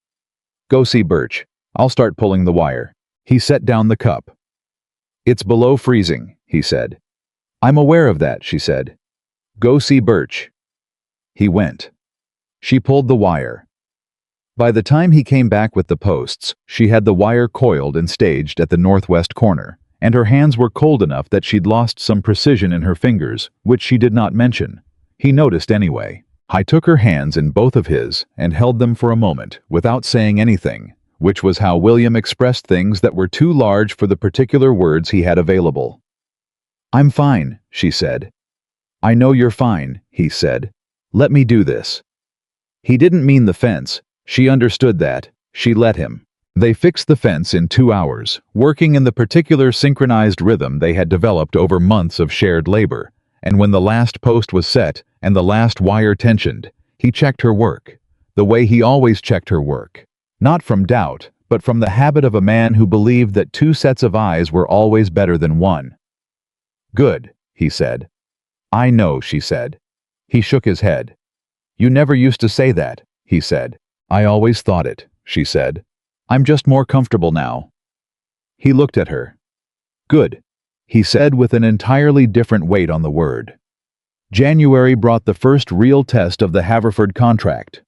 "Go see Birch. I'll start pulling the wire." He set down the cup. "It's below freezing," he said. "I'm aware of that," she said. "Go see Birch." He went. She pulled the wire. By the time he came back with the posts, she had the wire coiled and staged at the northwest corner, and her hands were cold enough that she'd lost some precision in her fingers, which she did not mention. He noticed anyway. I took her hands in both of his and held them for a moment without saying anything, which was how William expressed things that were too large for the particular words he had available. "I'm fine," she said. "I know you're fine," he said. "Let me do this." He didn't mean the fence. She understood that. She let him. They fixed the fence in 2 hours, working in the particular synchronized rhythm they had developed over months of shared labor, and when the last post was set and the last wire tensioned, he checked her work, the way he always checked her work. Not from doubt, but from the habit of a man who believed that 2 sets of eyes were always better than 1. "Good," he said. "I know," she said. He shook his head. "You never used to say that," he said. "I always thought it," she said. "I'm just more comfortable now." He looked at her. "Good," he said with an entirely different weight on the word. January brought the first real test of the Haverford contract.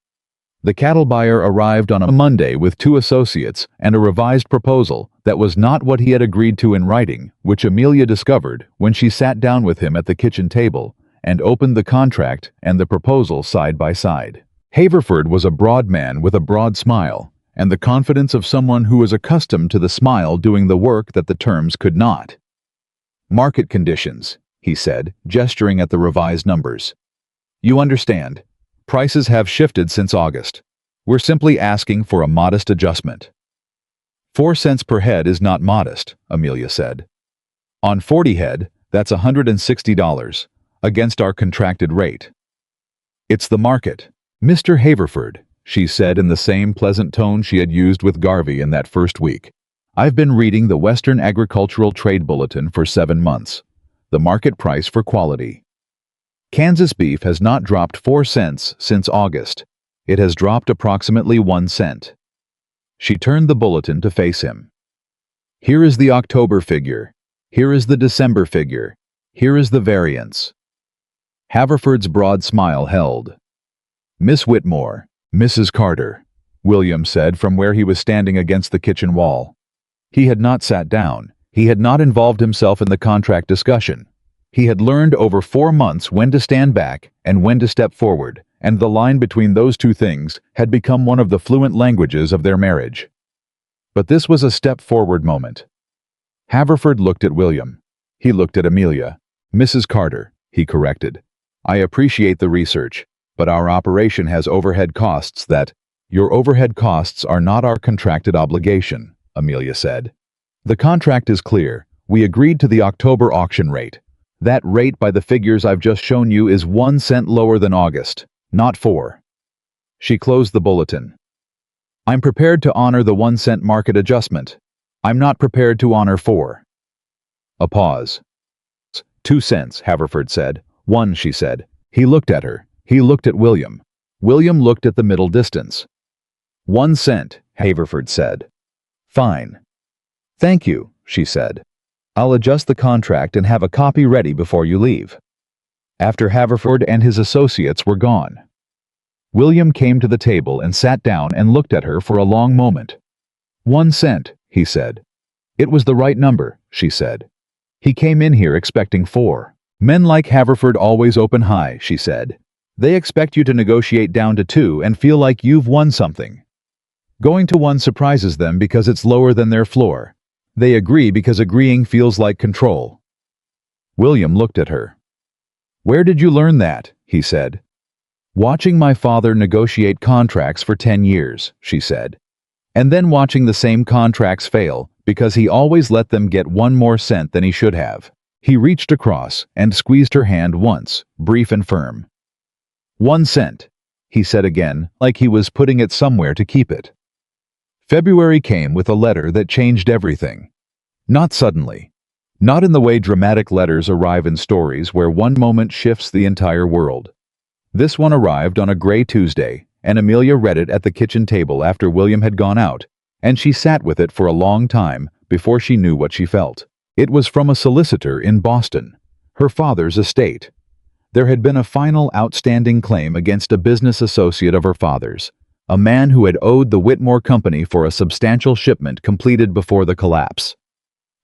The cattle buyer arrived on a Monday with 2 associates and a revised proposal that was not what he had agreed to in writing, which Amelia discovered when she sat down with him at the kitchen table and opened the contract and the proposal side by side. Haverford was a broad man with a broad smile, and the confidence of someone who was accustomed to the smile doing the work that the terms could not. "Market conditions," he said, gesturing at the revised numbers. "You understand. Prices have shifted since August. We're simply asking for a modest adjustment." 4 cents per head is not modest, Amelia said. "On 40 head, that's $160, against our contracted rate." "It's the market, Mr. Haverford," she said in the same pleasant tone she had used with Garvey in that first week. "I've been reading the Western Agricultural Trade Bulletin for 7 months. The market price for quality. Kansas beef has not dropped 4 cents since August. It has dropped approximately 1 cent. She turned the bulletin to face him. "Here is the October figure. Here is the December figure. Here is the variance." Haverford's broad smile held. "Miss Whitmore, Mrs. Carter," William said from where he was standing against the kitchen wall. He had not sat down. He had not involved himself in the contract discussion. He had learned over 4 months when to stand back and when to step forward, and the line between those 2 things had become one of the fluent languages of their marriage. But this was a step forward moment. Haverford looked at William. He looked at Amelia. "Mrs. Carter," he corrected. "I appreciate the research, but our operation has overhead costs that—" "Your overhead costs are not our contracted obligation," Amelia said. "The contract is clear. We agreed to the October auction rate. That rate by the figures I've just shown you is 1 cent lower than August, not 4. She closed the bulletin. "I'm prepared to honor the 1 cent market adjustment. I'm not prepared to honor 4. A pause. 2 cents, Haverford said. 1, she said. He looked at her. He looked at William. William looked at the middle distance. 1 cent, Haverford said. Fine. Thank you, she said. I'll adjust the contract and have a copy ready before you leave. After Haverford and his associates were gone, William came to the table and sat down and looked at her for a long moment. 1 cent, he said. It was the right number, she said. He came in here expecting 4. Men like Haverford always open high, she said. They expect you to negotiate down to 2 and feel like you've won something. Going to 1 surprises them because it's lower than their floor. They agree because agreeing feels like control. William looked at her. Where did you learn that? He said. Watching my father negotiate contracts for 10 years, she said. And then watching the same contracts fail because he always let them get 1 more cent than he should have. He reached across and squeezed her hand once, brief and firm. 1 cent, he said again, like he was putting it somewhere to keep it. February came with a letter that changed everything. Not suddenly. Not in the way dramatic letters arrive in stories where one moment shifts the entire world. This one arrived on a gray Tuesday, and Amelia read it at the kitchen table after William had gone out, and she sat with it for a long time before she knew what she felt. It was from a solicitor in Boston, her father's estate. There had been a final outstanding claim against a business associate of her father's, a man who had owed the Whitmore Company for a substantial shipment completed before the collapse.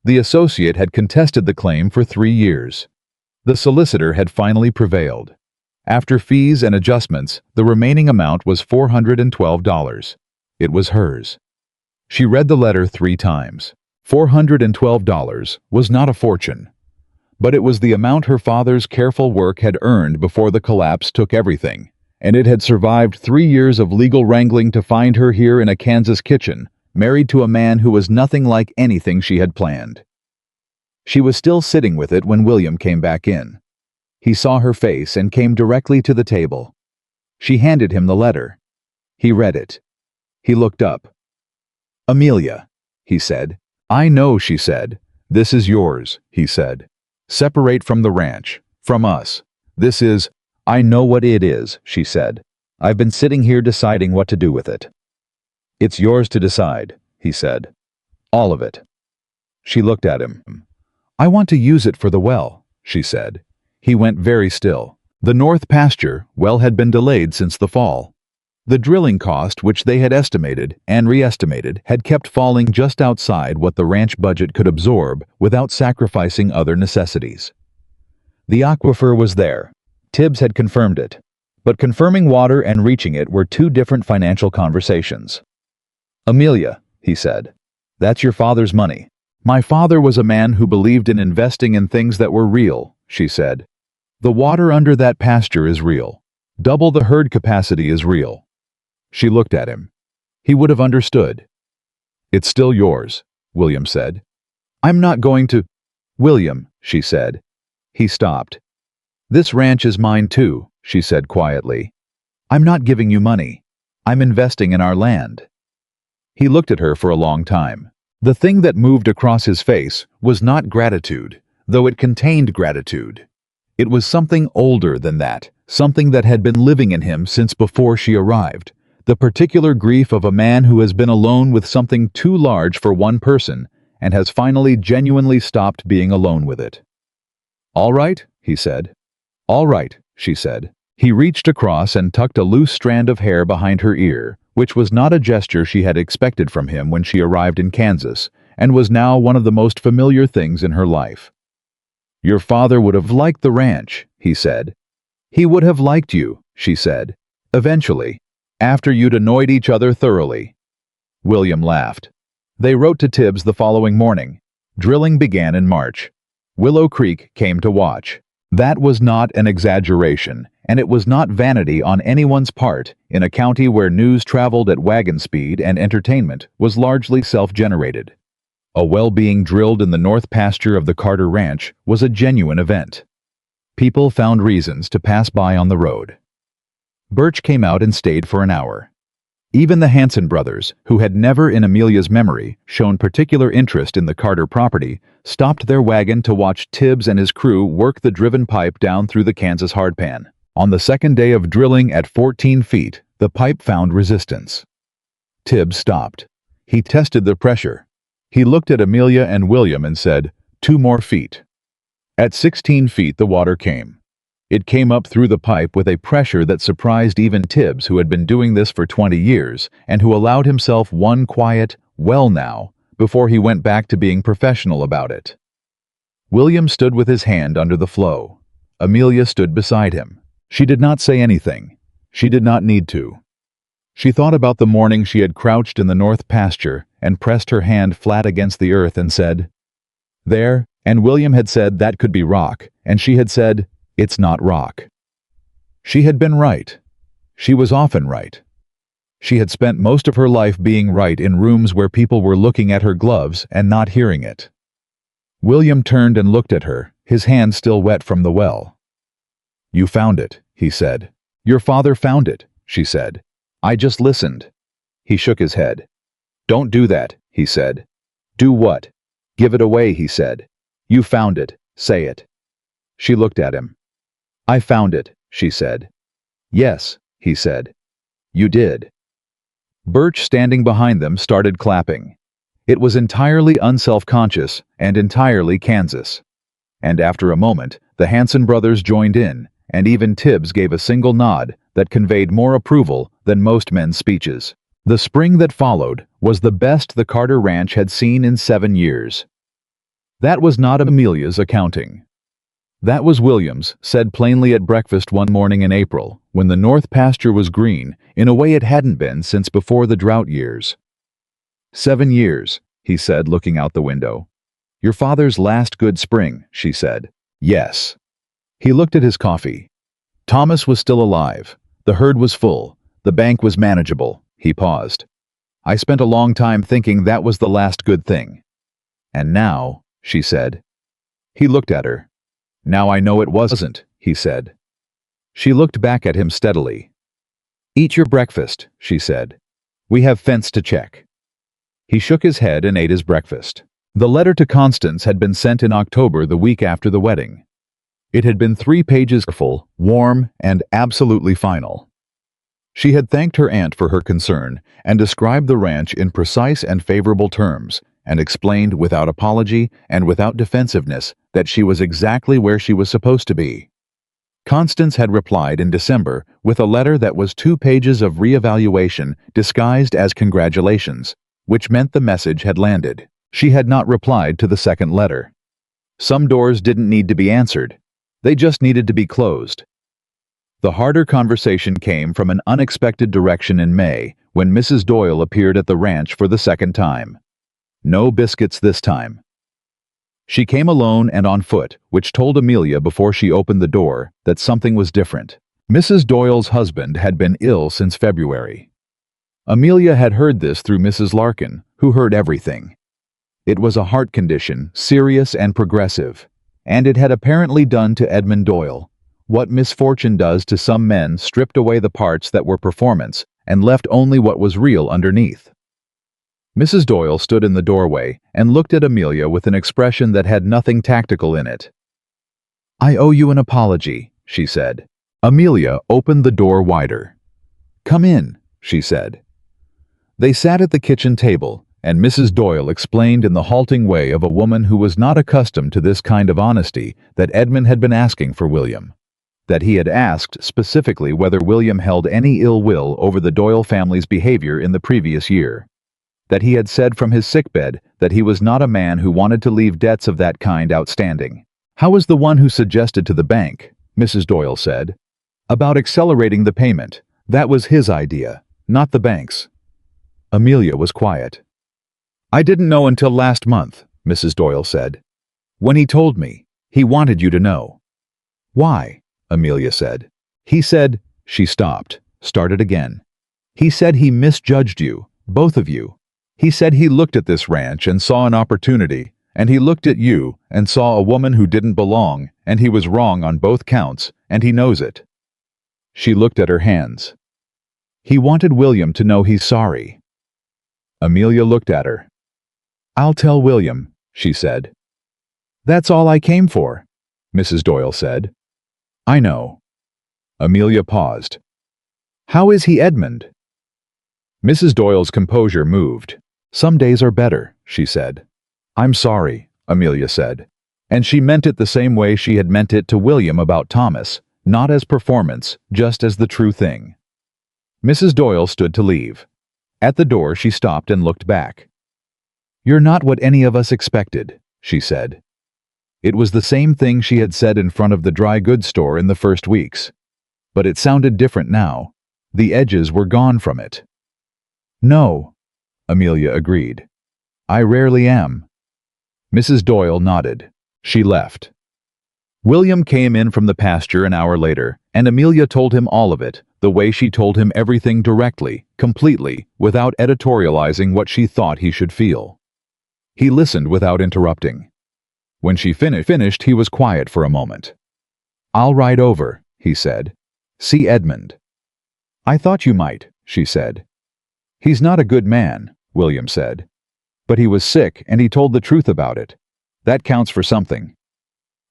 The associate had contested the claim for 3 years. The solicitor had finally prevailed. After fees and adjustments, the remaining amount was $412. It was hers. She read the letter 3 times. $412 was not a fortune, but it was the amount her father's careful work had earned before the collapse took everything, and it had survived 3 years of legal wrangling to find her here in a Kansas kitchen, married to a man who was nothing like anything she had planned. She was still sitting with it when William came back in. He saw her face and came directly to the table. She handed him the letter. He read it. He looked up. "Amelia," he said. "I know," she said. "This is yours," he said. "Separate from the ranch, from us. This is—" "I know what it is," she said. "I've been sitting here deciding what to do with it." "It's yours to decide," he said. "All of it." She looked at him. "I want to use it for the well," she said. He went very still. The north pasture well had been delayed since the fall. The drilling cost, which they had estimated and re-estimated, had kept falling just outside what the ranch budget could absorb without sacrificing other necessities. The aquifer was there. Tibbs had confirmed it. But confirming water and reaching it were 2 different financial conversations. "Amelia," he said, "that's your father's money." "My father was a man who believed in investing in things that were real," she said. "The water under that pasture is real. Double the herd capacity is real." She looked at him. He would have understood. "It's still yours," William said. "I'm not going to—" "William," she said. He stopped. "This ranch is mine too," she said quietly. "I'm not giving you money. I'm investing in our land." He looked at her for a long time. The thing that moved across his face was not gratitude, though it contained gratitude. It was something older than that, something that had been living in him since before she arrived, the particular grief of a man who has been alone with something too large for one person and has finally genuinely stopped being alone with it. "All right," he said. "All right," she said. He reached across and tucked a loose strand of hair behind her ear, which was not a gesture she had expected from him when she arrived in Kansas, and was now one of the most familiar things in her life. "Your father would have liked the ranch," he said. "He would have liked you," she said. "Eventually, after you'd annoyed each other thoroughly." William laughed. They wrote to Tibbs the following morning. Drilling began in March. Willow Creek came to watch. That was not an exaggeration, and it was not vanity on anyone's part in a county where news traveled at wagon speed and entertainment was largely self-generated. A well being drilled in the north pasture of the Carter Ranch was a genuine event. People found reasons to pass by on the road. Birch came out and stayed for an hour. Even the Hanson brothers, who had never in Amelia's memory shown particular interest in the Carter property, stopped their wagon to watch Tibbs and his crew work the driven pipe down through the Kansas hardpan. On the second day of drilling at 14 feet, the pipe found resistance. Tibbs stopped. He tested the pressure. He looked at Amelia and William and said, 2 more feet. At 16 feet the water came. It came up through the pipe with a pressure that surprised even Tibbs, who had been doing this for 20 years, and who allowed himself one quiet, "well now," before he went back to being professional about it. William stood with his hand under the flow. Amelia stood beside him. She did not say anything. She did not need to. She thought about the morning she had crouched in the north pasture and pressed her hand flat against the earth and said, "There," and William had said that could be rock, and she had said, "It's not rock." She had been right. She was often right. She had spent most of her life being right in rooms where people were looking at her gloves and not hearing it. William turned and looked at her, his hand still wet from the well. "You found it," he said. "Your father found it," she said. "I just listened." He shook his head. "Don't do that," he said. "Do what?" "Give it away," he said. "You found it. Say it." She looked at him. "I found it," she said. "Yes," he said. "You did." Birch, standing behind them, started clapping. It was entirely unself-conscious and entirely Kansas. And after a moment, the Hanson brothers joined in, and even Tibbs gave a single nod that conveyed more approval than most men's speeches. The spring that followed was the best the Carter Ranch had seen in 7 years. That was not Amelia's accounting. That was William's, said plainly at breakfast one morning in April, when the north pasture was green in a way it hadn't been since before the drought years. 7 years, he said, looking out the window. Your father's last good spring, she said. Yes. He looked at his coffee. Thomas was still alive. The herd was full. The bank was manageable. He paused. I spent a long time thinking that was the last good thing. And now, she said. He looked at her. Now I know it wasn't, he said. She looked back at him steadily. Eat your breakfast, she said. We have fence to check. He shook his head and ate his breakfast. The letter to Constance had been sent in October, the week after the wedding. It had been 3 pages full, warm, and absolutely final. She had thanked her aunt for her concern and described the ranch in precise and favorable terms, and explained without apology and without defensiveness that she was exactly where she was supposed to be. Constance had replied in December with a letter that was 2 pages of reevaluation disguised as congratulations, which meant the message had landed. She had not replied to the second letter. Some doors didn't need to be answered. They just needed to be closed. The harder conversation came from an unexpected direction in May, when Mrs. Doyle appeared at the ranch for the second time. No biscuits this time. She came alone and on foot, which told Amelia before she opened the door that something was different. Mrs. Doyle's husband had been ill since February. Amelia had heard this through Mrs. Larkin, who heard everything. It was a heart condition, serious and progressive, and it had apparently done to Edmund Doyle what misfortune does to some men, stripped away the parts that were performance and left only what was real underneath. Mrs. Doyle stood in the doorway and looked at Amelia with an expression that had nothing tactical in it. I owe you an apology, she said. Amelia opened the door wider. Come in, she said. They sat at the kitchen table, and Mrs. Doyle explained in the halting way of a woman who was not accustomed to this kind of honesty that Edmund had been asking for William. That he had asked specifically whether William held any ill will over the Doyle family's behavior in the previous year. That he had said from his sickbed that he was not a man who wanted to leave debts of that kind outstanding. How was the one who suggested to the bank, Mrs. Doyle said, about accelerating the payment? That was his idea, not the bank's. Amelia was quiet. I didn't know until last month, Mrs. Doyle said. When he told me, he wanted you to know. Why? Amelia said. He said, she stopped, started again. He said he misjudged you, both of you. He said he looked at this ranch and saw an opportunity, and he looked at you and saw a woman who didn't belong, and he was wrong on both counts, and he knows it. She looked at her hands. He wanted William to know he's sorry. Amelia looked at her. "I'll tell William," she said. "That's all I came for," Mrs. Doyle said. "I know." Amelia paused. "How is he, Edmund?" Mrs. Doyle's composure moved. "Some days are better," she said. "I'm sorry," Amelia said. And she meant it the same way she had meant it to William about Thomas, not as performance, just as the true thing. Mrs. Doyle stood to leave. At the door she stopped and looked back. "You're not what any of us expected," she said. It was the same thing she had said in front of the dry goods store in the first weeks. But it sounded different now. The edges were gone from it. "No," Amelia agreed. "I rarely am." Mrs. Doyle nodded. She left. William came in from the pasture an hour later, and Amelia told him all of it, the way she told him everything directly, completely, without editorializing what she thought he should feel. He listened without interrupting. When she finished, he was quiet for a moment. "I'll ride over," he said. "See Edmund." "I thought you might," she said. "He's not a good man," William said. "But he was sick and he told the truth about it. That counts for something."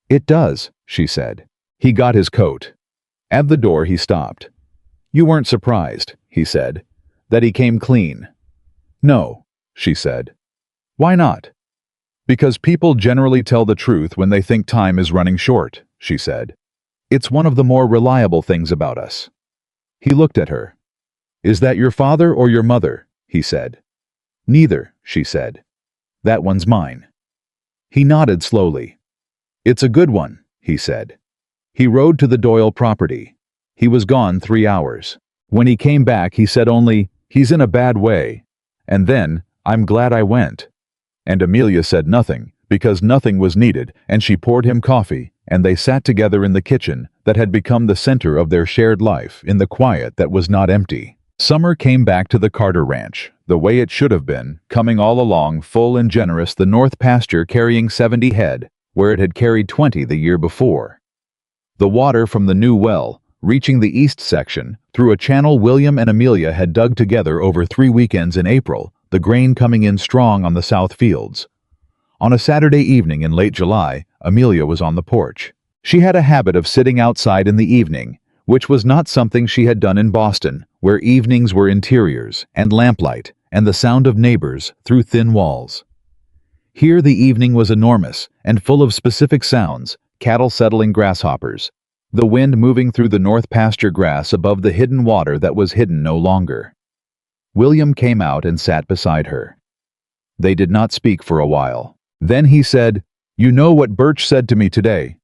"It does," she said. He got his coat. At the door he stopped. "You weren't surprised," he said, "that he came clean?" "No," she said. "Why not?" "Because people generally tell the truth when they think time is running short," she said. "It's one of the more reliable things about us." He looked at her. "Is that your father or your mother?" he said. "Neither," she said. "That one's mine." He nodded slowly. "It's a good one," he said. He rode to the Doyle property. He was gone 3 hours. When he came back, he said only, "He's in a bad way." And then, "I'm glad I went." And Amelia said nothing, because nothing was needed, and she poured him coffee, and they sat together in the kitchen that had become the center of their shared life in the quiet that was not empty. Summer came back to the Carter Ranch, the way it should have been, coming all along full and generous, the north pasture carrying 70 head, where it had carried 20 the year before. The water from the new well, reaching the east section, through a channel William and Amelia had dug together over 3 weekends in April, the grain coming in strong on the south fields. On a Saturday evening in late July, Amelia was on the porch. She had a habit of sitting outside in the evening, which was not something she had done in Boston, where evenings were interiors, and lamplight, and the sound of neighbors through thin walls. Here the evening was enormous, and full of specific sounds, cattle settling grasshoppers, the wind moving through the north pasture grass above the hidden water that was hidden no longer. William came out and sat beside her. They did not speak for a while. Then he said, "You know what Birch said to me today."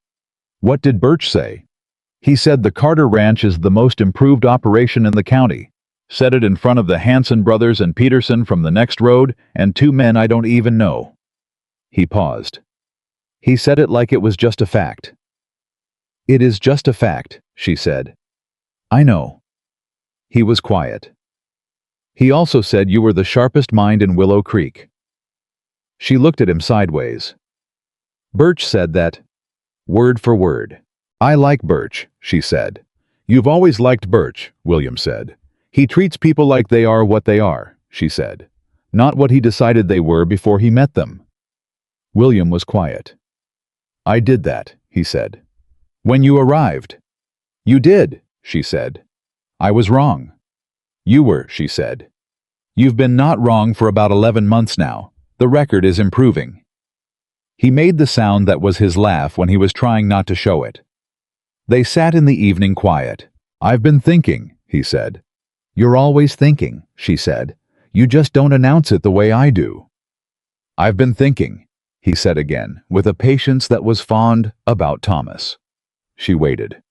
"What did Birch say?" "He said the Carter Ranch is the most improved operation in the county. Said it in front of the Hanson brothers and Peterson from the next road, and 2 men I don't even know." He paused. He said it like it was just a fact. "It is just a fact," she said. "I know." He was quiet. "He also said you were the sharpest mind in Willow Creek." She looked at him sideways. "Birch said that, word for word." "I like Birch," she said. "You've always liked Birch," William said. "He treats people like they are what they are," she said. "Not what he decided they were before he met them." William was quiet. "I did that," he said. "When you arrived." "You did," she said. "I was wrong." "You were," she said. "You've been not wrong for about 11 months now. The record is improving." He made the sound that was his laugh when he was trying not to show it. They sat in the evening quiet. "I've been thinking," he said. "You're always thinking," she said. "You just don't announce it the way I do." "I've been thinking," he said again, with a patience that was fond, about Thomas. She waited.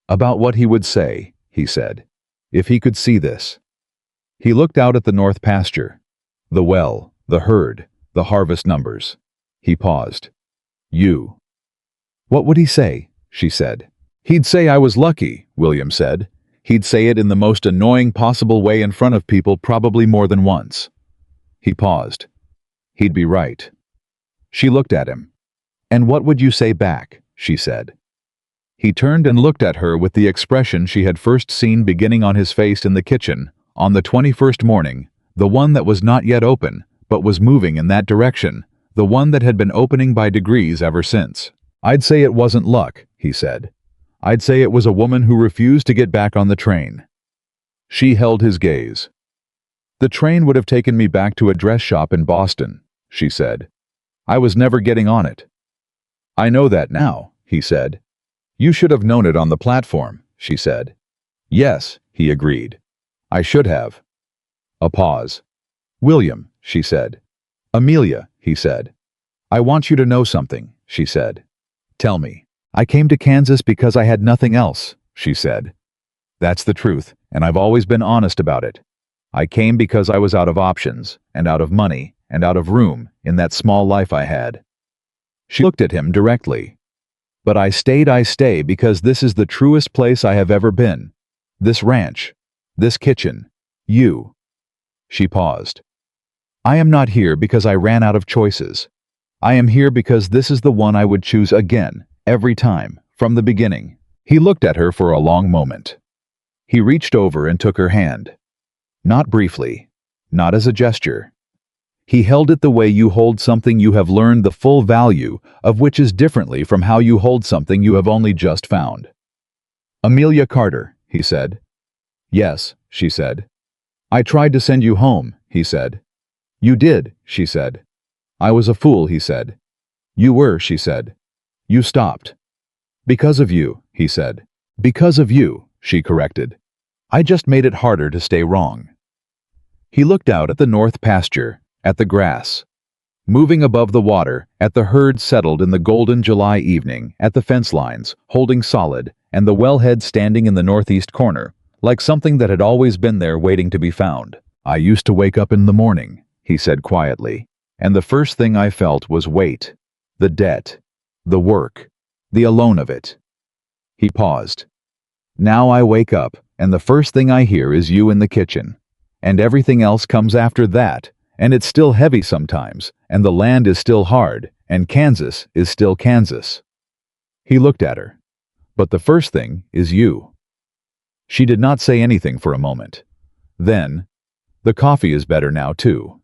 "About what he would say," he said, "if he could see this." He looked out at the north pasture, the well, the herd, the harvest numbers. He paused. "You." "What would he say?" she said. "He'd say I was lucky," William said. "He'd say it in the most annoying possible way in front of people, probably more than once." He paused. "He'd be right." She looked at him. "And what would you say back?" she said. He turned and looked at her with the expression she had first seen beginning on his face in the kitchen, On the 21st morning, the one that was not yet open, but was moving in that direction, the one that had been opening by degrees ever since. I'd say it wasn't luck, he said. I'd say it was a woman who refused to get back on the train. She held his gaze. The train would have taken me back to a dress shop in Boston, she said. I was never getting on it. I know that now, he said. You should have known it on the platform, she said. Yes, he agreed. I should have. A pause. William, she said. Amelia, he said. I want you to know something, she said. Tell me. I came to Kansas because I had nothing else, she said. That's the truth, and I've always been honest about it. I came because I was out of options, and out of money, and out of room in that small life I had. She looked at him directly. But I stay because this is the truest place I have ever been. This ranch. This kitchen. You. She paused. I am not here because I ran out of choices. I am here because this is the one I would choose again, every time, from the beginning. He looked at her for a long moment. He reached over and took her hand. Not briefly, not as a gesture. He held it the way you hold something you have learned the full value of, which is differently from how you hold something you have only just found. Amelia Carter, he said. Yes, she said. I tried to send you home, he said. You did, she said. I was a fool, he said. You were, she said. You stopped. Because of you, he said. Because of you, she corrected. I just made it harder to stay wrong. He looked out at the north pasture, at the grass. Moving above the water, at the herd settled in the golden July evening, at the fence lines, holding solid, and the wellhead standing in the northeast corner, like something that had always been there waiting to be found. I used to wake up in the morning, he said quietly, and the first thing I felt was weight, the debt, the work, the alone of it. He paused. Now I wake up, and the first thing I hear is you in the kitchen. And everything else comes after that, and it's still heavy sometimes, and the land is still hard, and Kansas is still Kansas. He looked at her. But the first thing is you. She did not say anything for a moment. Then, the coffee is better now, too.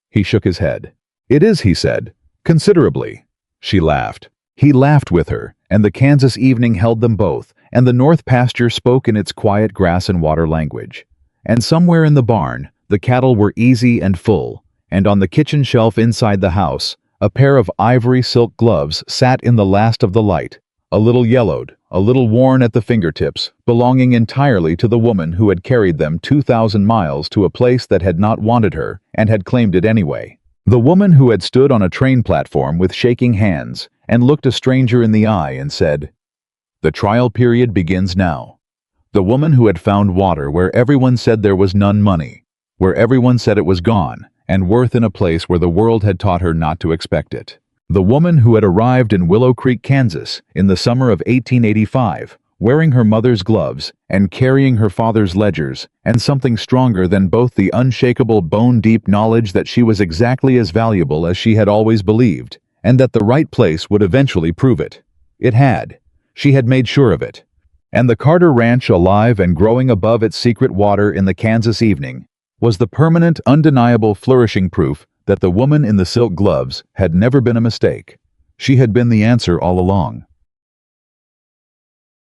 He shook his head. It is, he said, considerably. She laughed. He laughed with her, and the Kansas evening held them both, and the north pasture spoke in its quiet grass and water language. And somewhere in the barn, the cattle were easy and full, and on the kitchen shelf inside the house, a pair of ivory silk gloves sat in the last of the light, a little yellowed, a little worn at the fingertips, belonging entirely to the woman who had carried them 2,000 miles to a place that had not wanted her and had claimed it anyway. The woman who had stood on a train platform with shaking hands and looked a stranger in the eye and said, "The trial period begins now." The woman who had found water where everyone said there was none, money, where everyone said it was gone, and worth in a place where the world had taught her not to expect it. The woman who had arrived in Willow Creek, Kansas, in the summer of 1885, wearing her mother's gloves and carrying her father's ledgers, and something stronger than both, the unshakable bone-deep knowledge that she was exactly as valuable as she had always believed, and that the right place would eventually prove it. It had. She had made sure of it. And the Carter Ranch, alive and growing above its secret water in the Kansas evening, was the permanent, undeniable, flourishing proof that the woman in the silk gloves had never been a mistake. She had been the answer all along.